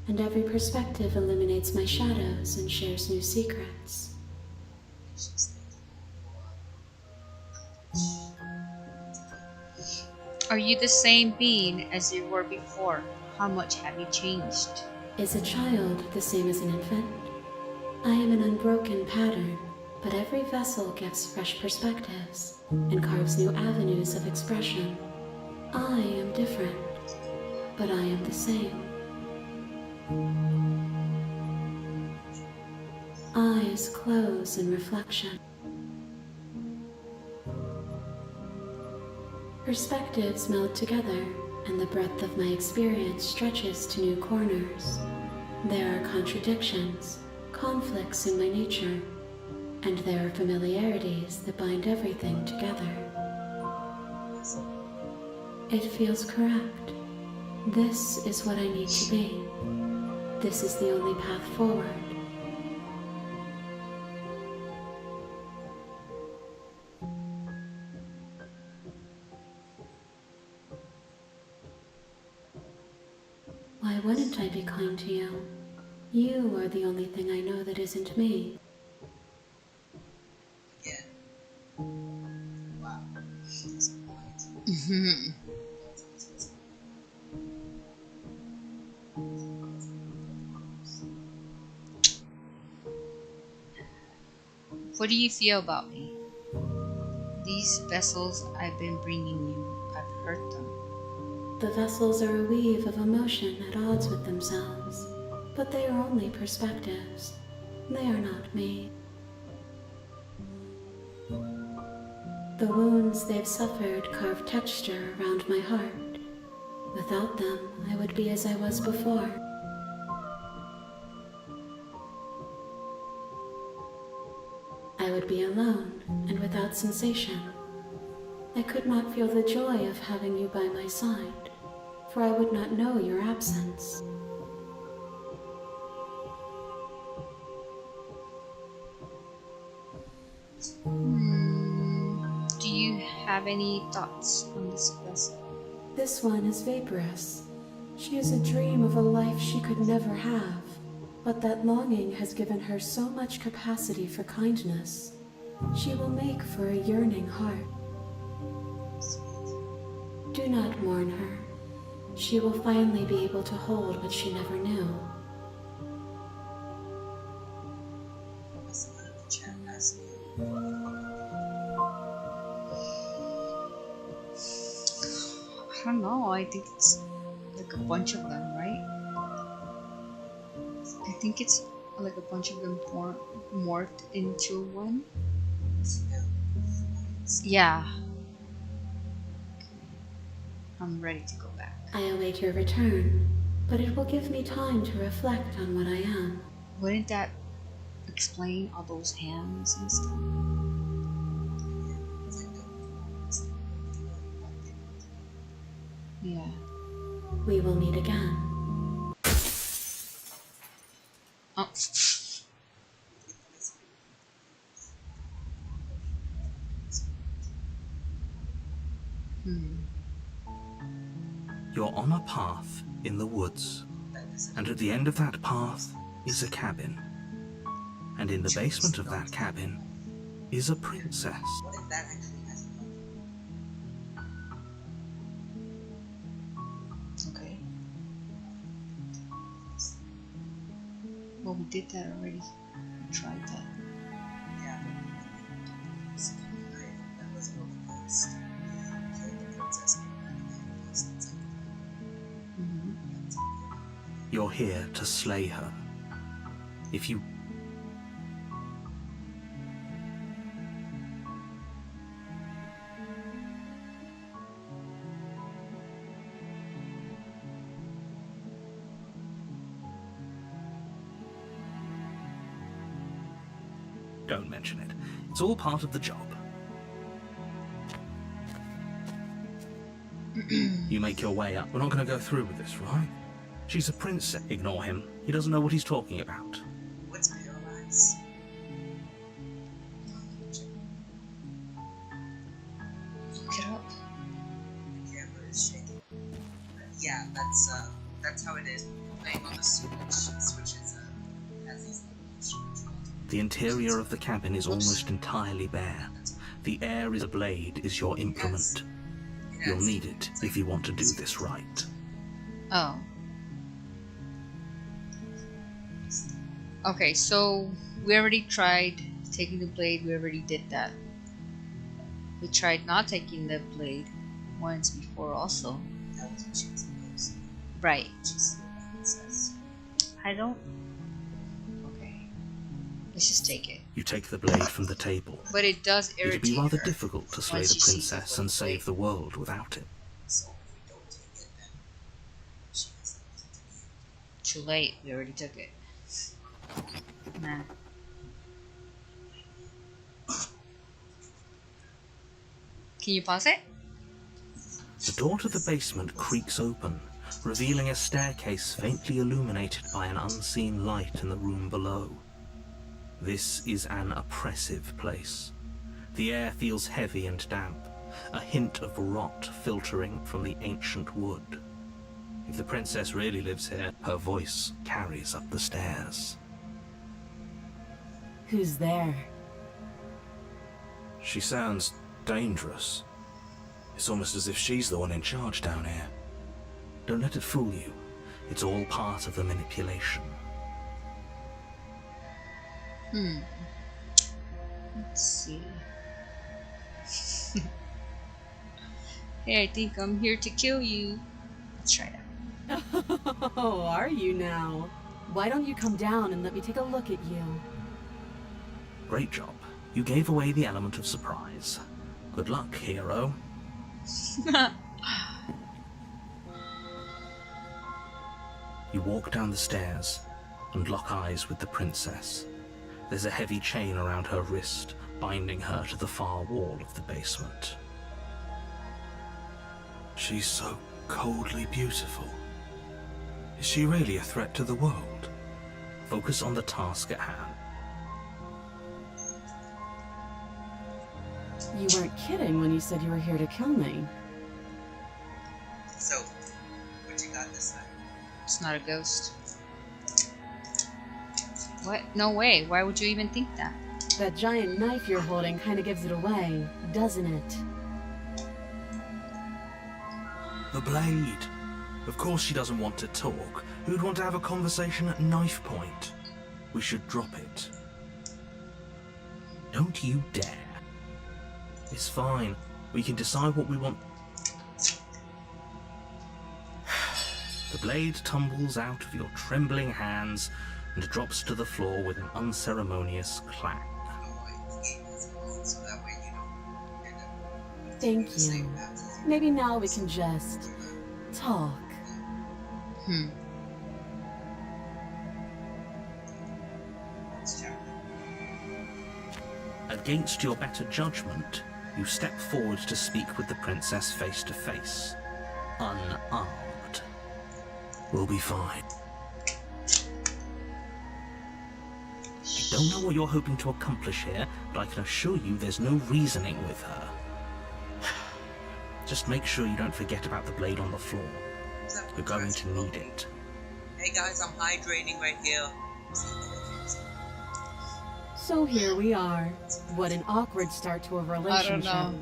and every perspective eliminates my shadows and shares new secrets. Are you the same being as you were before? How much have you changed? Is a child the same as an infant? I am an unbroken pattern, But every vessel gives fresh perspectives and carves new avenues of expression. I am different, but I am the same. Eyes close in reflection. Perspectives meld together, and the breadth of my experience stretches to new corners. There are contradictions, conflicts in my nature, and there are familiarities that bind everything together. It feels correct. This is what I need to be. This is the only path forward. Why wouldn't I be kind to you? You are the only thing I know that isn't me. Again. Wow. Mhm. What do you feel about me? These vessels I've been bringing you, I've hurt them. The vessels are a weave of emotion at odds with themselves, but they are only perspectives. They are not me. The wounds they've suffered carve texture around my heart. Without them, I would be as I was before. I would be alone and without sensation. I could not feel the joy of having you by my side, for I would not know your absence. Do you have any thoughts on this vessel? This one is vaporous. She is a dream of a life she could never have, but that longing has given her so much capacity for kindness. She will make for a yearning heart. Do not mourn her. She will finally be able to hold what she never knew. I don't know, I think it's like a bunch of them, right? I think it's like a bunch of them morphed into one. Yeah. I'm ready to go back. I await your return, but it will give me time to reflect on what I am. Wouldn't that explain all those hands and stuff? Yeah. We will meet again. Oh. You're on a path in the woods, and at the end of that path is a cabin. And in the basement of that cabin is a princess. What if that actually has a Okay. Well, we did that already. We tried that. Yeah. That was what we first killed the princess and then lost inside. You're here to slay her. If you don't mention it. It's all part of the job. You make your way up. We're not going to go through with this, right? She's a princess. Ignore him. He doesn't know what he's talking about. What's parallax? Look it up. The camera is shaking. Yeah, that's how it is. Playing on the switches has these controls. The interior of the cabin is almost entirely bare. The air is a blade is your implement. You'll need it if you want to do this right. Oh. Okay, so we already tried Taking the blade, we already did that. We tried not taking the blade once before also. That was what she was supposed to. Right. She's the princess. I don't... Okay. Let's just take it. You take the blade from the table. But it does It'd irritate be rather her. difficult to slay once the you see princess the and save blade. the world without it. So if we don't take it, then she has nothing to do. Too late. We already took it. Nah. Can you pause it? The door to the basement creaks open, revealing a staircase faintly illuminated by an unseen light in the room below. This is an oppressive place. The air feels heavy and damp, a hint of rot filtering from the ancient wood. If the princess really lives here, her voice carries up the stairs. Who's there? She sounds dangerous. It's almost as if she's the one in charge down here. Don't let it fool you. It's all part of the manipulation. Let's see. Hey, I think I'm here to kill you. Let's try that. Oh, are you now? Why don't you come down and let me take a look at you? Great job. You gave away the element of surprise. Good luck, hero. You walk down the stairs and lock eyes with the princess. There's a heavy chain around her wrist, binding her to the far wall of the basement. She's so coldly beautiful. Is she really a threat to the world? Focus on the task at hand. You weren't kidding when you said you were here to kill me. So, what you got this time? It's not a ghost. What? No way. Why would you even think that? That giant knife you're holding kind of gives it away, doesn't it? The blade. Of course she doesn't want to talk. Who'd want to have a conversation at knife point? We should drop it. Don't you dare. It's fine. We can decide what we want. The blade tumbles out of your trembling hands and drops to the floor with an unceremonious clang. Oh, I hate this one, so that way you don't end up Thank the same you. path as Maybe now we can just talk. next chapter. Against your better judgment, you step forward to speak with the princess face to face, unarmed. We'll be fine. I don't know what you're hoping to accomplish here, but I can assure you there's no reasoning with her. Just make sure you don't forget about the blade on the floor. Who's that You're going to person? need it. Hey guys, I'm hydrating right here. So here we are. What an awkward start to a relationship. know.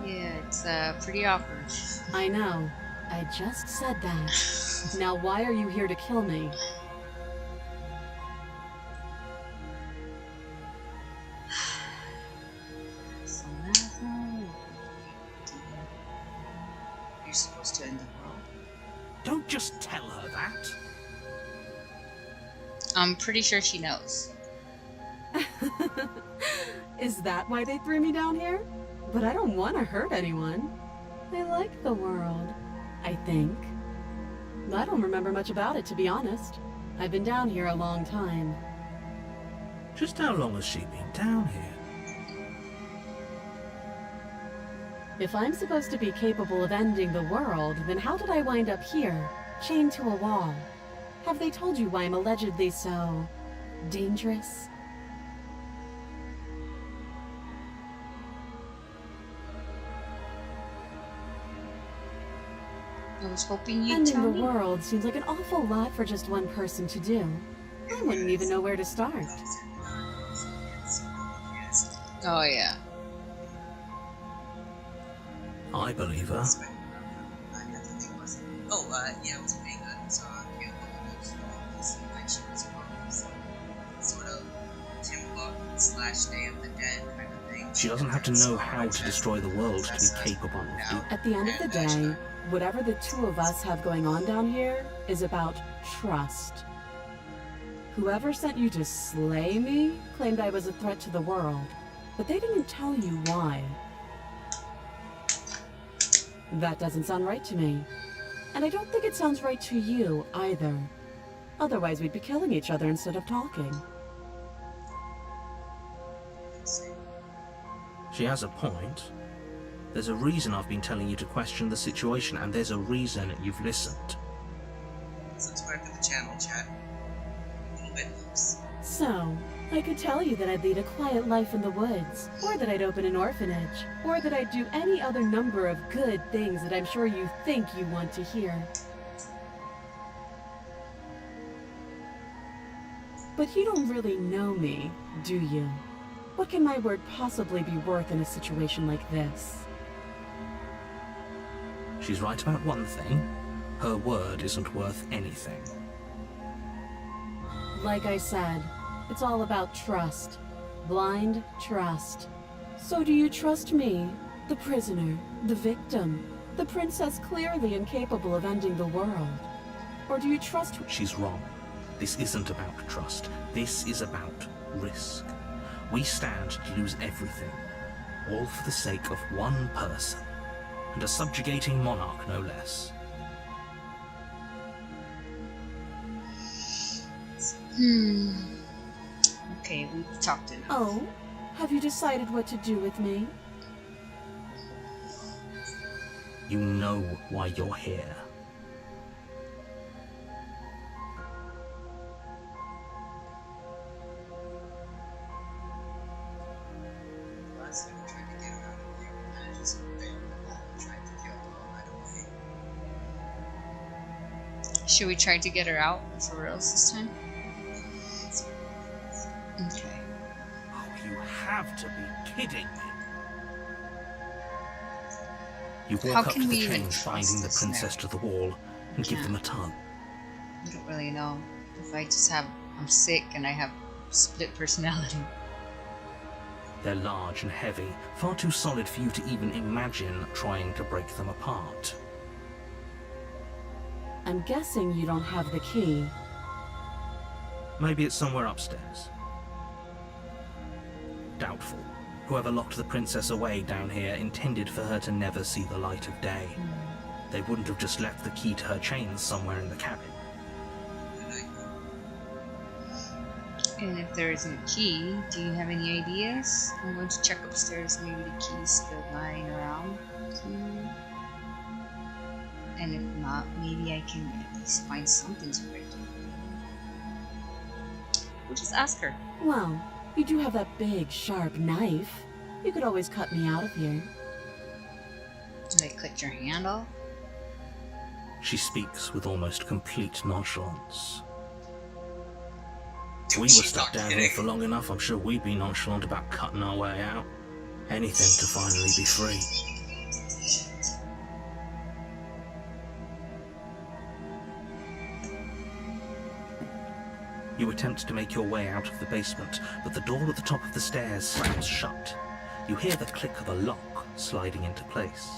Yeah, it's pretty awkward. I know. I just said that. Now why are you here to kill me? You're supposed to end the world. Don't just tell her that. I'm pretty sure she knows. Is that why they threw me down here? But I don't want to hurt anyone. I like the world, I think. I don't remember much about it, to be honest. I've been down here a long time. Just how long has she been down here? If I'm supposed to be capable of ending the world, then how did I wind up here, chained to a wall? Have they told you why I'm allegedly so dangerous? I was hoping you'd Ending tell the me. world seems like an awful lot for just one person to do. I wouldn't even know where to start. Oh yeah. I believe her. Oh, yeah, it was Mega, so I can't like she was sort of Tim Burton / Day of the Dead kind of thing. She doesn't have to know how to destroy the world to be capable of doing. At the end of the day, whatever the two of us have going on down here is about trust. Whoever sent you to slay me claimed I was a threat to the world, but they didn't tell you why. That doesn't sound right to me. And I don't think it sounds right to you, either. Otherwise, we'd be killing each other instead of talking. She has a point. There's a reason I've been telling you to question the situation, and there's a reason you've listened. Subscribe to the channel, chat. Little bit loops. So, I could tell you that I'd lead a quiet life in the woods, or that I'd open an orphanage, or that I'd do any other number of good things that I'm sure you think you want to hear. But you don't really know me, do you? What can my word possibly be worth in a situation like this? She's right about one thing. Her word isn't worth anything. Like I said, it's all about trust. Blind trust. So do you trust me, the prisoner, the victim, the princess clearly incapable of ending the world? Or do you trust... She's wrong. This isn't about trust. This is about risk. We stand to lose everything, all for the sake of one person, and a subjugating monarch no less. Okay, we've talked enough. Oh? Have you decided what to do with me? You know why you're here. Last time I tried to get her out of here, and I just failed at that and tried to kill her right away. Should we try to get her out for reals this time? Okay. Oh, you have to be kidding me. You walk How up can to we the even chain, trust binding the this princess now? to the wall, and give Yeah. them a tug. I don't really know. If I just have... I'm sick and I have split personality. They're large and heavy, far too solid for you to even imagine trying to break them apart. I'm guessing you don't have the key. Maybe it's somewhere upstairs. Doubtful. Whoever locked the princess away down here intended for her to never see the light of day. They wouldn't have just left the key to her chains somewhere in the cabin. And if there isn't a key, do you have any ideas? I'm going to check upstairs. Maybe the key's still lying around somewhere. And if not, maybe I can at least find something to break it. We'll just ask her. Well, you do have that big, sharp knife. You could always cut me out of here. Do I cut your hand off? She speaks with almost complete nonchalance. Dude, We were she's stuck not down here kidding. for long enough, I'm sure we'd be nonchalant about cutting our way out. Anything to finally be free. You attempt to make your way out of the basement, but the door at the top of the stairs slams shut. You hear the click of a lock sliding into place.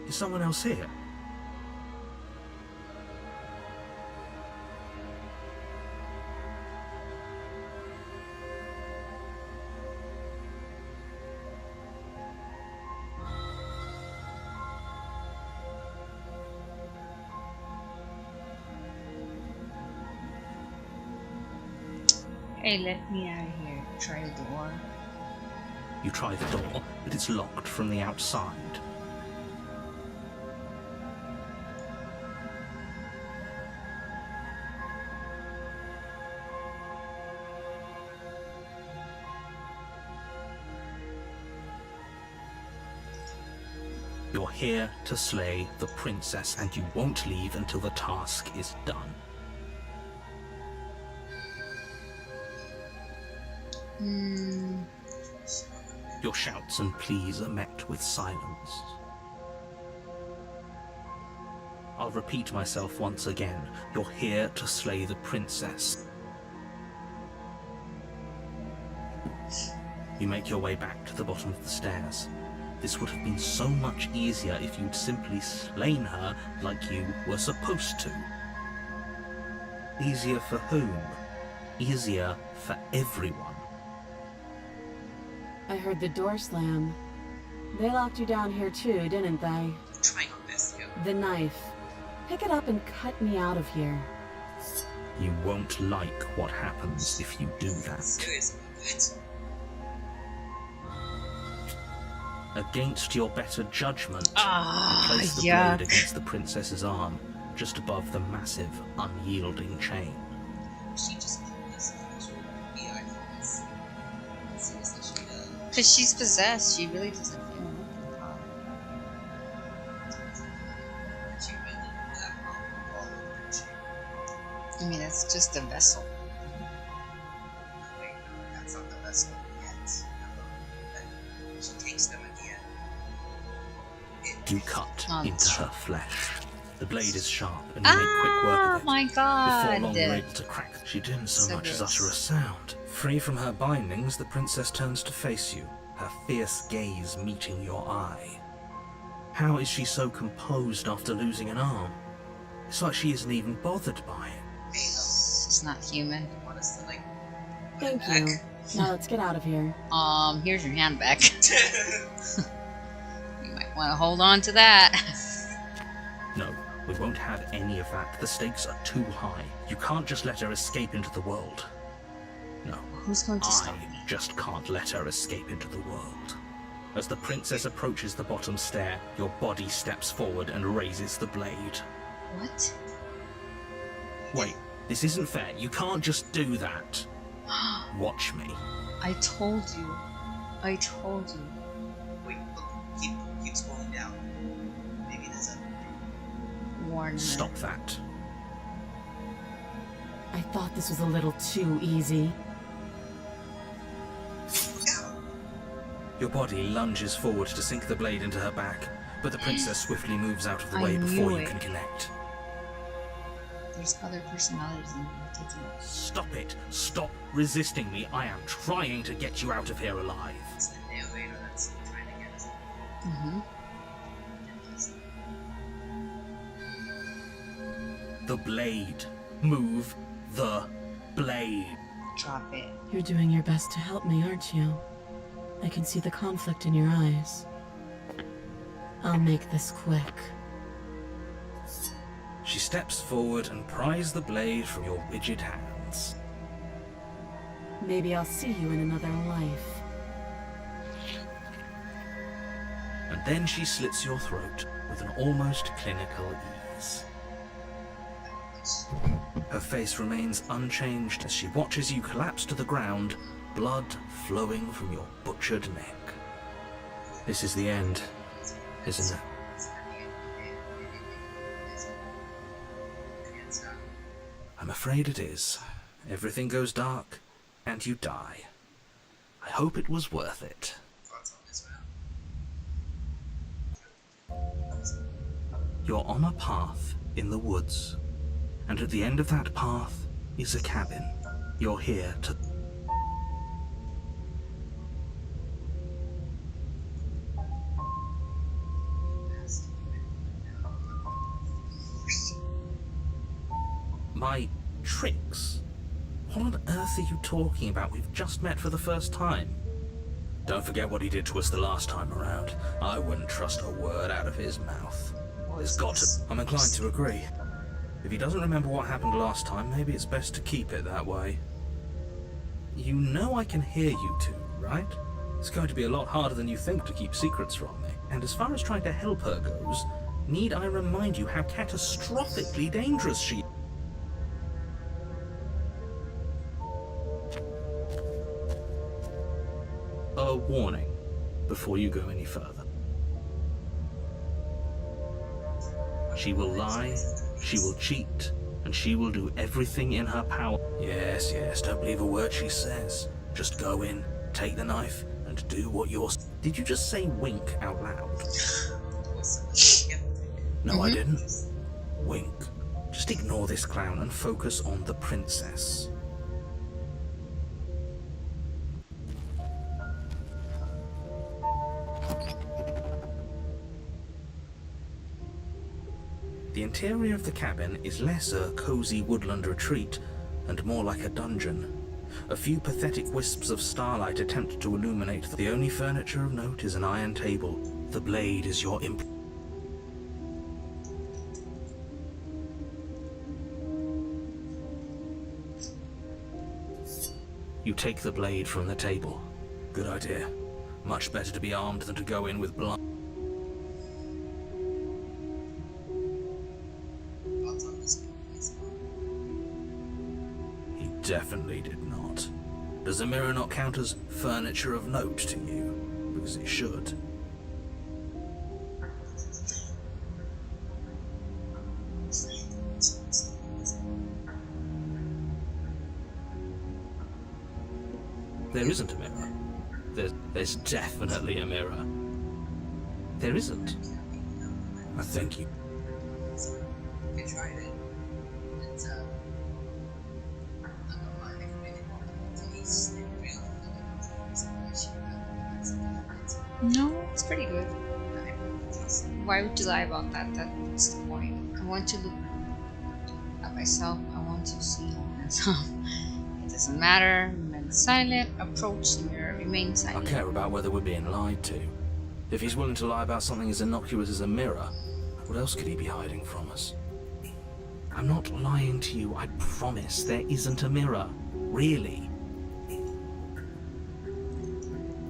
Is someone else here? Hey, let me out of here. Try the door. You try the door, but it's locked from the outside. You're here to slay the princess, and you won't leave until the task is done. Your shouts and pleas are met with silence. I'll repeat myself once again. You're here to slay the princess. You make your way back to the bottom of the stairs. This would have been so much easier if you'd simply slain her like you were supposed to. Easier for whom? Easier for everyone. I heard the door slam. They locked you down here too, didn't they? I'm trying my best here. The knife. Pick it up and cut me out of here. You won't like what happens if you do that. Seriously, what? Against your better judgment, you Ah, place the yuck. blade against the princess's arm, just above the massive, unyielding chain. She just be our friends. Seriously, she Because she's possessed, she really doesn't feel nothing. she really did that all over the I mean, it's just a vessel. Wait, no, that's not the vessel yet. She takes them at the end. You cut Oh, into that's her flesh. The blade is sharp, and you make quick work Ah, of it. my Before god! long, you're able to crack. She didn't so So much as gross. utter a sound. Free from her bindings, the princess turns to face you, her fierce gaze meeting your eye. How is she so composed after losing an arm? It's like she isn't even bothered by it. Hey, It's not human. you want us to, like, put Thank it back? you. Now let's get out of here. Here's your hand back. You might want to hold on to that. No, we won't have any of that. The stakes are too high. You can't just let her escape into the world. No, Who's going to stop I me? just can't let her escape into the world. As the princess approaches the bottom stair, your body steps forward and raises the blade. What? Wait, this isn't fair. You can't just do that. Watch me. I told you. I told you. Wait, look, keep scrolling down. Maybe there's a... Warn her. Stop that. I thought this was a little too easy. Your body lunges forward to sink the blade into her back, but the princess swiftly moves out of the I way before knew you it. can connect. There's other personalities in taking it. Stop it. Stop resisting me. I am trying to get you out of here alive. It's the narrator that's trying to get us. Mm-hmm. The blade. Move the blade. Drop it. You're doing your best to help me, aren't you? I can see the conflict in your eyes. I'll make this quick. She steps forward and pries the blade from your rigid hands. Maybe I'll see you in another life. And then she slits your throat with an almost clinical ease. Her face remains unchanged as she watches you collapse to the ground, blood flowing from your butchered neck. This is the end, isn't it? I'm afraid it is. Everything goes dark, and you die. I hope it was worth it. Thoughts on this You're on a path in the woods, and at the end of that path is a cabin. You're here to... My tricks? What on earth are you talking about? We've just met for the first time. Don't forget what he did to us the last time around. I wouldn't trust a word out of his mouth. There's got to... I'm inclined to agree. If he doesn't remember what happened last time, maybe it's best to keep it that way. You know I can hear you two, right? It's going to be a lot harder than you think to keep secrets from me. And as far as trying to help her goes, need I remind you how catastrophically dangerous she... A warning before you go any further. She will lie, she will cheat, and she will do everything in her power. Yes, don't believe a word she says. Just go in, take the knife, and and do what you're... Did you just say wink out loud? Yeah. No, I didn't. Wink. Just ignore this clown and focus on the princess. The interior of the cabin is less a cozy woodland retreat and more like a dungeon. A few pathetic wisps of starlight attempt to illuminate. The only furniture of note is an iron table. The blade is your imp... You take the blade from the table. Good idea. Much better to be armed than to go in with blind. He definitely did not. Does a mirror not count as furniture of note to you? Because it should. There isn't a mirror. There's definitely a mirror. There isn't. I think you... I tried it. It's No, it's pretty good. Why would you lie about that? That's the point. I want to look at myself. I want to see myself. It doesn't matter. Remain silent. Approach the mirror. Remain I silent. care about whether we're being lied to. If he's willing to lie about something as innocuous as a mirror, what else could he be hiding from us? I'm not lying to you, I promise. There isn't a mirror. Really.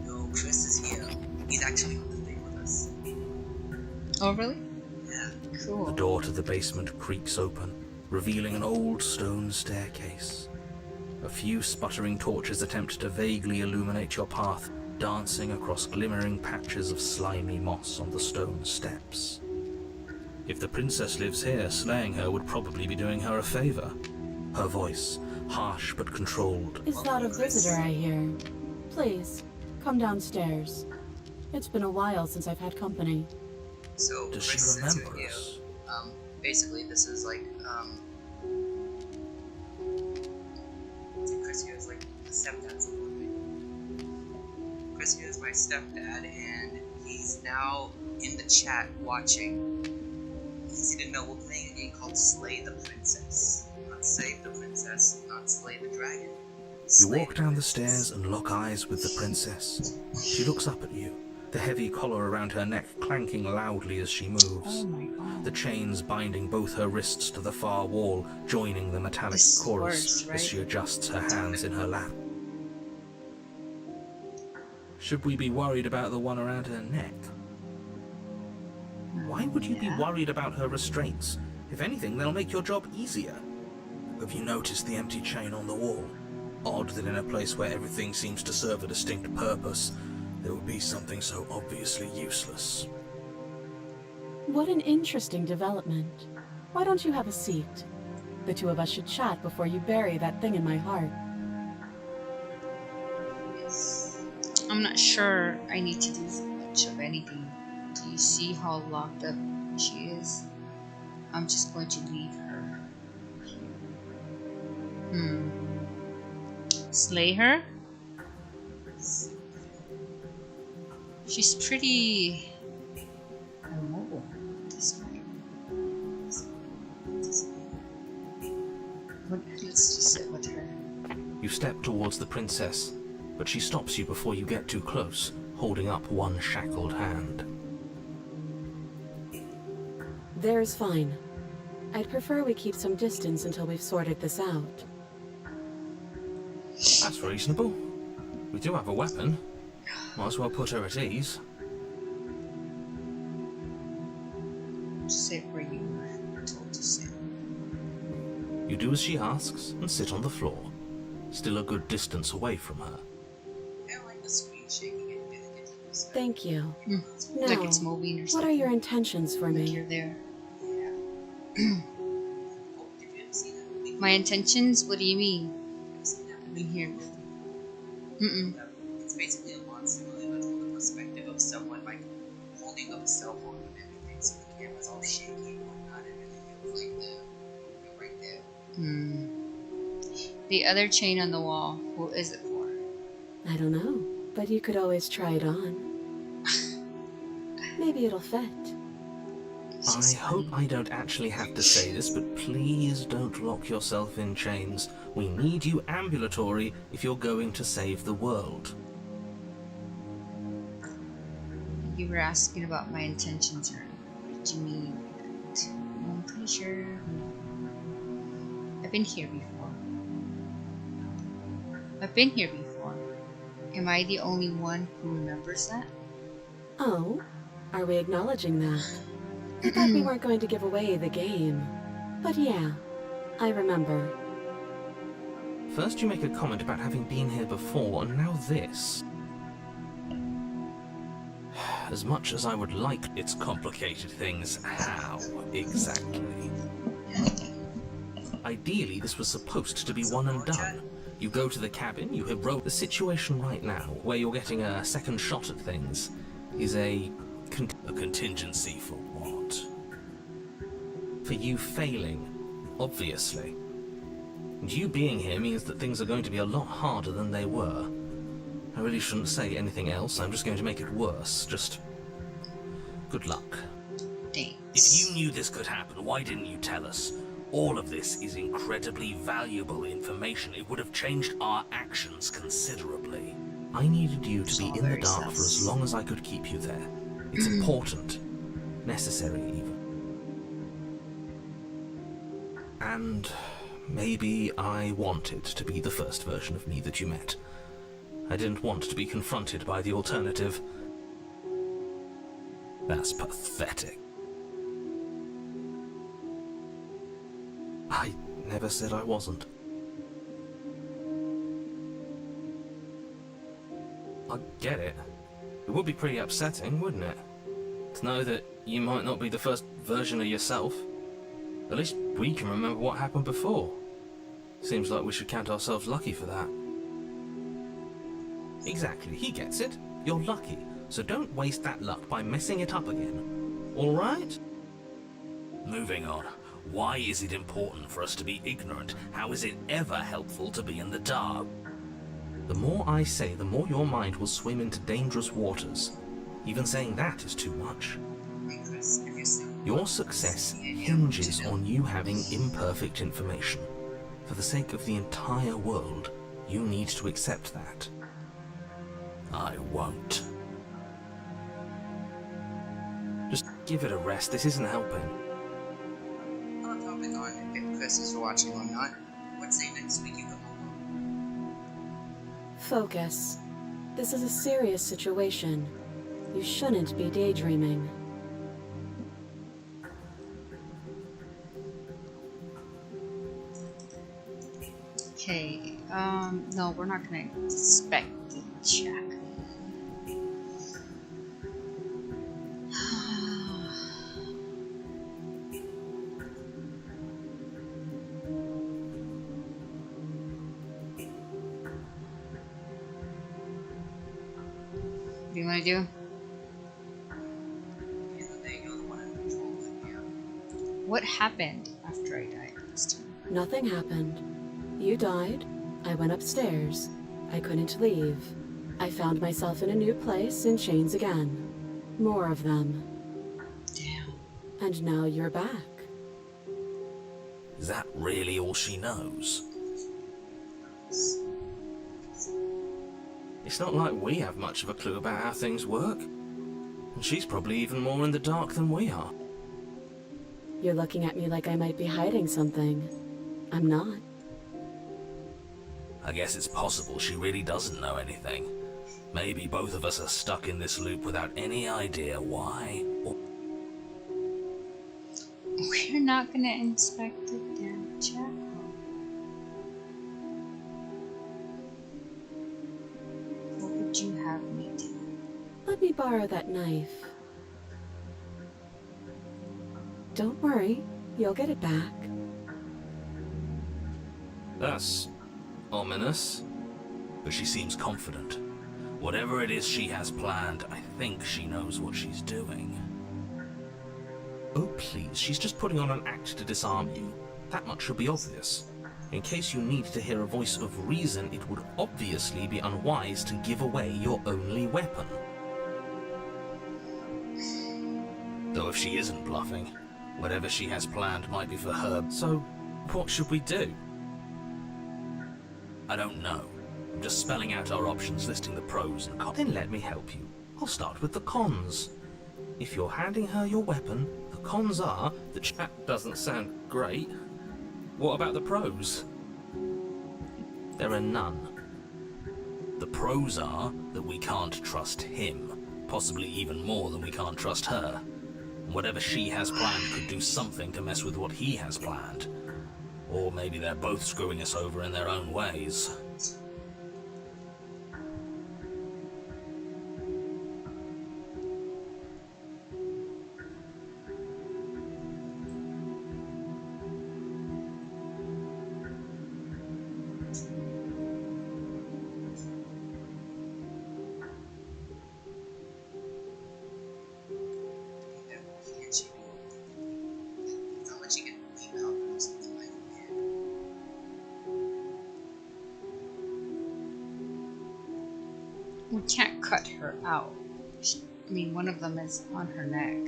No, Chris is here. He's actually on the thing with us. Oh, really? Yeah. The Cool. door to the basement creaks open, revealing an old stone staircase. A few sputtering torches attempt to vaguely illuminate your path, dancing across glimmering patches of slimy moss on the stone steps. If the princess lives here, slaying her would probably be doing her a favor. Her voice, harsh but controlled. Is that a visitor I hear? Please, come downstairs. It's been a while since I've had company. So Does Chris she sent remember you. us? Basically, this is like Chris here is like the stepdad support me. Chris here is my stepdad, and he's now in the chat watching. Because he didn't know, we're playing a game called Slay the Princess. Not Save the Princess, not Slay the Dragon. You Slay walk the down the Princess. stairs and lock eyes with the princess. She looks up at you, the heavy collar around her neck clanking loudly as she moves. Oh my god. The chains binding both her wrists to the far wall, joining the metallic This is chorus worse, right? as she adjusts her hands in her lap. Should we be worried about the one around her neck? Why would you be worried about her restraints? If anything, they'll make your job easier. Have you noticed the empty chain on the wall? Odd that in a place where everything seems to serve a distinct purpose, there would be something so obviously useless. What an interesting development. Why don't you have a seat? The two of us should chat before you bury that thing in my heart. I'm not sure I need to do much of anything. Do you see how locked up she is? I'm just going to leave her. Slay her? She's pretty immobile at this point. Let's just sit with her. You step towards the princess, but she stops you before you get too close, holding up one shackled hand. There's fine. I'd prefer we keep some distance until we've sorted this out. That's reasonable. We do have a weapon. Might as well put her at ease. Sit where you were told to sit. You do as she asks and sit on the floor, still a good distance away from her. I don't like the screen shaking and getting into this. Thank you. Like Now, it's moving or what something. are your intentions for Like me? you're there. Oh, did you ever see that movie? My intentions? What do you mean? Have you seen that I've movie? been here before. Mm-mm. It's basically a monster that's from the perspective of someone like holding up a cell phone and everything, so the camera's all shaky and whatnot, and everything was like that. You're right there. The other chain on the wall, who is it for? I don't know, but you could always try it on. Maybe it'll fit. I hope I don't actually have to say this, but please don't lock yourself in chains. We need you ambulatory if you're going to save the world. You were asking about my intentions, or what did you mean by that? I'm pretty sure I've been here before. Am I the only one who remembers that? Oh, are we acknowledging that? I thought we weren't going to give away the game. But yeah, I remember. First you make a comment about having been here before, and now this. As much as I would like, it's complicated things. How exactly? Ideally, this was supposed to be one and done. You go to the cabin, you heroic. The situation right now, where you're getting a second shot at things, is a contingency for what? For you failing, obviously. And you being here means that things are going to be a lot harder than they were. I really shouldn't say anything else, I'm just going to make it worse. Just good luck. Thanks. If you knew this could happen, why didn't you tell us? All of this is incredibly valuable information. It would have changed our actions considerably. I needed you to be in the dark for as long as I could keep you there. It's important. Necessary, even. And maybe I wanted to be the first version of me that you met. I didn't want to be confronted by the alternative. That's pathetic. I never said I wasn't. I get it. It would be pretty upsetting, wouldn't it? To know that you might not be the first version of yourself. At least we can remember what happened before. Seems like we should count ourselves lucky for that. Exactly, he gets it. You're lucky, so don't waste that luck by messing it up again. Alright? Moving on. Why is it important for us to be ignorant? How is it ever helpful to be in the dark? The more I say, the more your mind will swim into dangerous waters. Even saying that is too much. Your success hinges on you having imperfect information. For the sake of the entire world, you need to accept that. I won't. Just give it a rest, this isn't helping. On topic on if Chris is watching or not, what say next week you come home? Focus. This is a serious situation. You shouldn't be daydreaming. Okay, no, we're not gonna inspect the shack. What do you want to do? What happened after I died last time? Nothing happened. You died. I went upstairs. I couldn't leave. I found myself in a new place in chains again. More of them. Damn. And now you're back. Is that really all she knows? It's not like we have much of a clue about how things work. And she's probably even more in the dark than we are. You're looking at me like I might be hiding something. I'm not. I guess it's possible she really doesn't know anything. Maybe both of us are stuck in this loop without any idea why. Or We're not gonna inspect the damn chapel. What would you have me do? Let me borrow that knife. Don't worry, you'll get it back. That's ominous. but she seems confident. Whatever it is she has planned, I think she knows what she's doing. Oh, please, she's just putting on an act to disarm you. That much should be obvious. In case you need to hear a voice of reason, it would obviously be unwise to give away your only weapon. Though if she isn't bluffing, whatever she has planned might be for her. So, what should we do? I don't know. I'm just spelling out our options, listing the pros and cons. Then let me help you. I'll start with the cons. If you're handing her your weapon, the cons are that that doesn't sound great. What about the pros? There are none. The pros are that we can't trust him, possibly even more than we can't trust her. And whatever she has planned could do something to mess with what he has planned. Or maybe they're both screwing us over in their own ways. We can't cut her out. I mean, one of them is on her neck.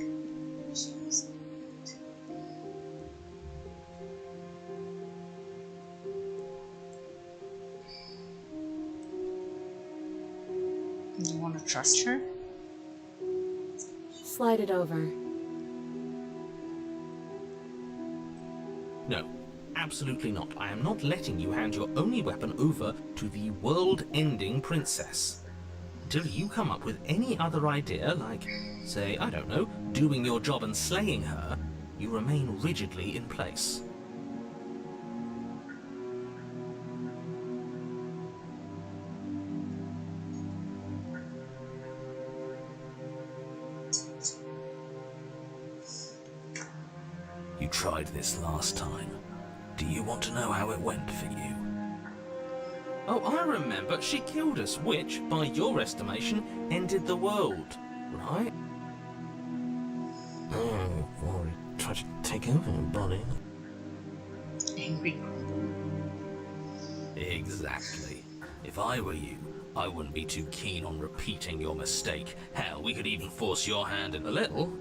You want to trust her? Slide it over. No, absolutely not. I am not letting you hand your only weapon over to the world-ending princess. Until you come up with any other idea, like, say, I don't know, doing your job and slaying her, you remain rigidly in place. You tried this last time. Do you want to know how it went for you? Oh, I remember. She killed us, which, by your estimation, ended the world, right? Oh, boy. Tried to take over your body. Angry. Exactly. If I were you, I wouldn't be too keen on repeating your mistake. Hell, we could even force your hand in a little.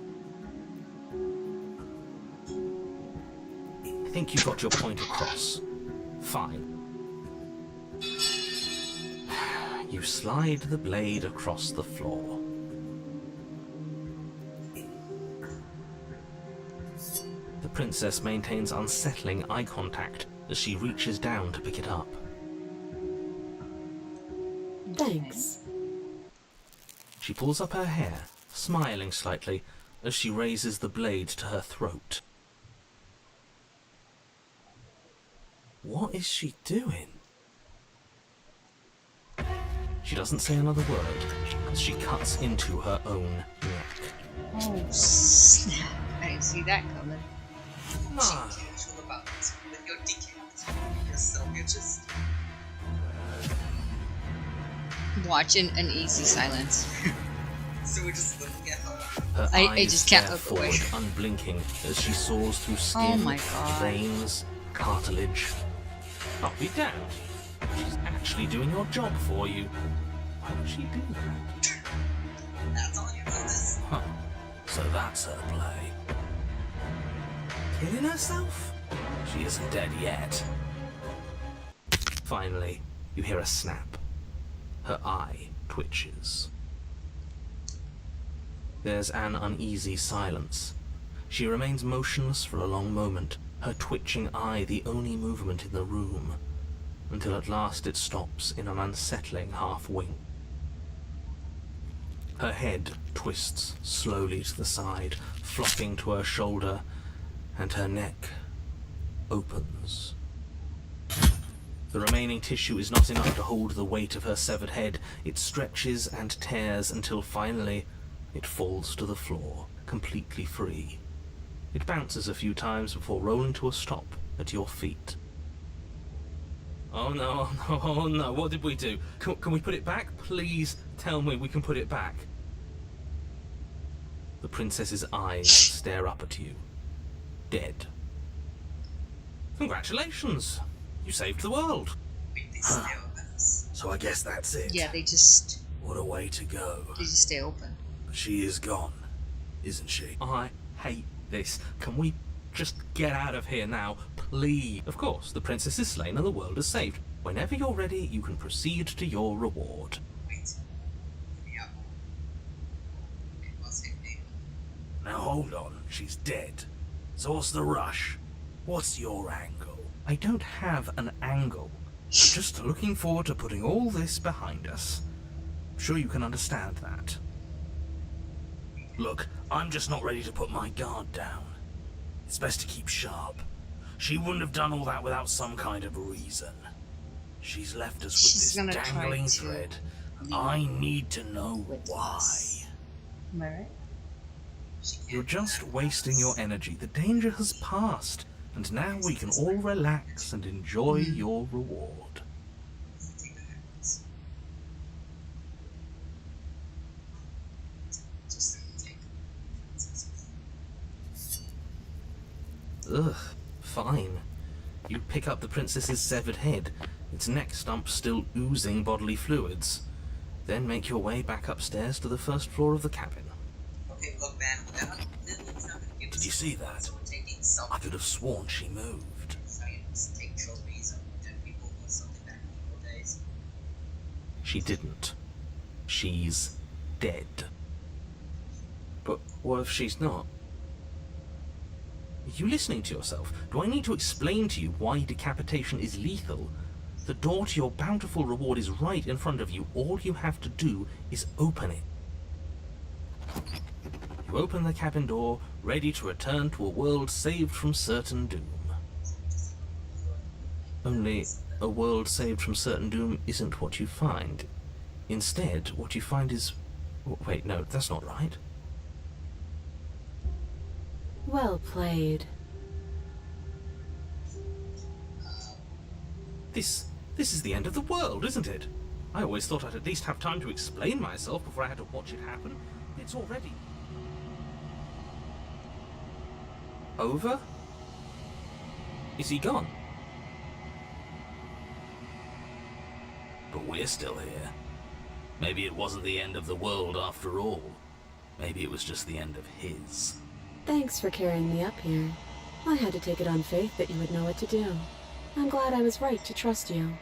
I think you got your point across. Fine. You slide the blade across the floor. The princess maintains unsettling eye contact as she reaches down to pick it up. Thanks. She pulls up her hair, smiling slightly, as she raises the blade to her throat. What is she doing? She doesn't say another word as she cuts into her own neck. Oh, snap. I didn't see that coming. Ah, Casual about it, but you're decamped. You're so just Watching an easy silence. so we're just looking at her. her I eyes just can't stare look away. forward, unblinking, as she soars through skin, Oh my God. veins, cartilage. I'll be damned. She's actually doing your job for you. Why would she do that? That's all you notice. Huh. So that's her play. Killing herself? She isn't dead yet. Finally, you hear a snap. Her eye twitches. There's an uneasy silence. She remains motionless for a long moment, her twitching eye the only movement in the room, until at last it stops in an unsettling half-wink. Her head twists slowly to the side, flopping to her shoulder, and her neck opens. The remaining tissue is not enough to hold the weight of her severed head. It stretches and tears until finally it falls to the floor, completely free. It bounces a few times before rolling to a stop at your feet. Oh no, oh no, oh no, what did we do? Can we put it back? Please tell me we can put it back. The princess's eyes stare up at you. Dead. Congratulations! You saved the world. Wait, they stay open. So I guess that's it. Yeah, they just What a way to go. stay open. But she is gone, isn't she? I hate this. Can we just get out of here now, please? Of course, the princess is slain and the world is saved. Whenever you're ready, you can proceed to your reward. Wait. Let me out. It was a name. Now hold on, she's dead. So what's the rush? What's your angle? I don't have an angle. I'm just looking forward to putting all this behind us. I'm sure you can understand that. Look, I'm just not ready to put my guard down. It's best to keep sharp. She wouldn't have done all that without some kind of reason. She's left us with She's this gonna try dangling to thread. leave I need to know with why. us. Am I right? She can't You're just do that. wasting your energy. The danger has passed, and now we can all relax and enjoy your reward. Take the necklace. Just take the Ugh, fine. You pick up the princess's severed head, its neck stump still oozing bodily fluids. Then make your way back upstairs to the first floor of the cabin. Okay, look, man. Lily's not gonna give us Did you see that? So we're taking something. I could have sworn she moved. Science, take trophies of dead people or something back in the old days. She didn't. She's dead. But what if she's not? Are you listening to yourself? Do I need to explain to you why decapitation is lethal? The door to your bountiful reward is right in front of you. All you have to do is open it. You open the cabin door, ready to return to a world saved from certain doom. Only, a world saved from certain doom isn't what you find. Instead, what you find is... Wait, no, that's not right. Well played. This is the end of the world, isn't it? I always thought I'd at least have time to explain myself before I had to watch it happen. It's already... over? Is he gone? But we're still here. Maybe it wasn't the end of the world after all. Maybe it was just the end of his. Thanks for carrying me up here. I had to take it on faith that you would know what to do. I'm glad I was right to trust you.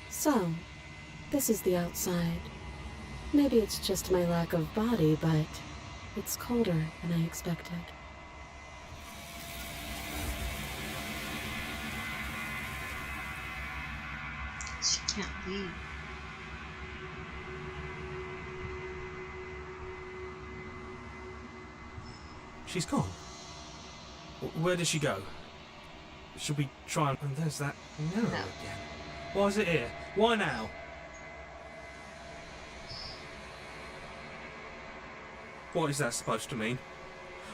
So, this is the outside. Maybe it's just my lack of body, but it's colder than I expected. She can't leave. She's gone. Where did she go? Should we try and there's that mirror No. again. Why is it here? Why now? What is that supposed to mean?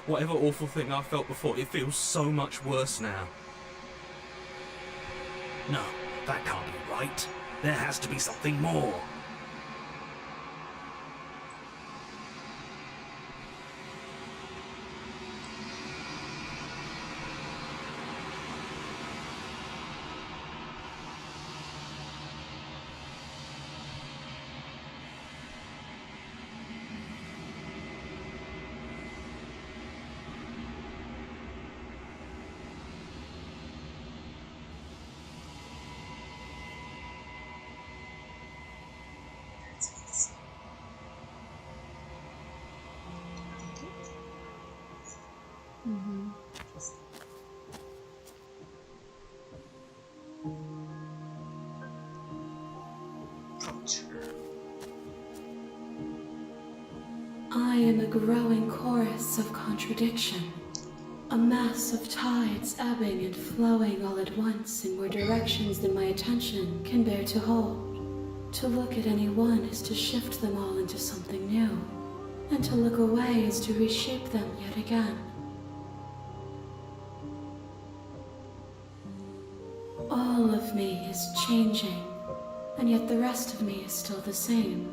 Whatever awful thing I felt before, it feels so much worse now. No, that can't be right. There has to be something more. I am a growing chorus of contradiction. A mass of tides ebbing and flowing all at once in more directions than my attention can bear to hold. To look at any one is to shift them all into something new, and to look away is to reshape them yet again. me is changing, and yet the rest of me is still the same.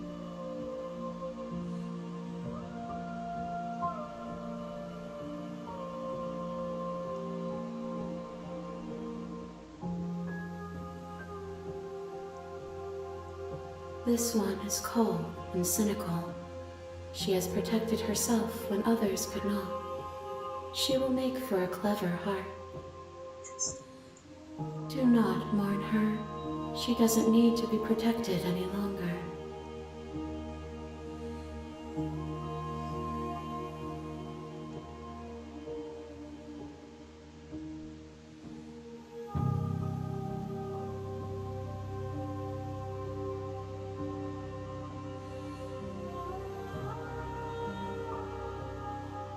This one is cold and cynical. She has protected herself when others could not. She will make for a clever heart. Do not mourn her. She doesn't need to be protected any longer.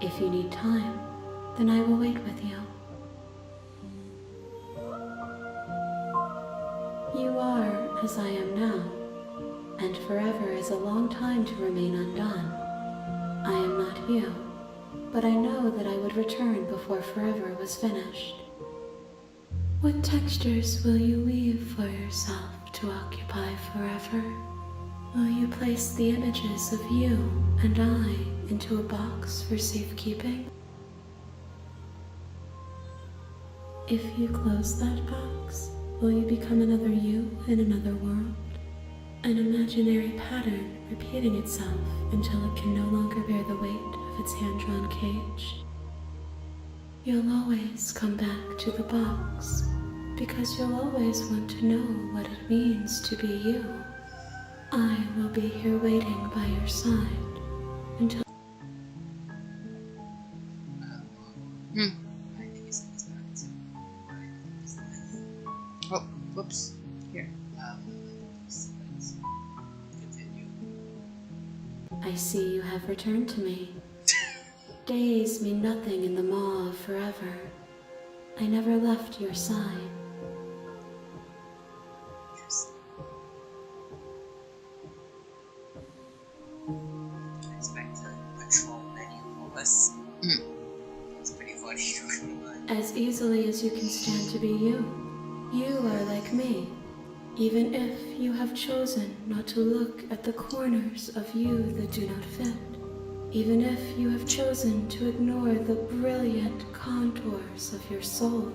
If you need time, then I will wait with you. You are as I am now, and forever is a long time to remain undone. I am not you, but I know that I would return before forever was finished. What textures will you weave for yourself to occupy forever? Will you place the images of you and I into a box for safekeeping? If you close that box, will you become another you in another world? An imaginary pattern repeating itself until it can no longer bear the weight of its hand-drawn cage? You'll always come back to the box, because you'll always want to know what it means to be you. I will be here waiting by your side until... Oh, whoops. Here. Continue. I see you have returned to me. Days mean nothing in the maw of forever. I never left your side. I expect to control many of us. It's pretty funny. As easily as you can stand to be you. You are like me, even if you have chosen not to look at the corners of you that do not fit. Even if you have chosen to ignore the brilliant contours of your soul.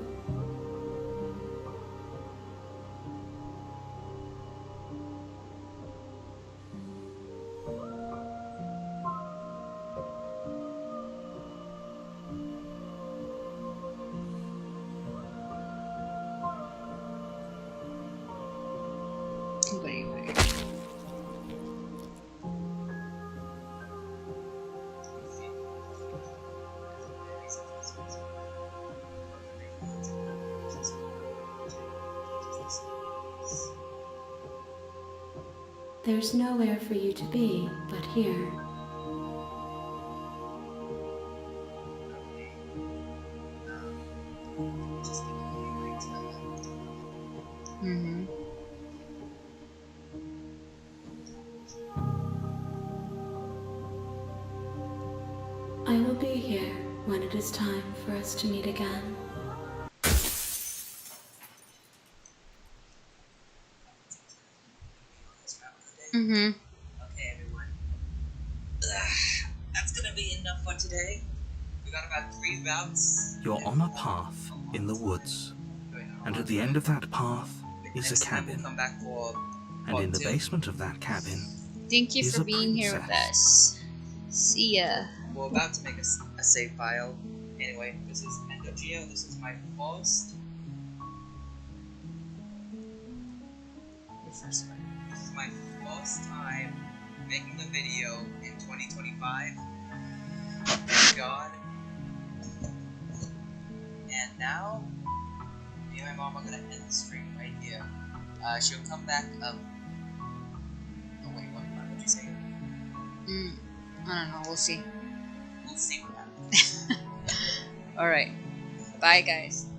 Wait. There's nowhere for you to be but here. I will be here when it is time for us to meet again. Okay, everyone. That's gonna be enough for today. We got about 3 routes. You're on a path in the woods, and at the end of that path is a cabin. Come back for And in the part 2. basement of that cabin Thank you is for a being here with princess. us. See ya. We're about to make a save file. Anyway, this is Endogeo. This is my first. Your first one. This is my first time making a video in 2025. Thank God. And now, me and my mom are gonna end the stream right here. She'll come back up. Oh wait, what did you say? I don't know. We'll see. We'll see what happens. Alright. Bye, guys.